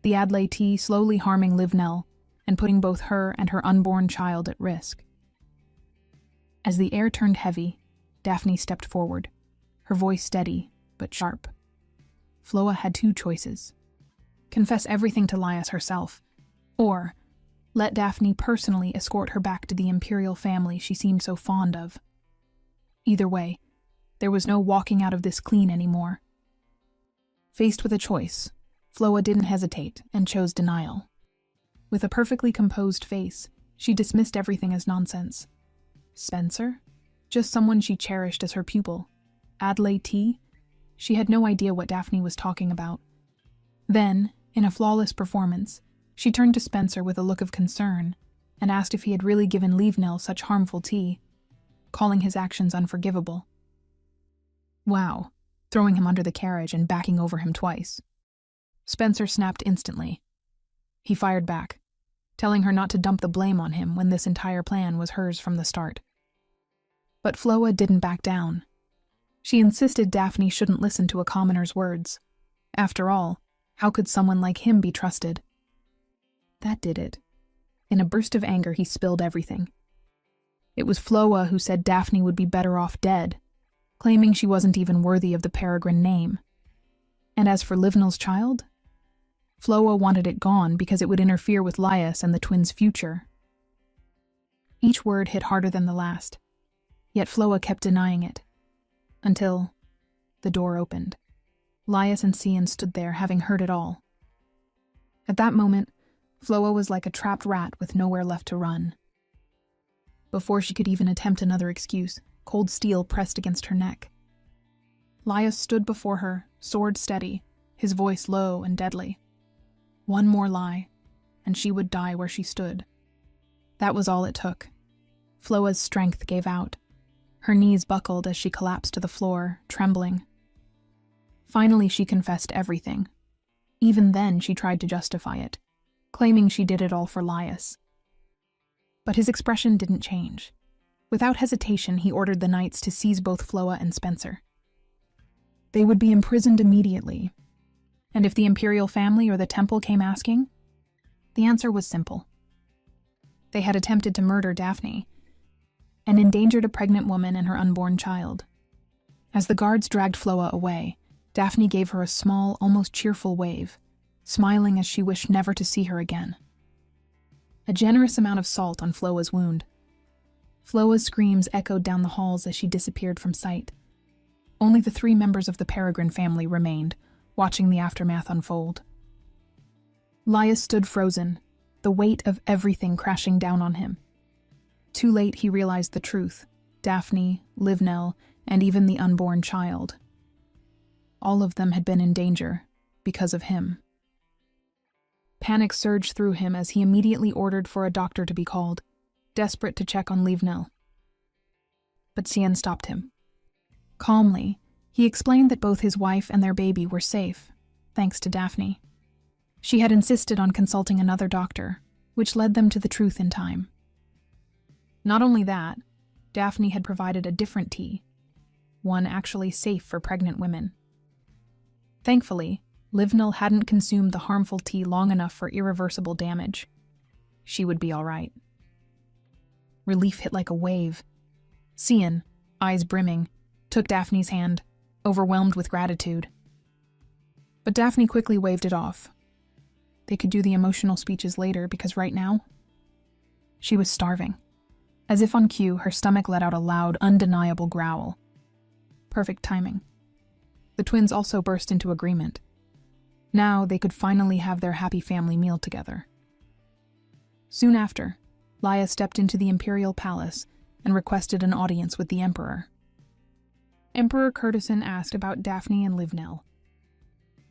the Adlai tea slowly harming Livnel and putting both her and her unborn child at risk. As the air turned heavy, Daphne stepped forward, her voice steady but sharp. Floa had 2 choices. Confess everything to Laius herself, or let Daphne personally escort her back to the imperial family she seemed so fond of. Either way, there was no walking out of this clean anymore. Faced with a choice, Floa didn't hesitate and chose denial. With a perfectly composed face, she dismissed everything as nonsense. Spencer? Just someone she cherished as her pupil. Adlai tea? She had no idea what Daphne was talking about. Then, in a flawless performance, she turned to Spencer with a look of concern and asked if he had really given Leavenell such harmful tea, calling his actions unforgivable. Wow, throwing him under the carriage and backing over him twice. Spencer snapped instantly. He fired back, telling her not to dump the blame on him when this entire plan was hers from the start. But Floa didn't back down. She insisted Daphne shouldn't listen to a commoner's words. After all, how could someone like him be trusted? That did it. In a burst of anger, he spilled everything. It was Floa who said Daphne would be better off dead, claiming she wasn't even worthy of the Peregrine name. And as for Livenel's child, Floa wanted it gone because it would interfere with Laius and the twins' future. Each word hit harder than the last, yet Floa kept denying it, until the door opened. Laius and Cian stood there, having heard it all. At that moment, Floa was like a trapped rat with nowhere left to run. Before she could even attempt another excuse, cold steel pressed against her neck. Laius stood before her, sword steady, his voice low and deadly. One more lie, and she would die where she stood. That was all it took. Floa's strength gave out. Her knees buckled as she collapsed to the floor, trembling. Finally, she confessed everything. Even then, she tried to justify it, claiming she did it all for Laius. But his expression didn't change. Without hesitation, he ordered the knights to seize both Floa and Spencer. They would be imprisoned immediately. And if the imperial family or the temple came asking, the answer was simple. They had attempted to murder Daphne and endangered a pregnant woman and her unborn child. As the guards dragged Floa away, Daphne gave her a small, almost cheerful wave, smiling as she wished never to see her again. A generous amount of salt on Floa's wound. Floa's screams echoed down the halls as she disappeared from sight. Only the 3 members of the Peregrine family remained, watching the aftermath unfold. Laius stood frozen, the weight of everything crashing down on him. Too late he realized the truth. Daphne, Livenell, and even the unborn child. All of them had been in danger because of him. Panic surged through him as he immediately ordered for a doctor to be called, desperate to check on Livenell. But Cian stopped him. Calmly, he explained that both his wife and their baby were safe, thanks to Daphne. She had insisted on consulting another doctor, which led them to the truth in time. Not only that, Daphne had provided a different tea, one actually safe for pregnant women. Thankfully, Livenell hadn't consumed the harmful tea long enough for irreversible damage. She would be all right. Relief hit like a wave. Cian, eyes brimming, took Daphne's hand, overwhelmed with gratitude. But Daphne quickly waved it off. They could do the emotional speeches later because right now, she was starving. As if on cue, her stomach let out a loud, undeniable growl. Perfect timing. The twins also burst into agreement. Now they could finally have their happy family meal together. Soon after, Laius stepped into the imperial palace and requested an audience with the emperor. Emperor Curtison asked about Daphne and Livenell.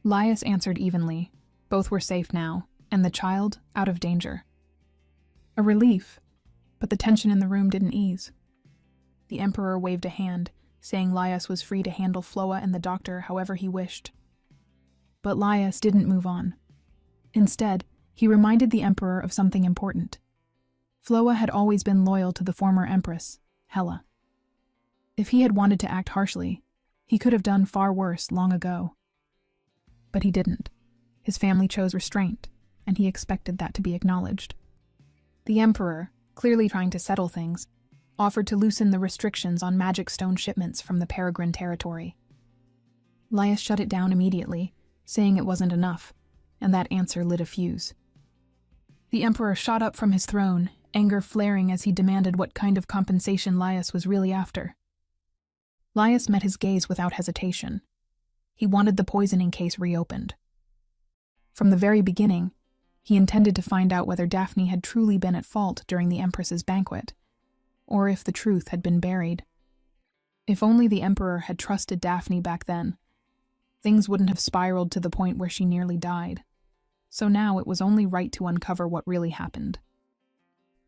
Laius answered evenly. Both were safe now, and the child out of danger. A relief, but the tension in the room didn't ease. The emperor waved a hand, saying Laius was free to handle Floa and the doctor however he wished. But Laius didn't move on. Instead, he reminded the emperor of something important. Floa had always been loyal to the former empress, Hela. If he had wanted to act harshly, he could have done far worse long ago. But he didn't. His family chose restraint, and he expected that to be acknowledged. The emperor, clearly trying to settle things, offered to loosen the restrictions on magic stone shipments from the Peregrine territory. Laius shut it down immediately, saying it wasn't enough, and that answer lit a fuse. The emperor shot up from his throne, anger flaring as he demanded what kind of compensation Laius was really after. Laius met his gaze without hesitation. He wanted the poisoning case reopened. From the very beginning, he intended to find out whether Daphne had truly been at fault during the Empress's banquet, or if the truth had been buried. If only the Emperor had trusted Daphne back then. things wouldn't have spiraled to the point where she nearly died. So now it was only right to uncover what really happened.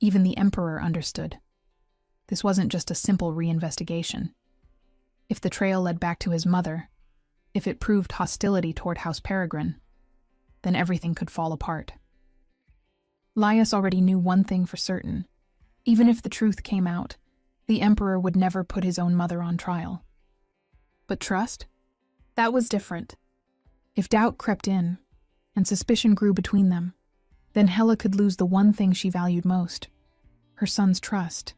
Even the Emperor understood. This wasn't just a simple reinvestigation. If the trail led back to his mother, if it proved hostility toward House Peregrine, then everything could fall apart. Laius already knew one thing for certain. Even if the truth came out, the Emperor would never put his own mother on trial. But trust? That was different. If doubt crept in, and suspicion grew between them, then Hela could lose the one thing she valued most, her son's trust.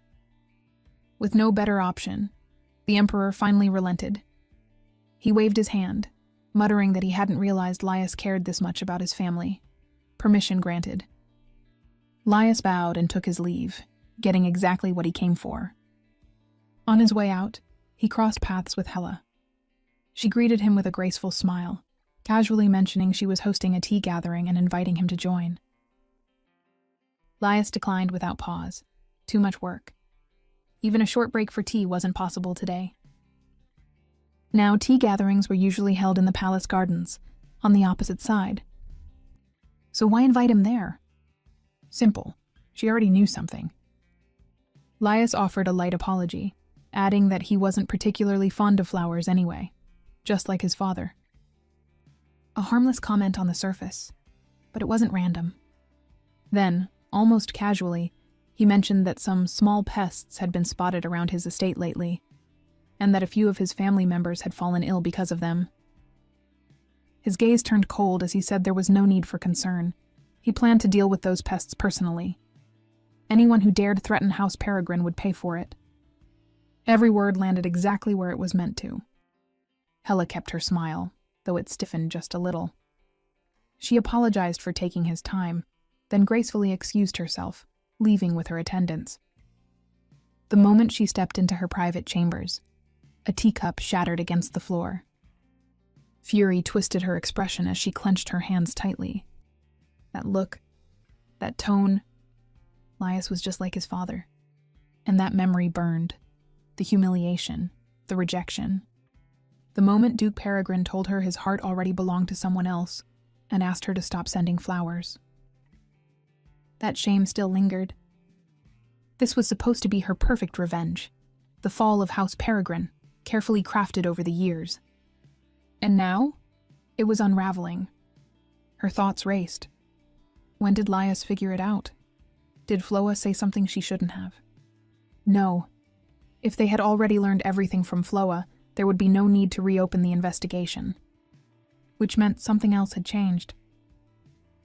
With no better option, the Emperor finally relented. He waved his hand, muttering that he hadn't realized Laius cared this much about his family. Permission granted. Laius bowed and took his leave, getting exactly what he came for. On his way out, he crossed paths with Hela. She greeted him with a graceful smile, casually mentioning she was hosting a tea gathering and inviting him to join. Laius declined without pause. Too much work. Even a short break for tea wasn't possible today. Now, tea gatherings were usually held in the palace gardens, on the opposite side. So why invite him there? Simple. She already knew something. Laius offered a light apology, adding that he wasn't particularly fond of flowers anyway, just like his father. A harmless comment on the surface, but it wasn't random. Then, almost casually, he mentioned that some small pests had been spotted around his estate lately, and that a few of his family members had fallen ill because of them. His gaze turned cold as he said there was no need for concern. He planned to deal with those pests personally. Anyone who dared threaten House Peregrine would pay for it. Every word landed exactly where it was meant to. Hela kept her smile, though it stiffened just a little. She apologized for taking his time, then gracefully excused herself, leaving with her attendants. The moment she stepped into her private chambers, a teacup shattered against the floor. Fury twisted her expression as she clenched her hands tightly. That look, that tone, Laius was just like his father. And that memory burned. The humiliation, the rejection. The moment Duke Peregrine told her his heart already belonged to someone else and asked her to stop sending flowers. That shame still lingered. This was supposed to be her perfect revenge, the fall of House Peregrine, carefully crafted over the years. And now, it was unraveling. Her thoughts raced. When did Laius figure it out? Did Floa say something she shouldn't have? No. If they had already learned everything from Floa, there would be no need to reopen the investigation. Which meant something else had changed.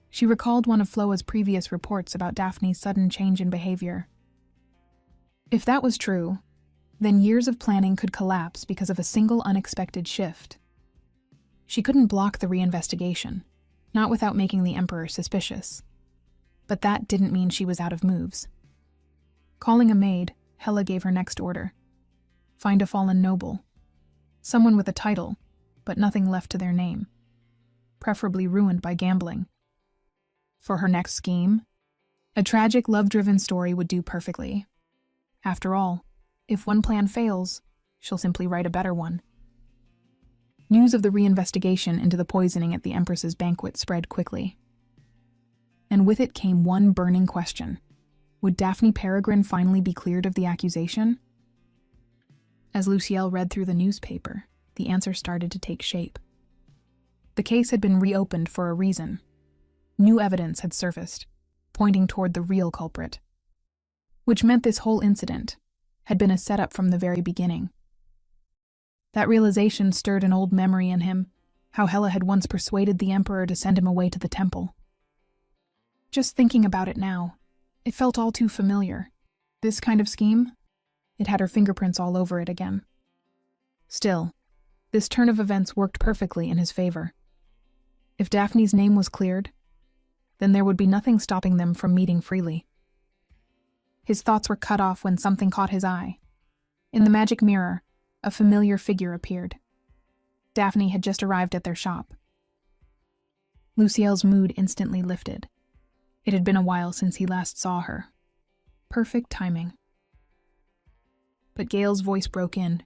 She recalled one of Floa's previous reports about Daphne's sudden change in behavior. If that was true, then years of planning could collapse because of a single unexpected shift. She couldn't block the reinvestigation, not without making the Emperor suspicious. But that didn't mean she was out of moves. Calling a maid, Hela gave her next order. Find a fallen noble. Someone with a title, but nothing left to their name. Preferably ruined by gambling. For her next scheme, a tragic love-driven story would do perfectly. After all, if one plan fails, she'll simply write a better one. News of the reinvestigation into the poisoning at the Empress's banquet spread quickly. And with it came one burning question. Would Daphne Peregrine finally be cleared of the accusation? As Luciel read through the newspaper, the answer started to take shape. The case had been reopened for a reason. New evidence had surfaced, pointing toward the real culprit. Which meant this whole incident had been a setup from the very beginning. That realization stirred an old memory in him, how Hela had once persuaded the Emperor to send him away to the temple. Just thinking about it now, it felt all too familiar. This kind of scheme, it had her fingerprints all over it again. Still, this turn of events worked perfectly in his favor. If Daphne's name was cleared, then there would be nothing stopping them from meeting freely. His thoughts were cut off when something caught his eye. In the magic mirror, a familiar figure appeared. Daphne had just arrived at their shop. Luciel's mood instantly lifted. It had been a while since he last saw her. Perfect timing. But Gale's voice broke in.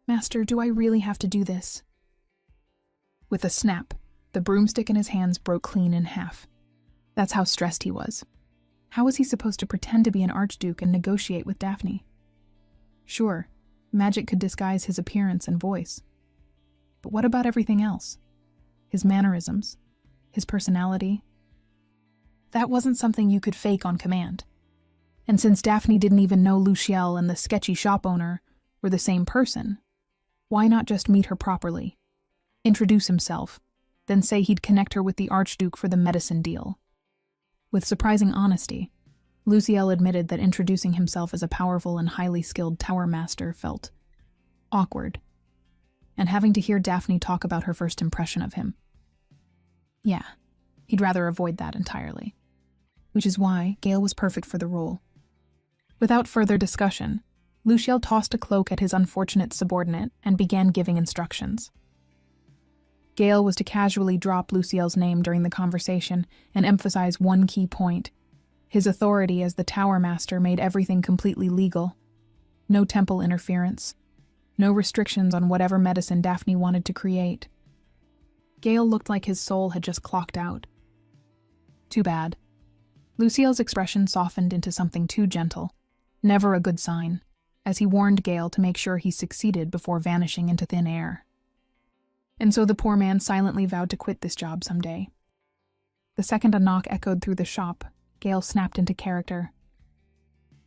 "Master, do I really have to do this?" With a snap, the broomstick in his hands broke clean in half. That's how stressed he was. How was he supposed to pretend to be an archduke and negotiate with Daphne? Sure, magic could disguise his appearance and voice. But what about everything else? His mannerisms? His personality? That wasn't something you could fake on command. And since Daphne didn't even know Luciel and the sketchy shop owner were the same person, why not just meet her properly, introduce himself, then say he'd connect her with the Archduke for the medicine deal? With surprising honesty, Luciel admitted that introducing himself as a powerful and highly skilled tower master felt awkward, and having to hear Daphne talk about her first impression of him. Yeah, he'd rather avoid that entirely. Which is why Gale was perfect for the role. Without further discussion, Luciel tossed a cloak at his unfortunate subordinate and began giving instructions. Gale was to casually drop Luciel's name during the conversation and emphasize one key point. His authority as the Tower Master made everything completely legal. No temple interference. No restrictions on whatever medicine Daphne wanted to create. Gale looked like his soul had just clocked out. Too bad. Luciel's expression softened into something too gentle, never a good sign, as he warned Gale to make sure he succeeded before vanishing into thin air. And so the poor man silently vowed to quit this job someday. The second a knock echoed through the shop, Gale snapped into character.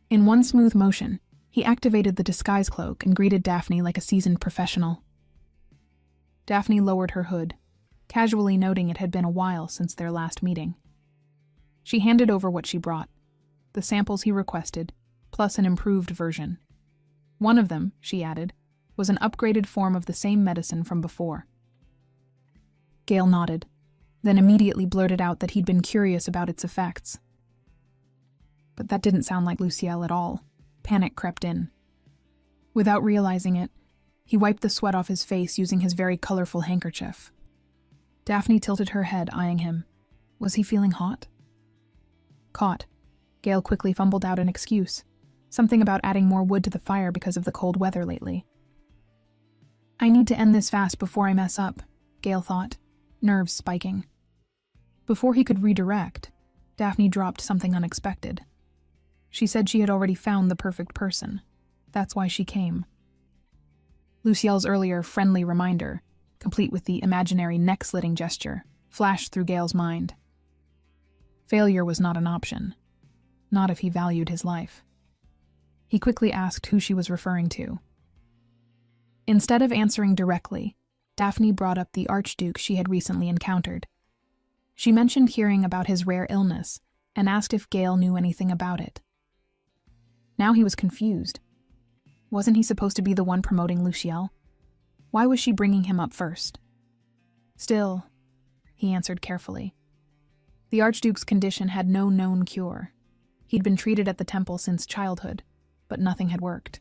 In one smooth motion, he activated the disguise cloak and greeted Daphne like a seasoned professional. Daphne lowered her hood, casually noting it had been a while since their last meeting. She handed over what she brought, the samples he requested, plus an improved version. One of them, she added, was an upgraded form of the same medicine from before. Gale nodded, then immediately blurted out that he'd been curious about its effects. But that didn't sound like Luciel at all. Panic crept in. Without realizing it, he wiped the sweat off his face using his very colorful handkerchief. Daphne tilted her head, eyeing him. Was he feeling hot? Caught, Gale quickly fumbled out an excuse. Something about adding more wood to the fire because of the cold weather lately. I need to end this fast before I mess up, Gale thought, nerves spiking. Before he could redirect, Daphne dropped something unexpected. She said she had already found the perfect person. That's why she came. Luciel's earlier friendly reminder, complete with the imaginary neck-slitting gesture, flashed through Gale's mind. Failure was not an option. Not if he valued his life. He quickly asked who she was referring to. Instead of answering directly, Daphne brought up the Archduke she had recently encountered. She mentioned hearing about his rare illness and asked if Gale knew anything about it. Now he was confused. Wasn't he supposed to be the one promoting Luciel? Why was she bringing him up first? Still, he answered carefully. The Archduke's condition had no known cure. He'd been treated at the temple since childhood, but nothing had worked.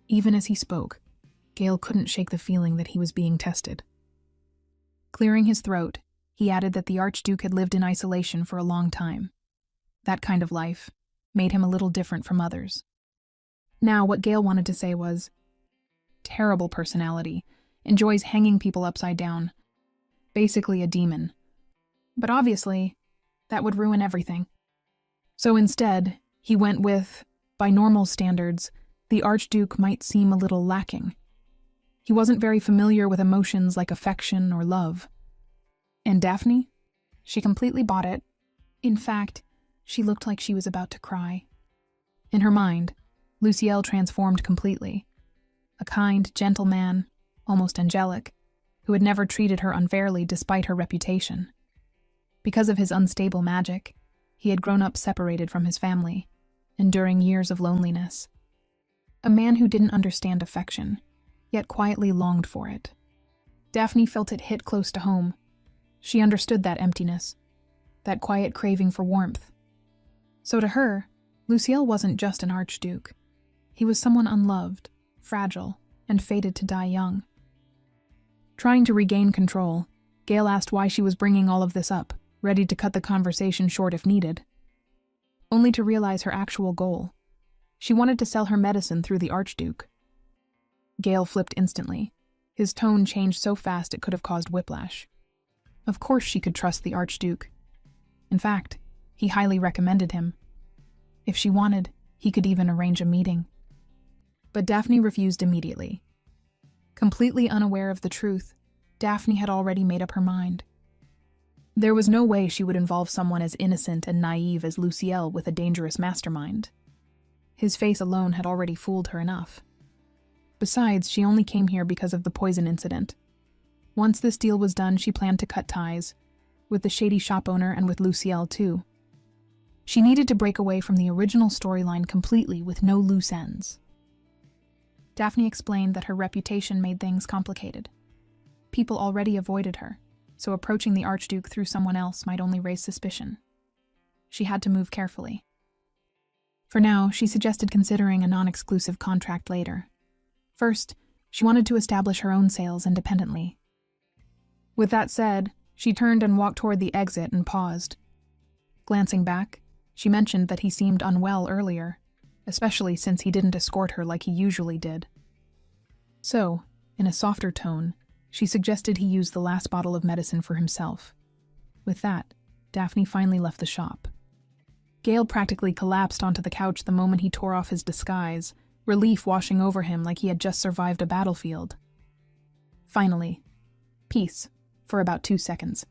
Even as he spoke, Gale couldn't shake the feeling that he was being tested. Clearing his throat, he added that the Archduke had lived in isolation for a long time. That kind of life made him a little different from others. Now, what Gale wanted to say was, terrible personality, enjoys hanging people upside down. Basically a demon. But obviously, that would ruin everything. So instead, he went with, by normal standards, the Archduke might seem a little lacking. He wasn't very familiar with emotions like affection or love. And Daphne? She completely bought it. In fact, she looked like she was about to cry. In her mind, Luciel transformed completely. A kind, gentle man, almost angelic, who had never treated her unfairly despite her reputation. Because of his unstable magic, he had grown up separated from his family, enduring years of loneliness. A man who didn't understand affection, yet quietly longed for it. Daphne felt it hit close to home. She understood that emptiness, that quiet craving for warmth. So to her, Luciel wasn't just an archduke. He was someone unloved, fragile, and fated to die young. Trying to regain control, Gale asked why she was bringing all of this up, ready to cut the conversation short if needed. Only to realize her actual goal. She wanted to sell her medicine through the Archduke. Gale flipped instantly. His tone changed so fast it could have caused whiplash. Of course she could trust the Archduke. In fact, he highly recommended him. If she wanted, he could even arrange a meeting. But Daphne refused immediately. Completely unaware of the truth, Daphne had already made up her mind. There was no way she would involve someone as innocent and naive as Luciel with a dangerous mastermind. His face alone had already fooled her enough. Besides, she only came here because of the poison incident. Once this deal was done, she planned to cut ties, with the shady shop owner and with Luciel too. She needed to break away from the original storyline completely with no loose ends. Daphne explained that her reputation made things complicated. People already avoided her, so approaching the Archduke through someone else might only raise suspicion. She had to move carefully. For now, she suggested considering a non-exclusive contract later. First, she wanted to establish her own sales independently. With that said, she turned and walked toward the exit and paused. Glancing back, she mentioned that he seemed unwell earlier, especially since he didn't escort her like he usually did. So, in a softer tone, she suggested he use the last bottle of medicine for himself. With that, Daphne finally left the shop. Gale practically collapsed onto the couch the moment he tore off his disguise, relief washing over him like he had just survived a battlefield. Finally, peace, for about 2 seconds,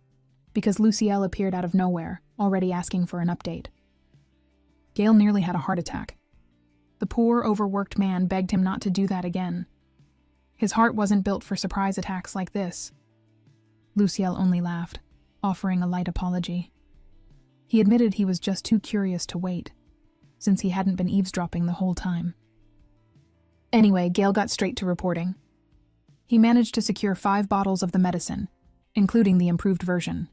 because Luciel appeared out of nowhere, already asking for an update. Gale nearly had a heart attack. The poor, overworked man begged him not to do that again. His heart wasn't built for surprise attacks like this. Luciel only laughed, offering a light apology. He admitted he was just too curious to wait, since he hadn't been eavesdropping the whole time. Anyway, Gale got straight to reporting. He managed to secure 5 bottles of the medicine, including the improved version.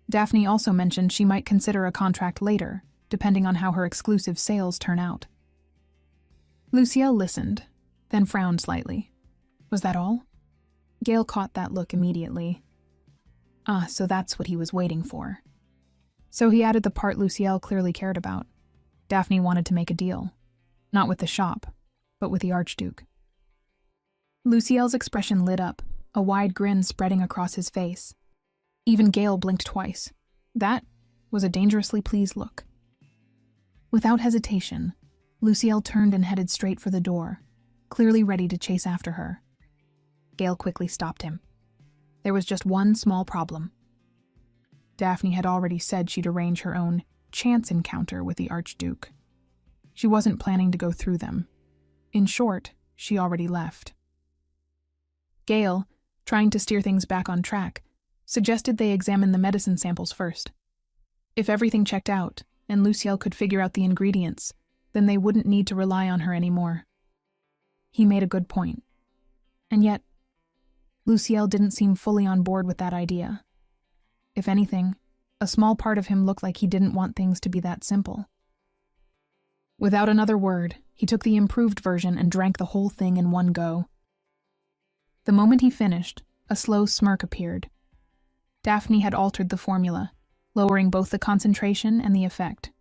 Daphne also mentioned she might consider a contract later, depending on how her exclusive sales turn out. Luciel listened, then frowned slightly. Was that all? Gale caught that look immediately. Ah, so that's what he was waiting for. So he added the part Luciel clearly cared about. Daphne wanted to make a deal. Not with the shop, but with the Archduke. Luciel's expression lit up, a wide grin spreading across his face. Even Gale blinked twice. That was a dangerously pleased look. Without hesitation, Luciel turned and headed straight for the door, clearly ready to chase after her. Gale quickly stopped him. There was just one small problem. Daphne had already said she'd arrange her own chance encounter with the Archduke. She wasn't planning to go through them. In short, she already left. Gale, trying to steer things back on track, suggested they examine the medicine samples first. If everything checked out, and Luciel could figure out the ingredients, then they wouldn't need to rely on her anymore. He made a good point. And yet, Luciel didn't seem fully on board with that idea. If anything, a small part of him looked like he didn't want things to be that simple. Without another word, he took the improved version and drank the whole thing in one go. The moment he finished, a slow smirk appeared. Daphne had altered the formula, lowering both the concentration and the effect.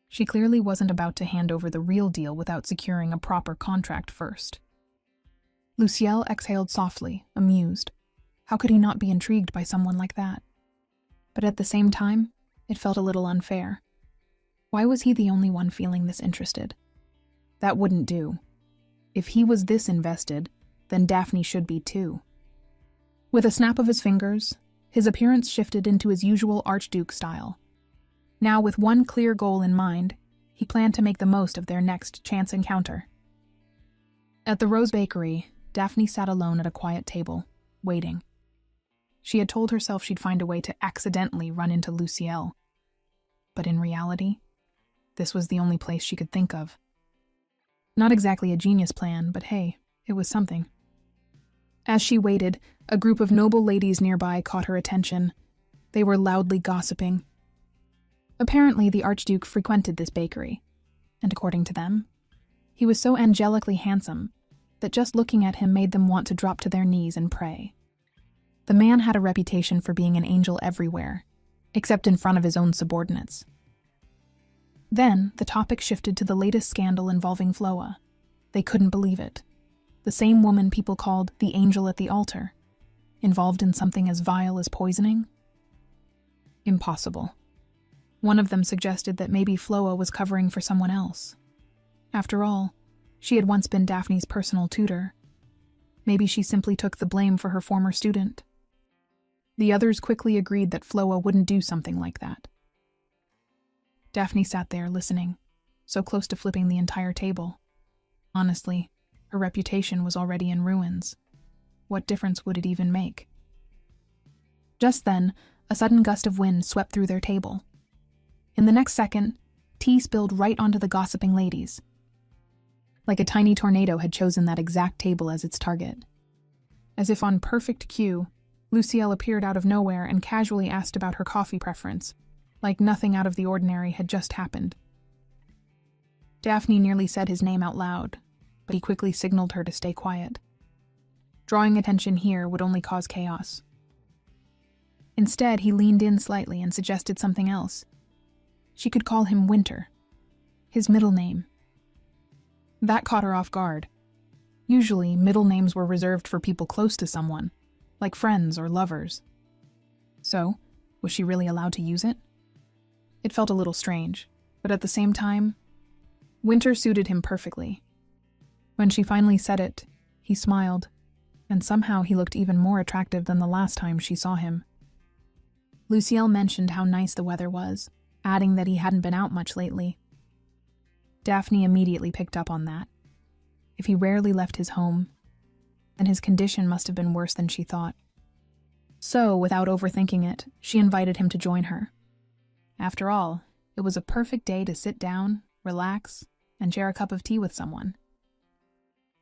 She clearly wasn't about to hand over the real deal without securing a proper contract first. Luciel exhaled softly, amused. How could he not be intrigued by someone like that? But at the same time, it felt a little unfair. Why was he the only one feeling this interested? That wouldn't do. If he was this invested, then Daphne should be too. With a snap of his fingers, his appearance shifted into his usual Archduke style. Now, with one clear goal in mind, he planned to make the most of their next chance encounter. At the Rose Bakery, Daphne sat alone at a quiet table, waiting. She had told herself she'd find a way to accidentally run into Luciel. But in reality, this was the only place she could think of. Not exactly a genius plan, but hey, it was something. As she waited, a group of noble ladies nearby caught her attention. They were loudly gossiping. Apparently, the Archduke frequented this bakery, and according to them, he was so angelically handsome that just looking at him made them want to drop to their knees and pray. The man had a reputation for being an angel everywhere, except in front of his own subordinates. Then, the topic shifted to the latest scandal involving Floa. They couldn't believe it. The same woman people called the angel at the altar, involved in something as vile as poisoning? Impossible. One of them suggested that maybe Floa was covering for someone else. After all, she had once been Daphne's personal tutor. Maybe she simply took the blame for her former student. The others quickly agreed that Floa wouldn't do something like that. Daphne sat there listening, so close to flipping the entire table. Honestly, her reputation was already in ruins. What difference would it even make? Just then, a sudden gust of wind swept through their table. In the next second, tea spilled right onto the gossiping ladies. Like a tiny tornado had chosen that exact table as its target. As if on perfect cue, Lucielle appeared out of nowhere and casually asked about her coffee preference, like nothing out of the ordinary had just happened. Daphne nearly said his name out loud, but he quickly signaled her to stay quiet. Drawing attention here would only cause chaos. Instead, he leaned in slightly and suggested something else. She could call him Winter, his middle name. That caught her off guard. Usually, middle names were reserved for people close to someone, like friends or lovers. So, was she really allowed to use it? It felt a little strange, but at the same time, Winter suited him perfectly. When she finally said it, he smiled, and somehow he looked even more attractive than the last time she saw him. Lucielle mentioned how nice the weather was, adding that he hadn't been out much lately. Daphne immediately picked up on that. If he rarely left his home, then his condition must have been worse than she thought. So, without overthinking it, she invited him to join her. After all, it was a perfect day to sit down, relax, and share a cup of tea with someone.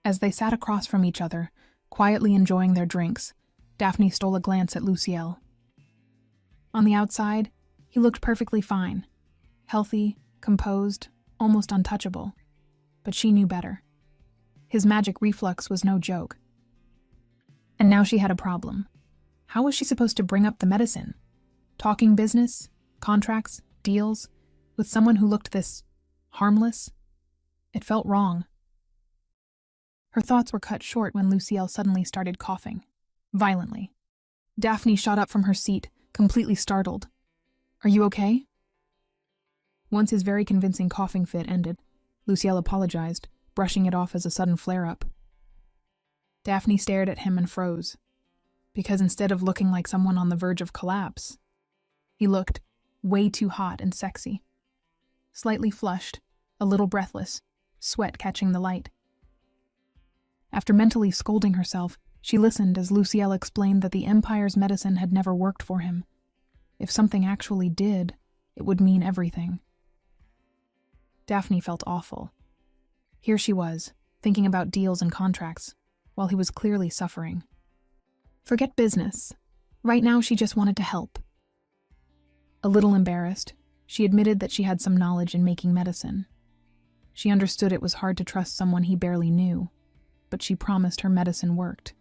As they sat across from each other, quietly enjoying their drinks, Daphne stole a glance at Lucielle. On the outside, he looked perfectly fine. Healthy, composed, almost untouchable. But she knew better. His magic reflux was no joke. And now she had a problem. How was she supposed to bring up the medicine? Talking business, contracts, deals, with someone who looked this harmless? It felt wrong. Her thoughts were cut short when Lucielle suddenly started coughing, violently. Daphne shot up from her seat, completely startled. "Are you okay?" Once his very convincing coughing fit ended, Lucielle apologized, brushing it off as a sudden flare-up. Daphne stared at him and froze, because instead of looking like someone on the verge of collapse, he looked way too hot and sexy. Slightly flushed, a little breathless, sweat catching the light. After mentally scolding herself, she listened as Lucielle explained that the Empire's medicine had never worked for him. If something actually did, it would mean everything. Daphne felt awful. Here she was, thinking about deals and contracts, while he was clearly suffering. Forget business. Right now she just wanted to help. A little embarrassed, she admitted that she had some knowledge in making medicine. She understood it was hard to trust someone he barely knew, but she promised her medicine worked.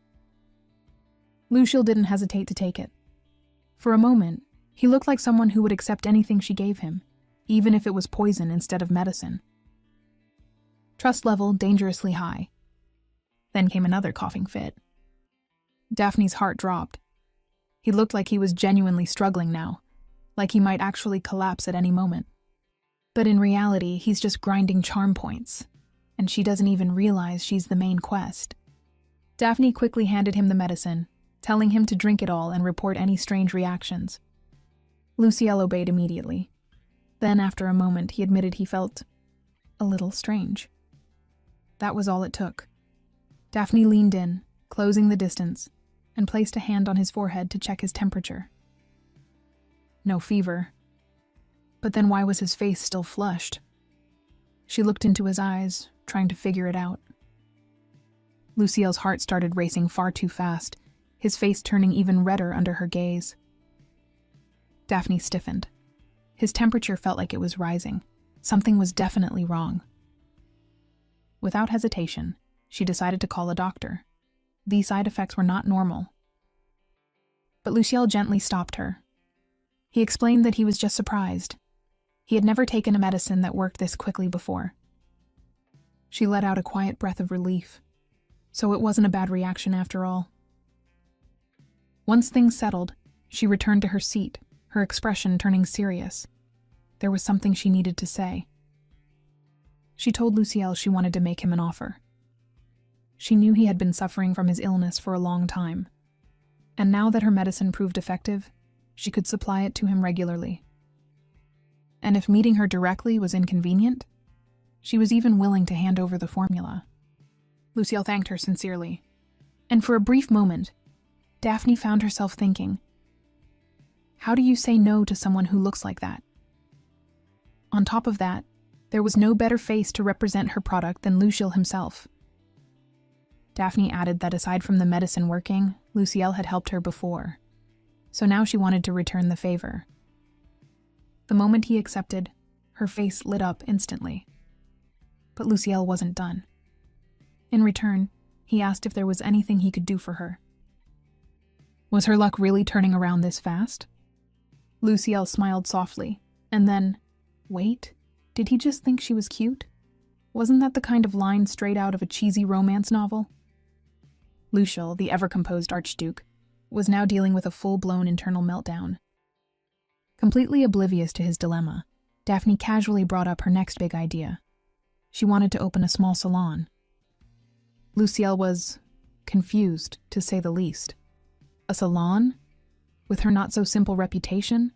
Lucielle didn't hesitate to take it. For a moment, he looked like someone who would accept anything she gave him, even if it was poison instead of medicine. Trust level dangerously high. Then came another coughing fit. Daphne's heart dropped. He looked like he was genuinely struggling now, like he might actually collapse at any moment. But in reality, he's just grinding charm points, and she doesn't even realize she's the main quest. Daphne quickly handed him the medicine, telling him to drink it all and report any strange reactions. Lucielle obeyed immediately. Then, after a moment, he admitted he felt a little strange. That was all it took. Daphne leaned in, closing the distance, and placed a hand on his forehead to check his temperature. No fever. But then why was his face still flushed? She looked into his eyes, trying to figure it out. Lucielle's heart started racing far too fast, his face turning even redder under her gaze. Daphne stiffened. His temperature felt like it was rising. Something was definitely wrong. Without hesitation, she decided to call a doctor. These side effects were not normal. But Lucielle gently stopped her. He explained that he was just surprised. He had never taken a medicine that worked this quickly before. She let out a quiet breath of relief. So it wasn't a bad reaction after all. Once things settled, she returned to her seat, her expression turning serious. There was something she needed to say. She told Luciel she wanted to make him an offer. She knew he had been suffering from his illness for a long time, and now that her medicine proved effective, she could supply it to him regularly. And if meeting her directly was inconvenient, she was even willing to hand over the formula. Luciel thanked her sincerely, and for a brief moment, Daphne found herself thinking, how do you say no to someone who looks like that? On top of that, there was no better face to represent her product than Luciel himself. Daphne added that aside from the medicine working, Luciel had helped her before, so now she wanted to return the favor. The moment he accepted, her face lit up instantly. But Luciel wasn't done. In return, he asked if there was anything he could do for her. Was her luck really turning around this fast? Luciel smiled softly, and then, wait, did he just think she was cute? Wasn't that the kind of line straight out of a cheesy romance novel? Luciel, the ever-composed Archduke, was now dealing with a full-blown internal meltdown. Completely oblivious to his dilemma, Daphne casually brought up her next big idea. She wanted to open a small salon. Luciel was confused, to say the least. A salon? With her not-so-simple reputation?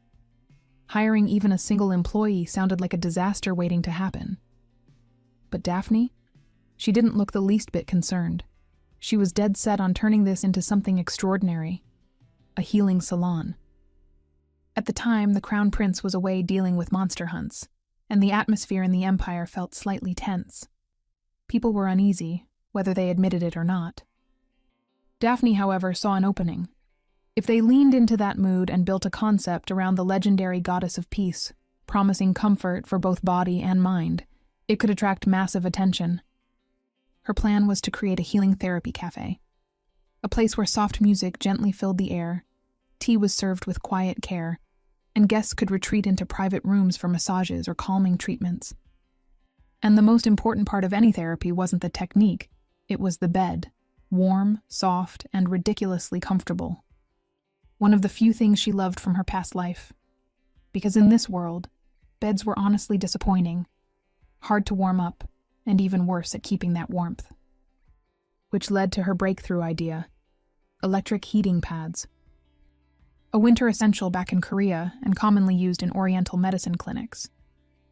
Hiring even a single employee sounded like a disaster waiting to happen. But Daphne? She didn't look the least bit concerned. She was dead set on turning this into something extraordinary. A healing salon. At the time, the Crown Prince was away dealing with monster hunts, and the atmosphere in the Empire felt slightly tense. People were uneasy, whether they admitted it or not. Daphne, however, saw an opening. If they leaned into that mood and built a concept around the legendary goddess of peace, promising comfort for both body and mind, it could attract massive attention. Her plan was to create a healing therapy cafe, a place where soft music gently filled the air, tea was served with quiet care, and guests could retreat into private rooms for massages or calming treatments. And the most important part of any therapy wasn't the technique, it was the bed, warm, soft, and ridiculously comfortable. One of the few things she loved from her past life. Because in this world, beds were honestly disappointing, hard to warm up, and even worse at keeping that warmth. Which led to her breakthrough idea: electric heating pads. A winter essential back in Korea and commonly used in Oriental medicine clinics.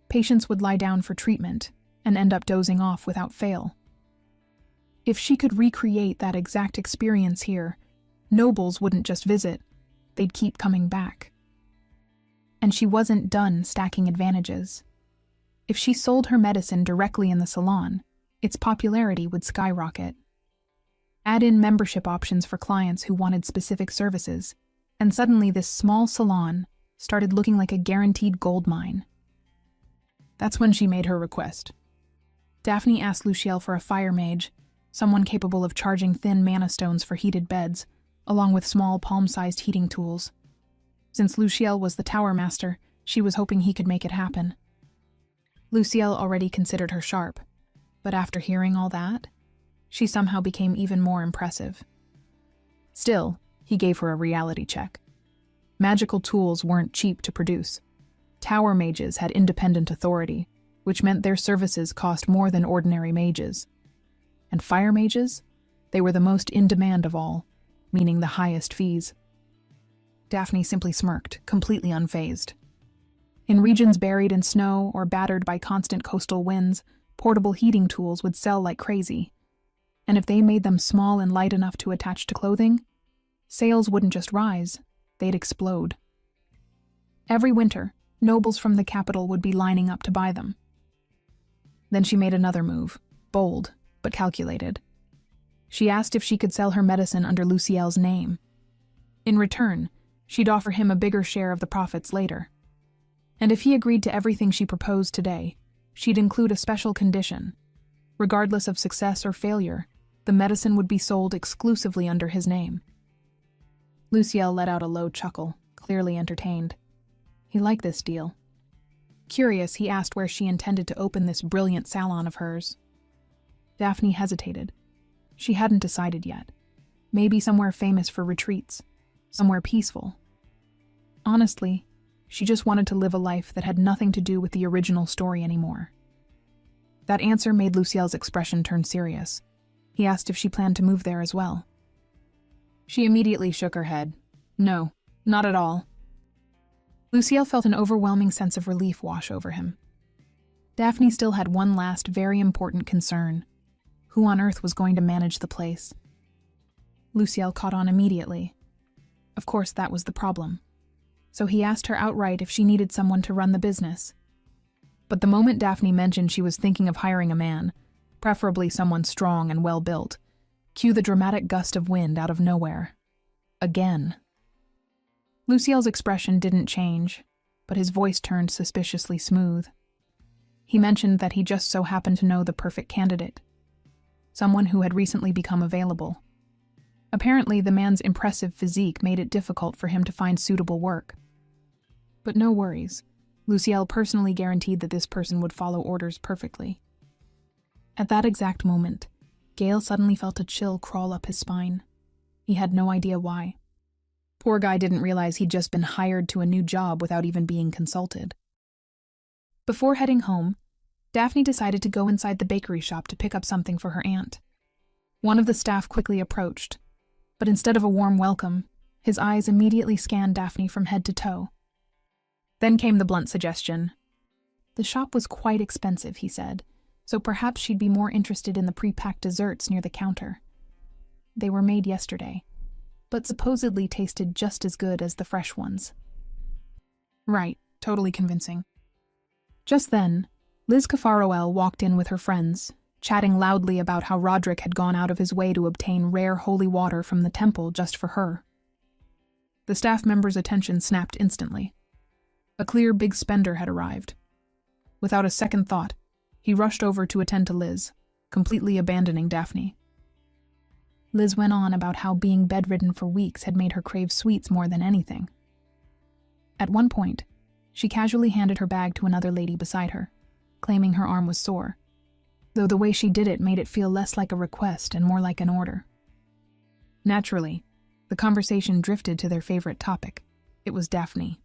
Patients would lie down for treatment and end up dozing off without fail. If she could recreate that exact experience here, nobles wouldn't just visit, they'd keep coming back. And she wasn't done stacking advantages. If she sold her medicine directly in the salon, its popularity would skyrocket. Add in membership options for clients who wanted specific services, and suddenly this small salon started looking like a guaranteed gold mine. That's when she made her request. Daphne asked Luciel for a fire mage, someone capable of charging thin mana stones for heated beds, along with small palm-sized heating tools. Since Luciel was the tower master, she was hoping he could make it happen. Luciel already considered her sharp, but after hearing all that, she somehow became even more impressive. Still, he gave her a reality check. Magical tools weren't cheap to produce. Tower mages had independent authority, which meant their services cost more than ordinary mages. And fire mages? They were the most in demand of all, meaning the highest fees. Daphne simply smirked, completely unfazed. In regions buried in snow or battered by constant coastal winds, portable heating tools would sell like crazy. And if they made them small and light enough to attach to clothing, sales wouldn't just rise, they'd explode. Every winter, nobles from the capital would be lining up to buy them. Then she made another move, bold, but calculated. She asked if she could sell her medicine under Luciel's name. In return, she'd offer him a bigger share of the profits later. And if he agreed to everything she proposed today, she'd include a special condition. Regardless of success or failure, the medicine would be sold exclusively under his name. Luciel let out a low chuckle, clearly entertained. He liked this deal. Curious, he asked where she intended to open this brilliant salon of hers. Daphne hesitated. She hadn't decided yet. Maybe somewhere famous for retreats, somewhere peaceful. Honestly, she just wanted to live a life that had nothing to do with the original story anymore. That answer made Luciel's expression turn serious. He asked if she planned to move there as well. She immediately shook her head. No, not at all. Luciel felt an overwhelming sense of relief wash over him. Daphne still had one last very important concern. Who on earth was going to manage the place? Luciel caught on immediately. Of course, that was the problem. So he asked her outright if she needed someone to run the business. But the moment Daphne mentioned she was thinking of hiring a man, preferably someone strong and well-built, cue the dramatic gust of wind out of nowhere. Again. Luciel's expression didn't change, but his voice turned suspiciously smooth. He mentioned that he just so happened to know the perfect candidate, someone who had recently become available. Apparently, the man's impressive physique made it difficult for him to find suitable work. But no worries. Luciel personally guaranteed that this person would follow orders perfectly. At that exact moment, Gale suddenly felt a chill crawl up his spine. He had no idea why. Poor guy didn't realize he'd just been hired to a new job without even being consulted. Before heading home, Daphne decided to go inside the bakery shop to pick up something for her aunt. One of the staff quickly approached, but instead of a warm welcome, his eyes immediately scanned Daphne from head to toe. Then came the blunt suggestion. The shop was quite expensive, he said, so perhaps she'd be more interested in the pre-packed desserts near the counter. They were made yesterday, but supposedly tasted just as good as the fresh ones. Right, totally convincing. Just then, Liz Cafaroel walked in with her friends, chatting loudly about how Roderick had gone out of his way to obtain rare holy water from the temple just for her. The staff member's attention snapped instantly. A clear big spender had arrived. Without a second thought, he rushed over to attend to Liz, completely abandoning Daphne. Liz went on about how being bedridden for weeks had made her crave sweets more than anything. At one point, she casually handed her bag to another lady beside her, claiming her arm was sore, though the way she did it made it feel less like a request and more like an order. Naturally, the conversation drifted to their favorite topic. It was Daphne.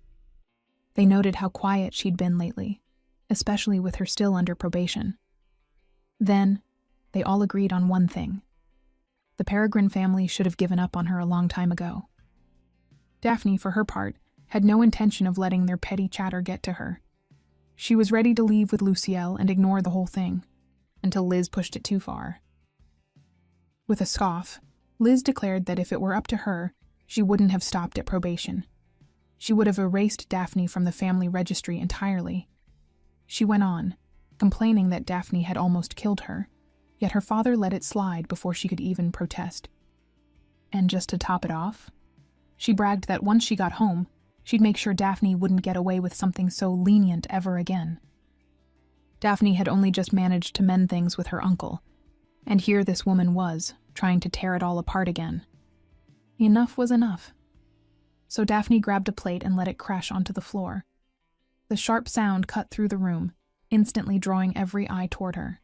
They noted how quiet she'd been lately, especially with her still under probation. Then, they all agreed on one thing. The Peregrine family should have given up on her a long time ago. Daphne, for her part, had no intention of letting their petty chatter get to her. She was ready to leave with Luciel and ignore the whole thing, until Liz pushed it too far. With a scoff, Liz declared that if it were up to her, she wouldn't have stopped at probation. She would have erased Daphne from the family registry entirely. She went on, complaining that Daphne had almost killed her, yet her father let it slide before she could even protest. And just to top it off, she bragged that once she got home, she'd make sure Daphne wouldn't get away with something so lenient ever again. Daphne had only just managed to mend things with her uncle, and here this woman was, trying to tear it all apart again. Enough was enough. So Daphne grabbed a plate and let it crash onto the floor. The sharp sound cut through the room, instantly drawing every eye toward her.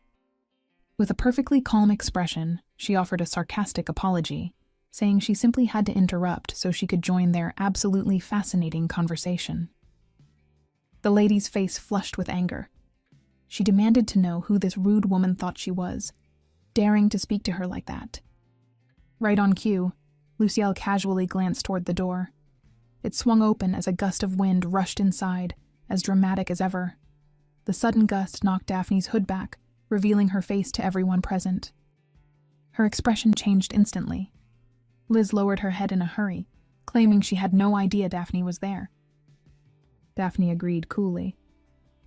With a perfectly calm expression, she offered a sarcastic apology, saying she simply had to interrupt so she could join their absolutely fascinating conversation. The lady's face flushed with anger. She demanded to know who this rude woman thought she was, daring to speak to her like that. Right on cue, Luciel casually glanced toward the door. It swung open as a gust of wind rushed inside, as dramatic as ever. The sudden gust knocked Daphne's hood back, revealing her face to everyone present. Her expression changed instantly. Liz lowered her head in a hurry, claiming she had no idea Daphne was there. Daphne agreed coolly,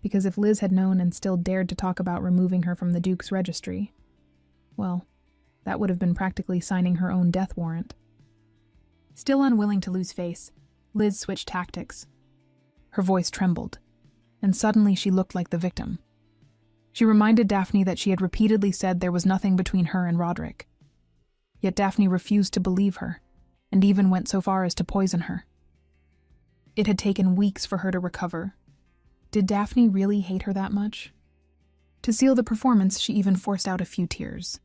because if Liz had known and still dared to talk about removing her from the Duke's registry, well, that would have been practically signing her own death warrant. Still unwilling to lose face, Liz switched tactics. Her voice trembled, and suddenly she looked like the victim. She reminded Daphne that she had repeatedly said there was nothing between her and Roderick. Yet Daphne refused to believe her, and even went so far as to poison her. It had taken weeks for her to recover. Did Daphne really hate her that much? To seal the performance, she even forced out a few tears.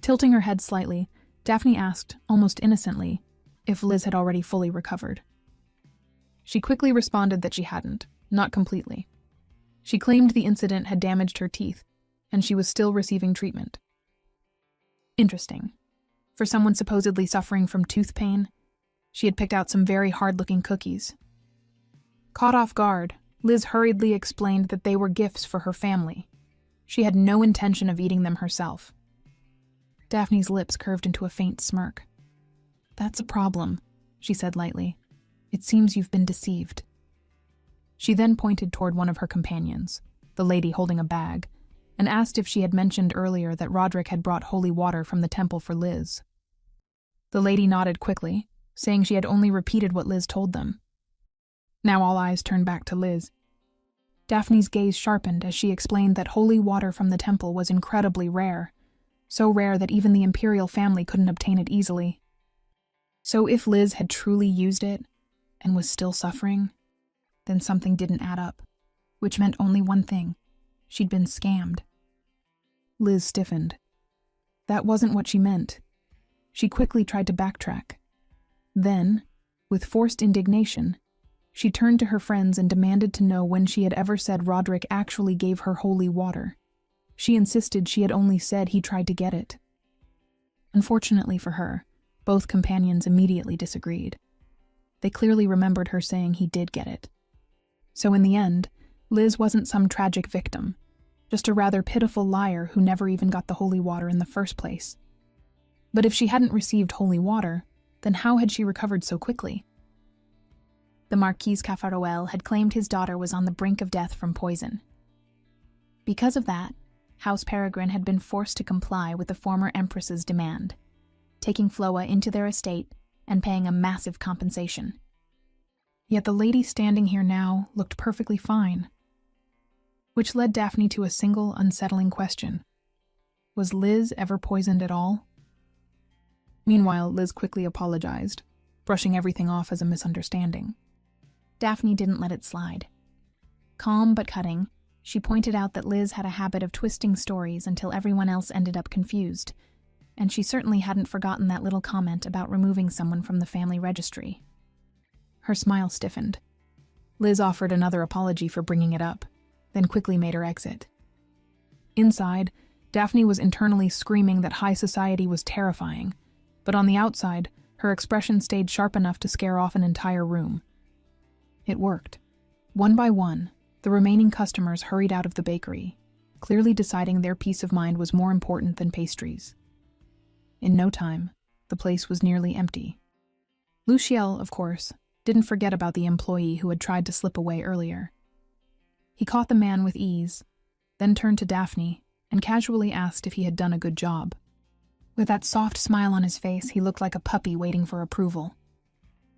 Tilting her head slightly, Daphne asked, almost innocently, if Liz had already fully recovered. She quickly responded that she hadn't, not completely. She claimed the incident had damaged her teeth, and she was still receiving treatment. Interesting. For someone supposedly suffering from tooth pain, she had picked out some very hard-looking cookies. Caught off guard, Liz hurriedly explained that they were gifts for her family. She had no intention of eating them herself. Daphne's lips curved into a faint smirk. "That's a problem," she said lightly. "It seems you've been deceived." She then pointed toward one of her companions, the lady holding a bag, and asked if she had mentioned earlier that Roderick had brought holy water from the temple for Liz. The lady nodded quickly, saying she had only repeated what Liz told them. Now all eyes turned back to Liz. Daphne's gaze sharpened as she explained that holy water from the temple was incredibly rare, so rare that even the imperial family couldn't obtain it easily. So if Liz had truly used it, and was still suffering, then something didn't add up, which meant only one thing: she'd been scammed. Liz stiffened. That wasn't what she meant. She quickly tried to backtrack. Then, with forced indignation, she turned to her friends and demanded to know when she had ever said Roderick actually gave her holy water. She insisted she had only said he tried to get it. Unfortunately for her, both companions immediately disagreed. They clearly remembered her saying he did get it. So in the end, Liz wasn't some tragic victim, just a rather pitiful liar who never even got the holy water in the first place. But if she hadn't received holy water, then how had she recovered so quickly? The Marquis Caffarel had claimed his daughter was on the brink of death from poison. Because of that, House Peregrine had been forced to comply with the former Empress's demand, taking Floa into their estate and paying a massive compensation. Yet the lady standing here now looked perfectly fine, which led Daphne to a single unsettling question. Was Liz ever poisoned at all? Meanwhile, Liz quickly apologized, brushing everything off as a misunderstanding. Daphne didn't let it slide. Calm but cutting, she pointed out that Liz had a habit of twisting stories until everyone else ended up confused, and she certainly hadn't forgotten that little comment about removing someone from the family registry. Her smile stiffened. Liz offered another apology for bringing it up, then quickly made her exit. Inside, Daphne was internally screaming that high society was terrifying, but on the outside, her expression stayed sharp enough to scare off an entire room. It worked. One by one, the remaining customers hurried out of the bakery, clearly deciding their peace of mind was more important than pastries. In no time, the place was nearly empty. Luciel, of course, didn't forget about the employee who had tried to slip away earlier. He caught the man with ease, then turned to Daphne and casually asked if he had done a good job. With that soft smile on his face, he looked like a puppy waiting for approval.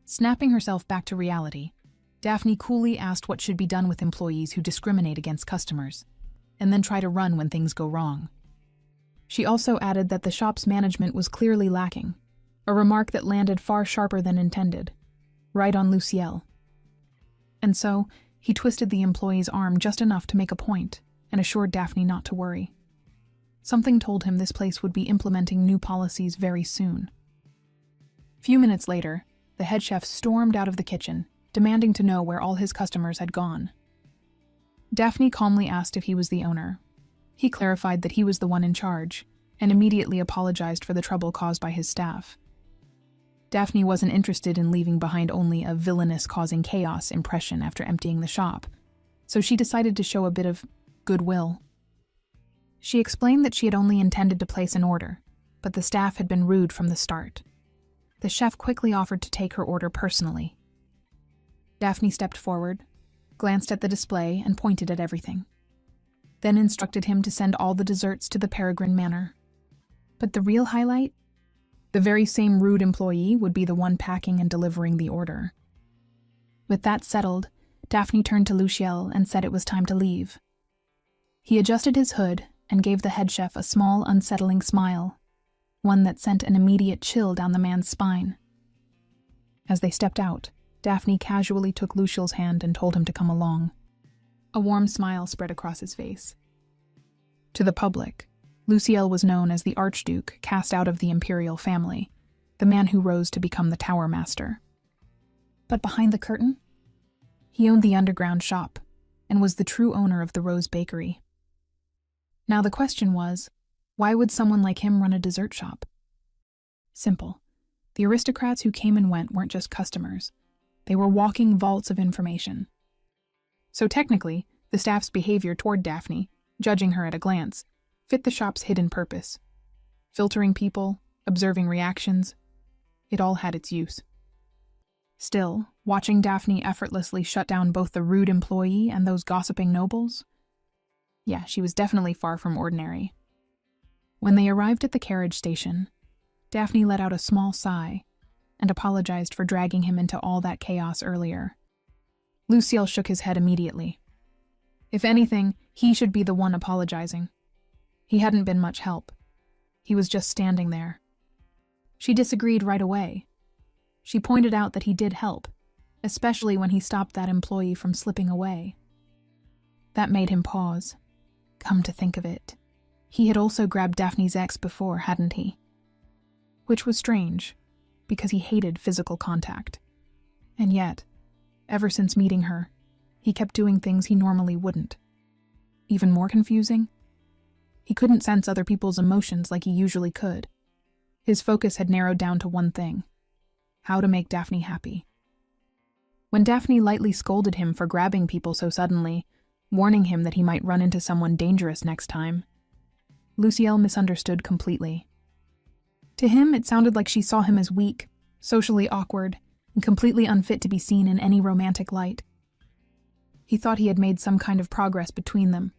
Snapping herself back to reality, Daphne coolly asked what should be done with employees who discriminate against customers, and then try to run when things go wrong. She also added that the shop's management was clearly lacking, a remark that landed far sharper than intended, right on Luciel. And so, he twisted the employee's arm just enough to make a point and assured Daphne not to worry. Something told him this place would be implementing new policies very soon. A few minutes later, the head chef stormed out of the kitchen, demanding to know where all his customers had gone. Daphne calmly asked if he was the owner. He clarified that he was the one in charge, and immediately apologized for the trouble caused by his staff. Daphne wasn't interested in leaving behind only a villainous causing chaos impression after emptying the shop, so she decided to show a bit of goodwill. She explained that she had only intended to place an order, but the staff had been rude from the start. The chef quickly offered to take her order personally. Daphne stepped forward, glanced at the display, and pointed at everything. Then instructed him to send all the desserts to the Peregrine Manor. But the real highlight? The very same rude employee would be the one packing and delivering the order. With that settled, Daphne turned to Luciel and said it was time to leave. He adjusted his hood and gave the head chef a small, unsettling smile, one that sent an immediate chill down the man's spine. As they stepped out, Daphne casually took Luciel's hand and told him to come along. A warm smile spread across his face. To the public, Luciel was known as the Archduke cast out of the imperial family, the man who rose to become the Tower Master. But behind the curtain, he owned the underground shop and was the true owner of the Rose Bakery. Now the question was, why would someone like him run a dessert shop? Simple. The aristocrats who came and went weren't just customers. They were walking vaults of information. So technically, the staff's behavior toward Daphne, judging her at a glance, fit the shop's hidden purpose. Filtering people, observing reactions, it all had its use. Still, watching Daphne effortlessly shut down both the rude employee and those gossiping nobles? Yeah, she was definitely far from ordinary. When they arrived at the carriage station, Daphne let out a small sigh and apologized for dragging him into all that chaos earlier. Luciel shook his head immediately. If anything, he should be the one apologizing. He hadn't been much help. He was just standing there. She disagreed right away. She pointed out that he did help, especially when he stopped that employee from slipping away. That made him pause. Come to think of it, he had also grabbed Daphne's ex before, hadn't he? Which was strange, because he hated physical contact. And yet, ever since meeting her, he kept doing things he normally wouldn't. Even more confusing, he couldn't sense other people's emotions like he usually could. His focus had narrowed down to one thing: how to make Daphne happy. When Daphne lightly scolded him for grabbing people so suddenly, warning him that he might run into someone dangerous next time, Luciel misunderstood completely. To him, it sounded like she saw him as weak, socially awkward, and completely unfit to be seen in any romantic light. He thought he had made some kind of progress between them,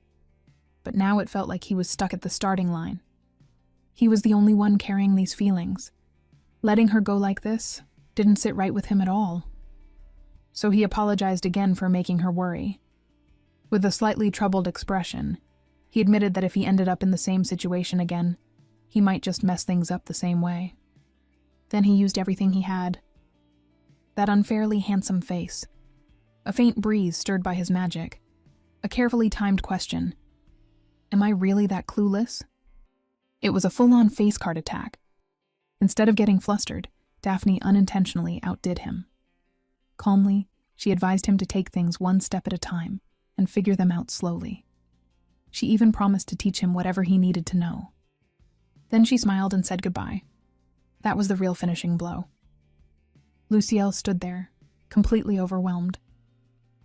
but now it felt like he was stuck at the starting line. He was the only one carrying these feelings. Letting her go like this didn't sit right with him at all. So he apologized again for making her worry. With a slightly troubled expression, he admitted that if he ended up in the same situation again, he might just mess things up the same way. Then he used everything he had. That unfairly handsome face. A faint breeze stirred by his magic. A carefully timed question. Am I really that clueless? It was a full-on face card attack. Instead of getting flustered, Daphne unintentionally outdid him. Calmly, she advised him to take things one step at a time and figure them out slowly. She even promised to teach him whatever he needed to know. Then she smiled and said goodbye. That was the real finishing blow. Luciel stood there, completely overwhelmed.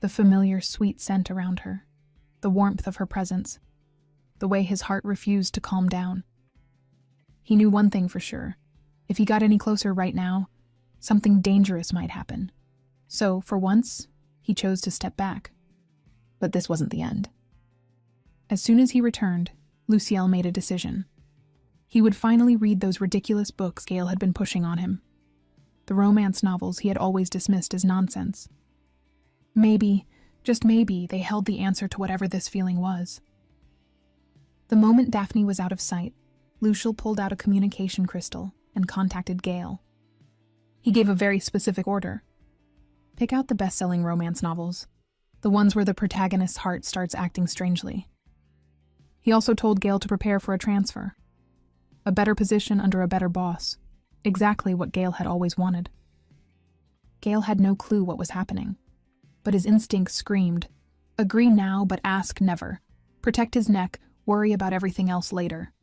The familiar sweet scent around her, the warmth of her presence, the way his heart refused to calm down. He knew one thing for sure. If he got any closer right now, something dangerous might happen. So, for once, he chose to step back. But this wasn't the end. As soon as he returned, Luciel made a decision. He would finally read those ridiculous books Gale had been pushing on him. The romance novels he had always dismissed as nonsense. Maybe, just maybe, they held the answer to whatever this feeling was. The moment Daphne was out of sight, Luciel pulled out a communication crystal and contacted Gale. He gave a very specific order. Pick out the best-selling romance novels, the ones where the protagonist's heart starts acting strangely. He also told Gale to prepare for a transfer. A better position under a better boss. Exactly what Gale had always wanted. Gale had no clue what was happening, but his instinct screamed, agree now but ask never. Protect his neck, worry about everything else later.